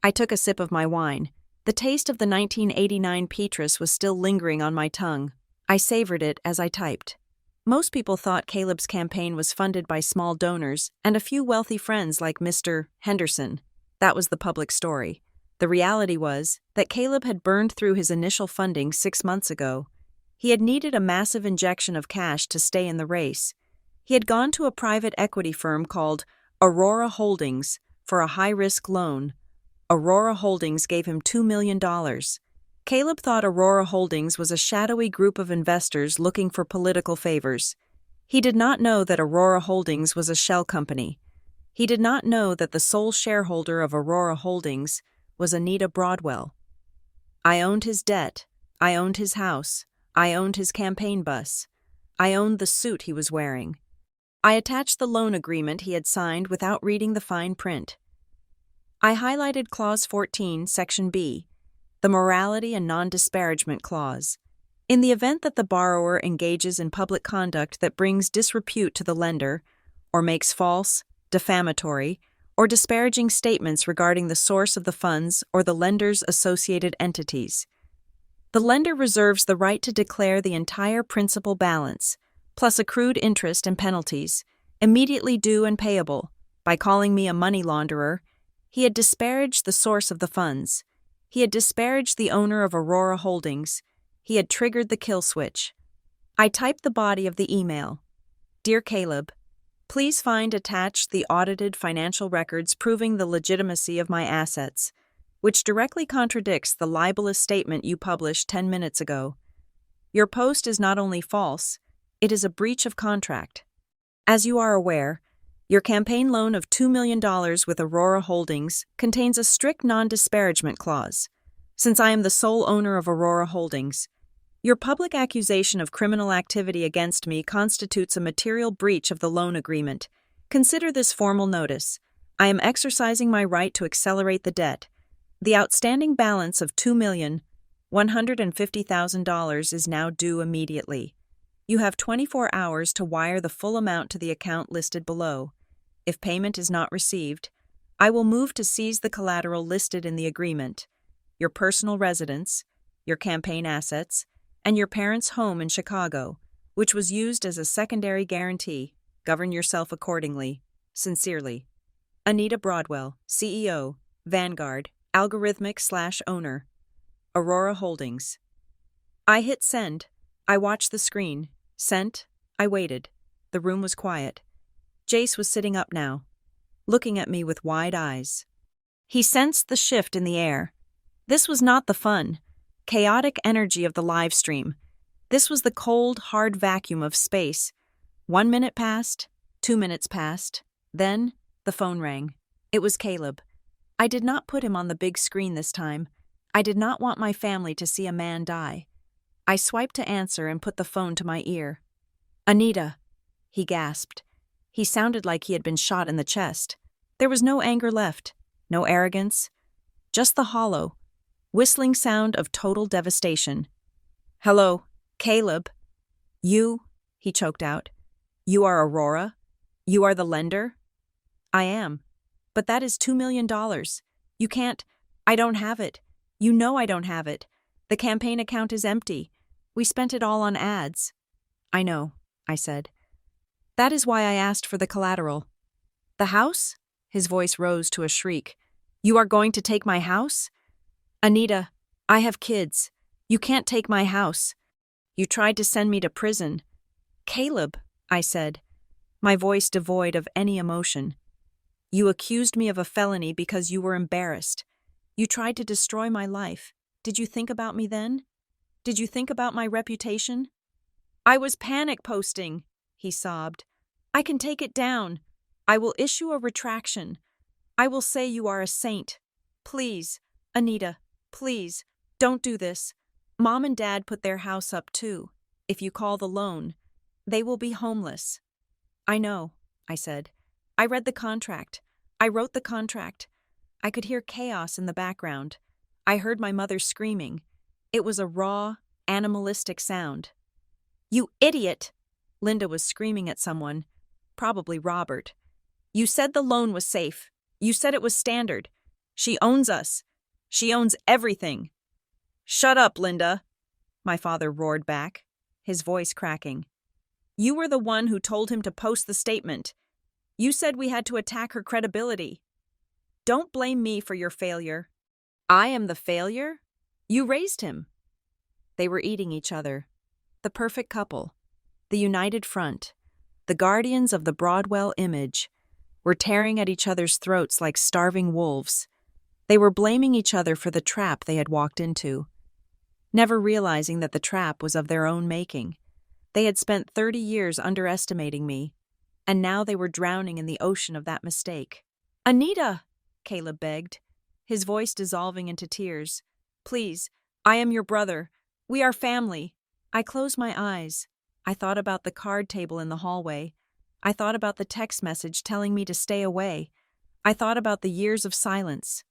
I took a sip of my wine. The taste of the 1989 Petrus was still lingering on my tongue. I savored it as I typed. Most people thought Caleb's campaign was funded by small donors and a few wealthy friends like Mr. Henderson. That was the public story. The reality was that Caleb had burned through his initial funding 6 months ago. He had needed a massive injection of cash to stay in the race. He had gone to a private equity firm called Aurora Holdings for a high-risk loan. Aurora Holdings gave him $2 million. Caleb thought Aurora Holdings was a shadowy group of investors looking for political favors. He did not know that Aurora Holdings was a shell company. He did not know that the sole shareholder of Aurora Holdings was Anita Broadwell. I owned his debt. I owned his house. I owned his campaign bus. I owned the suit he was wearing. I attached the loan agreement he had signed without reading the fine print. I highlighted Clause 14, Section B, the Morality and Non-Disparagement Clause. In the event that the borrower engages in public conduct that brings disrepute to the lender, or makes false, defamatory, or disparaging statements regarding the source of the funds or the lender's associated entities, the lender reserves the right to declare the entire principal balance, plus accrued interest and penalties, immediately due and payable. By calling me a money launderer, he had disparaged the source of the funds. He had disparaged the owner of Aurora Holdings. He had triggered the kill switch. I typed the body of the email. Dear Caleb, please find attached the audited financial records proving the legitimacy of my assets, which directly contradicts the libelous statement you published 10 minutes ago. Your post is not only false, it is a breach of contract. As you are aware, your campaign loan of $2 million with Aurora Holdings contains a strict non-disparagement clause. Since I am the sole owner of Aurora Holdings, your public accusation of criminal activity against me constitutes a material breach of the loan agreement. Consider this formal notice. I am exercising my right to accelerate the debt. The outstanding balance of $2,150,000 is now due immediately. You have 24 hours to wire the full amount to the account listed below. If payment is not received, I will move to seize the collateral listed in the agreement, your personal residence, your campaign assets, and your parents' home in Chicago, which was used as a secondary guarantee. Govern yourself accordingly. Sincerely. Anita Broadwell, CEO, Vanguard, Algorithmic/owner, Aurora Holdings. I hit send. I watched the screen. Sent. I waited. The room was quiet. Jace was sitting up now. looking at me with wide eyes. He sensed the shift in the air. This was not the fun, chaotic energy of the live stream. This was the cold, hard vacuum of space. 1 minute passed, 2 minutes passed. Then, the phone rang. It was Caleb. I did not put him on the big screen this time. I did not want my family to see a man die. I swiped to answer and put the phone to my ear. "Anita," he gasped. He sounded like he had been shot in the chest. There was no anger left, no arrogance, just the hollow, whistling sound of total devastation. "Hello, Caleb." "You," he choked out. "You are Aurora? You are the lender?" "I am. But that is $2 million. You can't. I don't have it. You know I don't have it. The campaign account is empty. We spent it all on ads." "I know," I said. "That is why I asked for the collateral." "The house?" His voice rose to a shriek. "You are going to take my house?" "Anita, I have kids. You can't take my house. You tried to send me to prison." "Caleb," I said, my voice devoid of any emotion. "You accused me of a felony because you were embarrassed. You tried to destroy my life. Did you think about me then? Did you think about my reputation?" "I was panic posting," he sobbed. "I can take it down. I will issue a retraction. I will say you are a saint. Please, Anita, please, don't do this. Mom and Dad put their house up too. If you call the loan, they will be homeless." "I know," I said. "I read the contract. I wrote the contract." I could hear chaos in the background. I heard my mother screaming. It was a raw, animalistic sound. "You idiot!" Linda was screaming at someone, probably Robert. "You said the loan was safe. You said it was standard. She owns us. She owns everything." "Shut up, Linda," my father roared back, his voice cracking. "You were the one who told him to post the statement. You said we had to attack her credibility. Don't blame me for your failure." "I am the failure? You raised him." They were eating each other. The perfect couple, the united front, the guardians of the Broadwell image, were tearing at each other's throats like starving wolves. They were blaming each other for the trap they had walked into, never realizing that the trap was of their own making. They had spent 30 years underestimating me, and now they were drowning in the ocean of that mistake. "Anita!" Caleb begged, his voice dissolving into tears. "Please, I am your brother. We are family." I closed my eyes. I thought about the card table in the hallway. I thought about the text message telling me to stay away. I thought about the years of silence.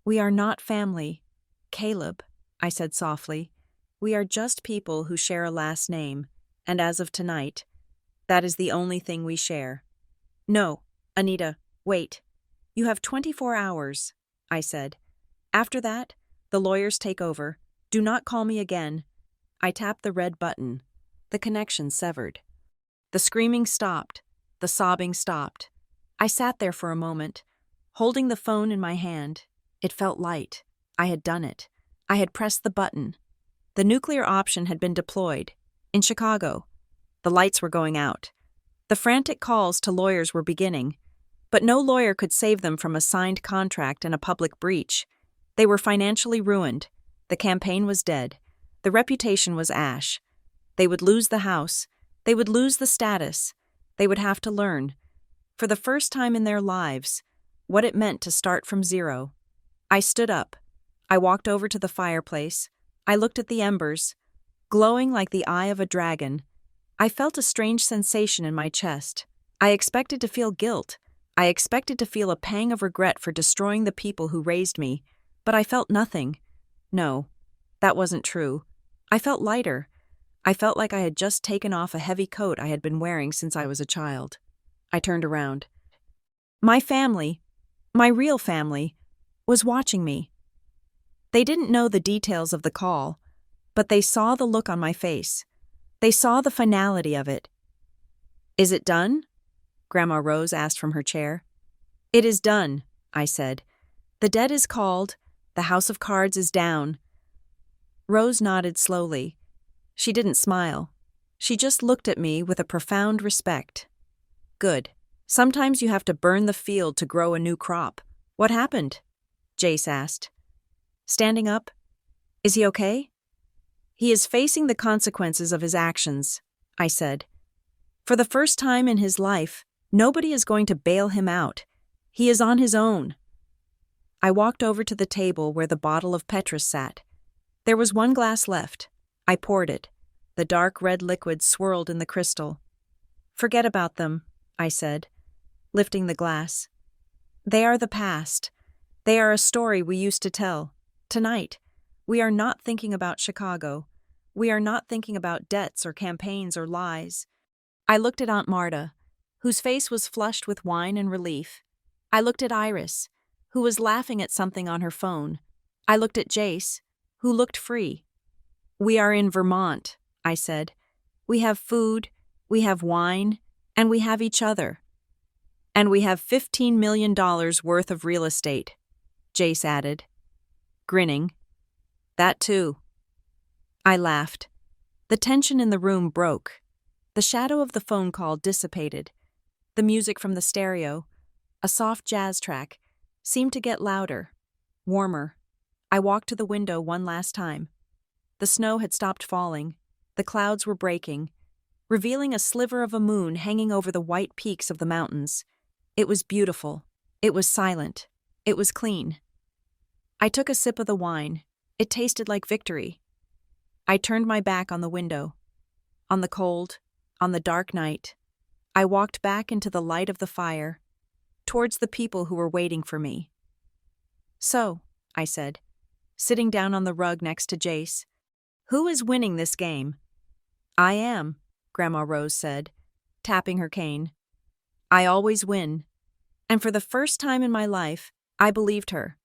"We are not family, Caleb," I said softly. "We are just people who share a last name, and as of tonight, that is the only thing we share." "No, Anita, wait. You have 24 hours, I said. "After that, the lawyers take over. Do not call me again." I tapped the red button. The connection severed. The screaming stopped. The sobbing stopped. I sat there for a moment, holding the phone in my hand. It felt light. I had done it. I had pressed the button. The nuclear option had been deployed. In Chicago. The lights were going out. The frantic calls to lawyers were beginning. But no lawyer could save them from a signed contract and a public breach. They were financially ruined. The campaign was dead. The reputation was ash. They would lose the house. They would lose the status. They would have to learn, for the first time in their lives, what it meant to start from zero. I stood up. I walked over to the fireplace. I looked at the embers, glowing like the eye of a dragon. I felt a strange sensation in my chest. I expected to feel guilt. I expected to feel a pang of regret for destroying the people who raised me, but I felt nothing. No, that wasn't true. I felt lighter. I felt like I had just taken off a heavy coat I had been wearing since I was a child. I turned around. My family, my real family, was watching me. They didn't know the details of the call, but they saw the look on my face. They saw the finality of it. "Is it done?" Grandma Rose asked from her chair. "It is done," I said. "The debt is called. The house of cards is down." Rose nodded slowly. She didn't smile. She just looked at me with a profound respect. "Good," Sometimes you have to burn the field to grow a new crop. What happened? Jace asked. Standing up? Is he okay? He is facing the consequences of his actions, I said. For the first time in his life, nobody is going to bail him out. He is on his own. I walked over to the table where the bottle of Petrus sat. There was one glass left. I poured it. The dark red liquid swirled in the crystal. Forget about them, I said, lifting the glass. They are the past. They are a story we used to tell. Tonight, we are not thinking about Chicago. We are not thinking about debts or campaigns or lies. I looked at Aunt Marta, whose face was flushed with wine and relief. I looked at Iris, who was laughing at something on her phone. I looked at Jace, who looked free. We are in Vermont, I said. We have food, we have wine, and we have each other. And we have $15 million worth of real estate, Jace added, grinning. That too. I laughed. The tension in the room broke. The shadow of the phone call dissipated. The music from the stereo, a soft jazz track, seemed to get louder, warmer. I walked to the window one last time. The snow had stopped falling. The clouds were breaking, revealing a sliver of a moon hanging over the white peaks of the mountains. It was beautiful. It was silent. It was clean. I took a sip of the wine. It tasted like victory. I turned my back on the window. On the cold, on the dark night, I walked back into the light of the fire, towards the people who were waiting for me. So, I said, sitting down on the rug next to Jace, who is winning this game? I am, Grandma Rose said, tapping her cane. I always win. And for the first time in my life, I believed her.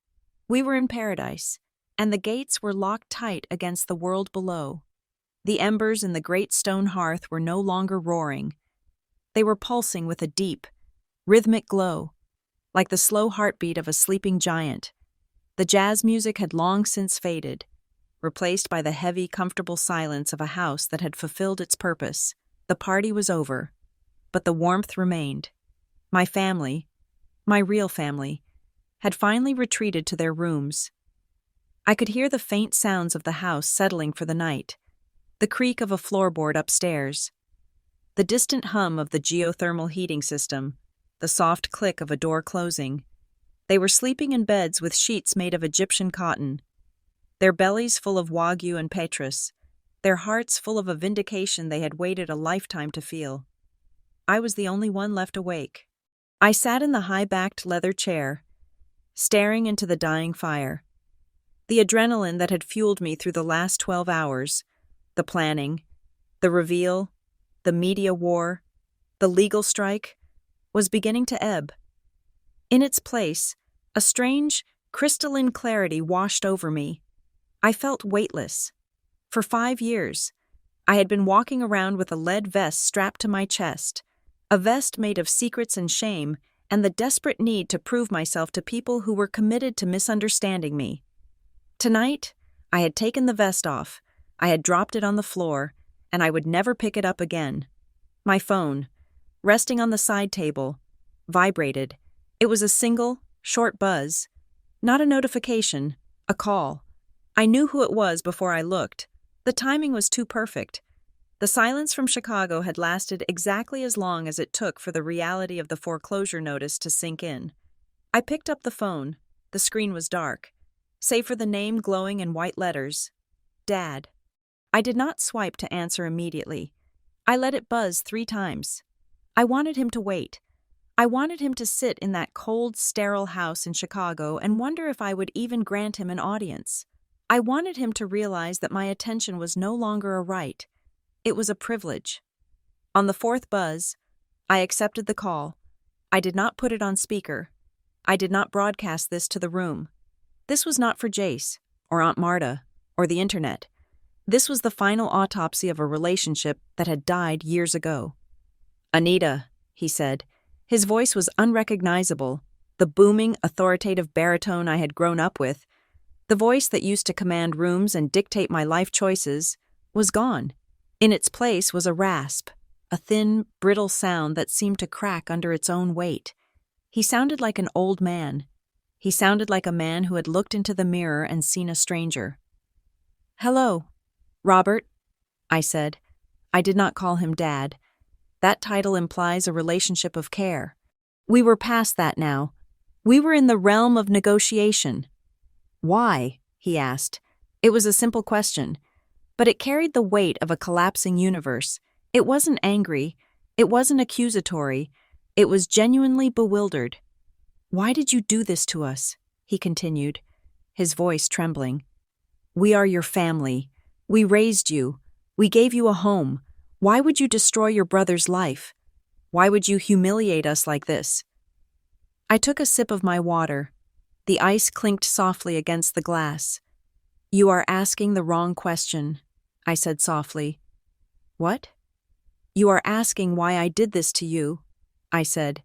We were in paradise, and the gates were locked tight against the world below. The embers in the great stone hearth were no longer roaring. They were pulsing with a deep, rhythmic glow, like the slow heartbeat of a sleeping giant. The jazz music had long since faded, replaced by the heavy, comfortable silence of a house that had fulfilled its purpose. The party was over, but the warmth remained. My family, my real family, had finally retreated to their rooms. I could hear the faint sounds of the house settling for the night, the creak of a floorboard upstairs, the distant hum of the geothermal heating system, the soft click of a door closing. They were sleeping in beds with sheets made of Egyptian cotton, their bellies full of Wagyu and Petrus, their hearts full of a vindication they had waited a lifetime to feel. I was the only one left awake. I sat in the high-backed leather chair, staring into the dying fire. The adrenaline that had fueled me through the last 12 hours, the planning, the reveal, the media war, the legal strike, was beginning to ebb. In its place, a strange, crystalline clarity washed over me. I felt weightless. For 5 years, I had been walking around with a lead vest strapped to my chest, a vest made of secrets and shame, and the desperate need to prove myself to people who were committed to misunderstanding me. Tonight, I had taken the vest off, I had dropped it on the floor, and I would never pick it up again. My phone, resting on the side table, vibrated. It was a single, short buzz. Not a notification, a call. I knew who it was before I looked. The timing was too perfect. The silence from Chicago had lasted exactly as long as it took for the reality of the foreclosure notice to sink in. I picked up the phone. The screen was dark, save for the name glowing in white letters. Dad. I did not swipe to answer immediately. I let it buzz 3 times. I wanted him to wait. I wanted him to sit in that cold, sterile house in Chicago and wonder if I would even grant him an audience. I wanted him to realize that my attention was no longer a right. It was a privilege. On the 4th buzz, I accepted the call. I did not put it on speaker. I did not broadcast this to the room. This was not for Jace, or Aunt Marta, or the internet. This was the final autopsy of a relationship that had died years ago. Anita, he said. His voice was unrecognizable, the booming, authoritative baritone I had grown up with. The voice that used to command rooms and dictate my life choices was gone. In its place was a rasp, a thin, brittle sound that seemed to crack under its own weight. He sounded like an old man. He sounded like a man who had looked into the mirror and seen a stranger. "Hello, Robert," I said. I did not call him Dad. That title implies a relationship of care. We were past that now. We were in the realm of negotiation. "Why?" he asked. It was a simple question, but it carried the weight of a collapsing universe. It wasn't angry. It wasn't accusatory. It was genuinely bewildered. "Why did you do this to us?" he continued, his voice trembling. "We are your family. We raised you. We gave you a home. Why would you destroy your brother's life? Why would you humiliate us like this?" I took a sip of my water. The ice clinked softly against the glass. "You are asking the wrong question," I said softly. "What?" "You are asking why I did this to you," I said.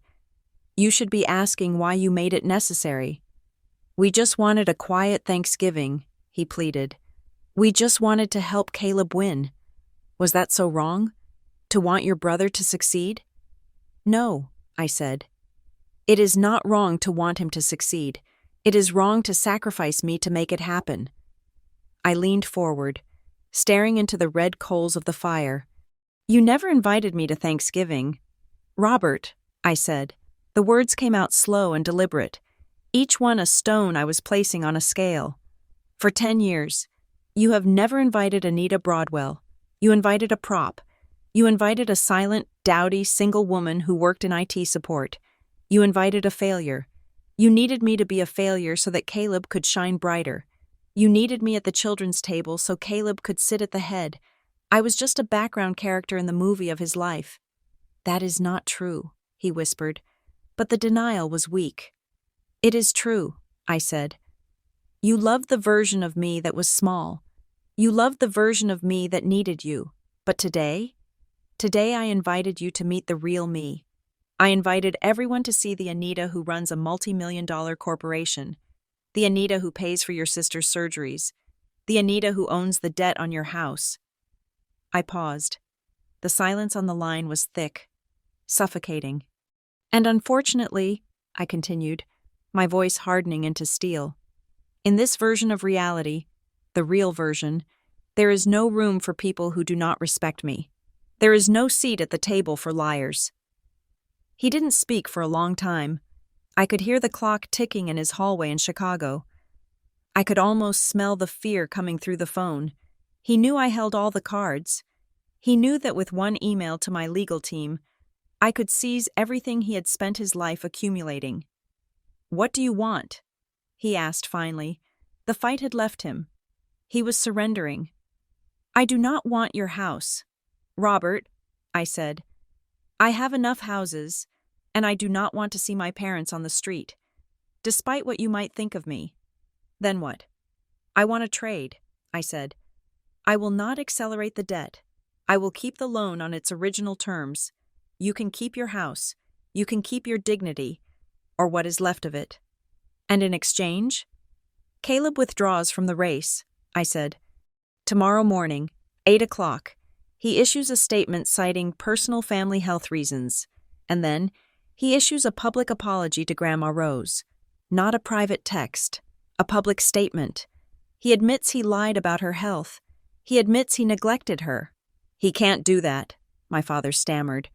"You should be asking why you made it necessary." "We just wanted a quiet Thanksgiving," he pleaded. "We just wanted to help Caleb win. Was that so wrong? To want your brother to succeed?" "No," I said. "It is not wrong to want him to succeed. It is wrong to sacrifice me to make it happen." I leaned forward, staring into the red coals of the fire. "You never invited me to Thanksgiving." "Robert," I said. The words came out slow and deliberate, each one a stone I was placing on a scale. "For 10 years, you have never invited Anita Broadwell. You invited a prop. You invited a silent, dowdy, single woman who worked in IT support. You invited a failure. You needed me to be a failure so that Caleb could shine brighter. You needed me at the children's table so Caleb could sit at the head. I was just a background character in the movie of his life." "That is not true," he whispered, but the denial was weak. "It is true," I said. "You loved the version of me that was small. You loved the version of me that needed you. But today? Today I invited you to meet the real me. I invited everyone to see the Anita who runs a multi-million-dollar corporation, the Anita who pays for your sister's surgeries, the Anita who owns the debt on your house." I paused. The silence on the line was thick, suffocating. "And unfortunately," I continued, my voice hardening into steel, "in this version of reality, the real version, there is no room for people who do not respect me. There is no seat at the table for liars." He didn't speak for a long time. I could hear the clock ticking in his hallway in Chicago. I could almost smell the fear coming through the phone. He knew I held all the cards. He knew that with one email to my legal team, I could seize everything he had spent his life accumulating. "What do you want?" he asked finally. The fight had left him. He was surrendering. "I do not want your house, Robert," I said. "I have enough houses, and I do not want to see my parents on the street, despite what you might think of me." "Then what?" "I want a trade," I said. "I will not accelerate the debt. I will keep the loan on its original terms. You can keep your house. You can keep your dignity, or what is left of it. And in exchange?" "Caleb withdraws from the race," I said. "Tomorrow morning, 8 o'clock, he issues a statement citing personal family health reasons, and then he issues a public apology to Grandma Rose. Not a private text, a public statement. He admits he lied about her health. He admits he neglected her." "He can't do that," my father stammered.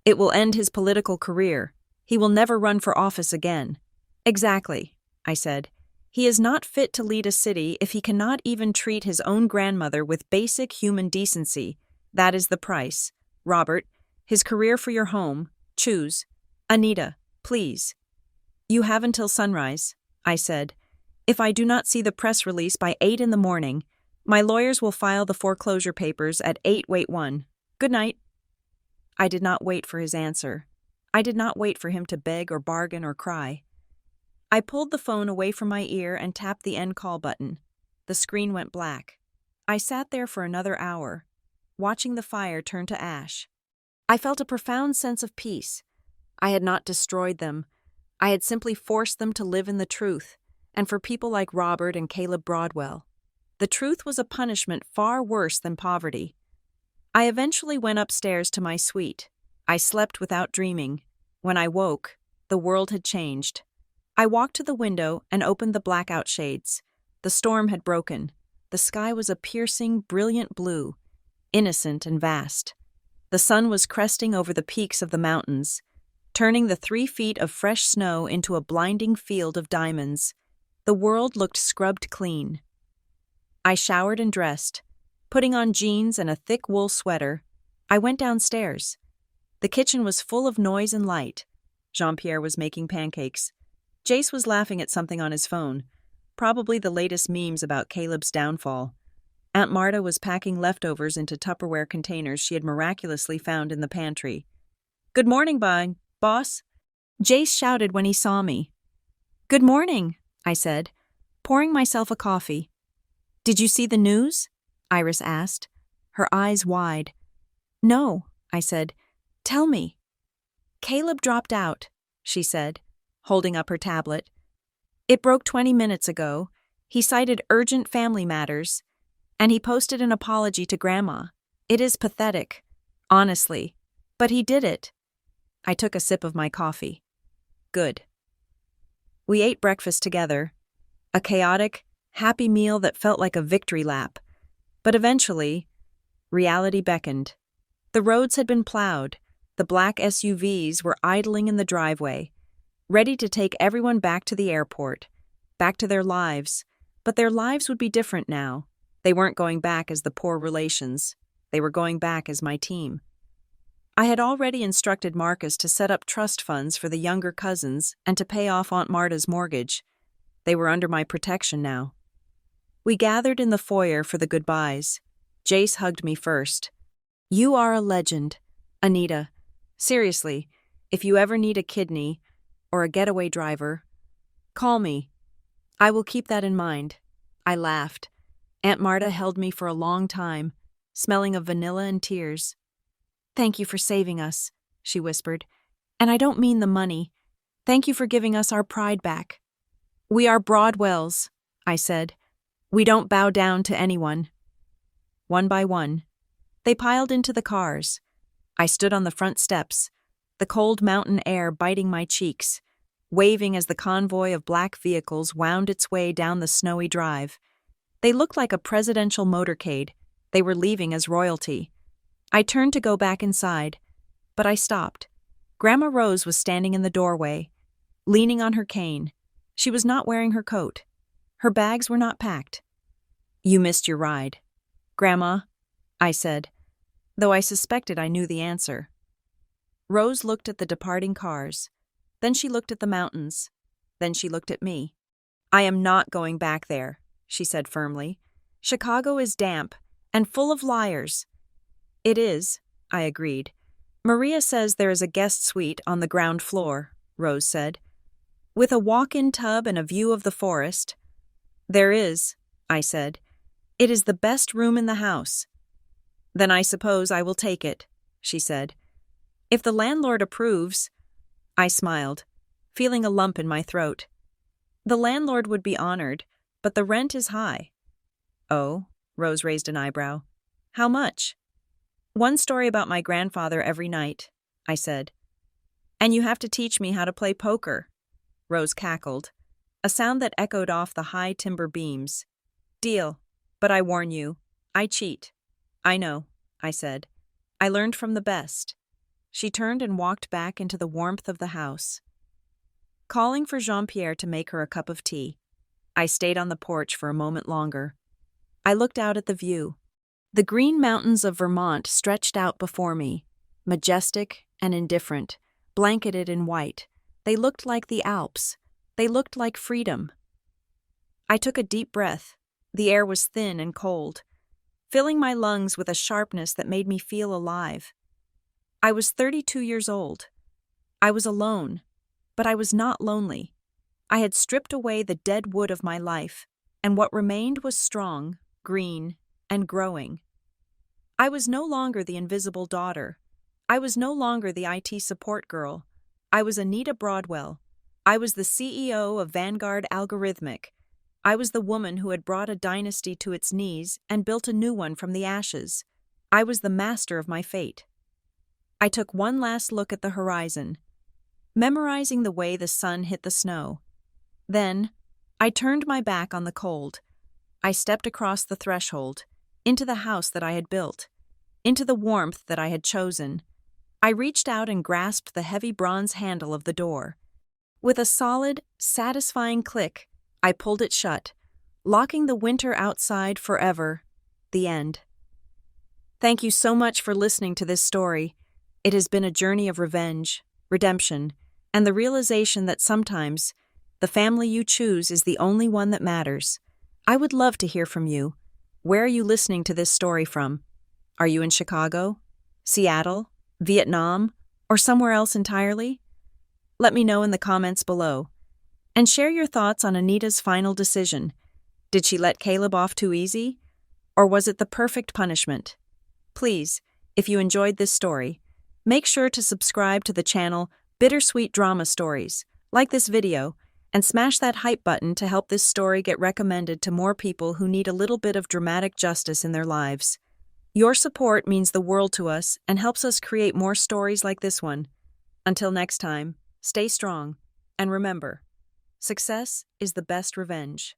"It will end his political career. He will never run for office again." "Exactly," I said. "He is not fit to lead a city if he cannot even treat his own grandmother with basic human decency. That is the price. Robert, his career for your home. Choose. Anita, please." "You have until sunrise," I said. "If I do not see the press release by 8 in the morning, my lawyers will file the foreclosure papers at 8:01. Good night." I did not wait for his answer. I did not wait for him to beg or bargain or cry. I pulled the phone away from my ear and tapped the end call button. The screen went black. I sat there for another hour, watching the fire turn to ash. I felt a profound sense of peace. I had not destroyed them. I had simply forced them to live in the truth, and for people like Robert and Caleb Broadwell. The truth was a punishment far worse than poverty. I eventually went upstairs to my suite. I slept without dreaming. When I woke, the world had changed. I walked to the window and opened the blackout shades. The storm had broken. The sky was a piercing, brilliant blue, innocent and vast. The sun was cresting over the peaks of the mountains, turning the 3 feet of fresh snow into a blinding field of diamonds. The world looked scrubbed clean. I showered and dressed. Putting on jeans and a thick wool sweater, I went downstairs. The kitchen was full of noise and light. Jean-Pierre was making pancakes. Jace was laughing at something on his phone, probably the latest memes about Caleb's downfall. Aunt Marta was packing leftovers into Tupperware containers she had miraculously found in the pantry. "Good morning, boss," Jace shouted when he saw me. "Good morning," I said, pouring myself a coffee. "Did you see the news?" Iris asked, her eyes wide. "No," I said. "Tell me." "Caleb dropped out," she said, holding up her tablet. "It broke 20 minutes ago. He cited urgent family matters, and he posted an apology to Grandma. It is pathetic, honestly, but he did it." I took a sip of my coffee. Good. We ate breakfast together, a chaotic, happy meal that felt like a victory lap. But eventually, reality beckoned. The roads had been plowed. The black SUVs were idling in the driveway, ready to take everyone back to the airport, back to their lives. But their lives would be different now. They weren't going back as the poor relations. They were going back as my team. I had already instructed Marcus to set up trust funds for the younger cousins and to pay off Aunt Marta's mortgage. They were under my protection now. We gathered in the foyer for the goodbyes. Jace hugged me first. "You are a legend, Anita. Seriously, if you ever need a kidney or a getaway driver, call me. I will keep that in mind." I laughed. Aunt Marta held me for a long time, smelling of vanilla and tears. "Thank you for saving us," she whispered. "And I don't mean the money. Thank you for giving us our pride back." "We are Broadwells," I said. "We don't bow down to anyone." One by one, they piled into the cars. I stood on the front steps, the cold mountain air biting my cheeks, waving as the convoy of black vehicles wound its way down the snowy drive. They looked like a presidential motorcade. They were leaving as royalty. I turned to go back inside, but I stopped. Grandma Rose was standing in the doorway, leaning on her cane. She was not wearing her coat. Her bags were not packed. "You missed your ride." "Grandma," I said, though I suspected I knew the answer. Rose looked at the departing cars. Then she looked at the mountains. Then she looked at me. "I am not going back there," she said firmly. "Chicago is damp and full of liars." "It is," I agreed. "Maria says there is a guest suite on the ground floor," Rose said, "with a walk-in tub and a view of the forest." "There is," I said. "It is the best room in the house." "Then I suppose I will take it," she said. "If the landlord approves." I smiled, feeling a lump in my throat. "The landlord would be honored, but the rent is high." "Oh?" Rose raised an eyebrow. "How much?" "One story about my grandfather every night," I said. "And you have to teach me how to play poker." Rose cackled, a sound that echoed off the high timber beams. "Deal, but I warn you, I cheat." "I know," I said. "I learned from the best." She turned and walked back into the warmth of the house. Calling for Jean-Pierre to make her a cup of tea, I stayed on the porch for a moment longer. I looked out at the view. The green mountains of Vermont stretched out before me, majestic and indifferent, blanketed in white. They looked like the Alps. They looked like freedom. I took a deep breath. The air was thin and cold, filling my lungs with a sharpness that made me feel alive. I was 32 years old. I was alone, but I was not lonely. I had stripped away the dead wood of my life, and what remained was strong, green, and growing. I was no longer the invisible daughter. I was no longer the IT support girl. I was Anita Broadwell. I was the CEO of Vanguard Algorithmic. I was the woman who had brought a dynasty to its knees and built a new one from the ashes. I was the master of my fate. I took one last look at the horizon, memorizing the way the sun hit the snow. Then, I turned my back on the cold. I stepped across the threshold, into the house that I had built, into the warmth that I had chosen. I reached out and grasped the heavy bronze handle of the door. With a solid, satisfying click, I pulled it shut, locking the winter outside forever. The end. Thank you so much for listening to this story. It has been a journey of revenge, redemption, and the realization that sometimes the family you choose is the only one that matters. I would love to hear from you. Where are you listening to this story from? Are you in Chicago, Seattle, Vietnam, or somewhere else entirely? Let me know in the comments below. And share your thoughts on Anita's final decision. Did she let Caleb off too easy? Or was it the perfect punishment? Please, if you enjoyed this story, make sure to subscribe to the channel BitterSweet Drama Stories, like this video, and smash that hype button to help this story get recommended to more people who need a little bit of dramatic justice in their lives. Your support means the world to us and helps us create more stories like this one. Until next time, stay strong, and remember, success is the best revenge.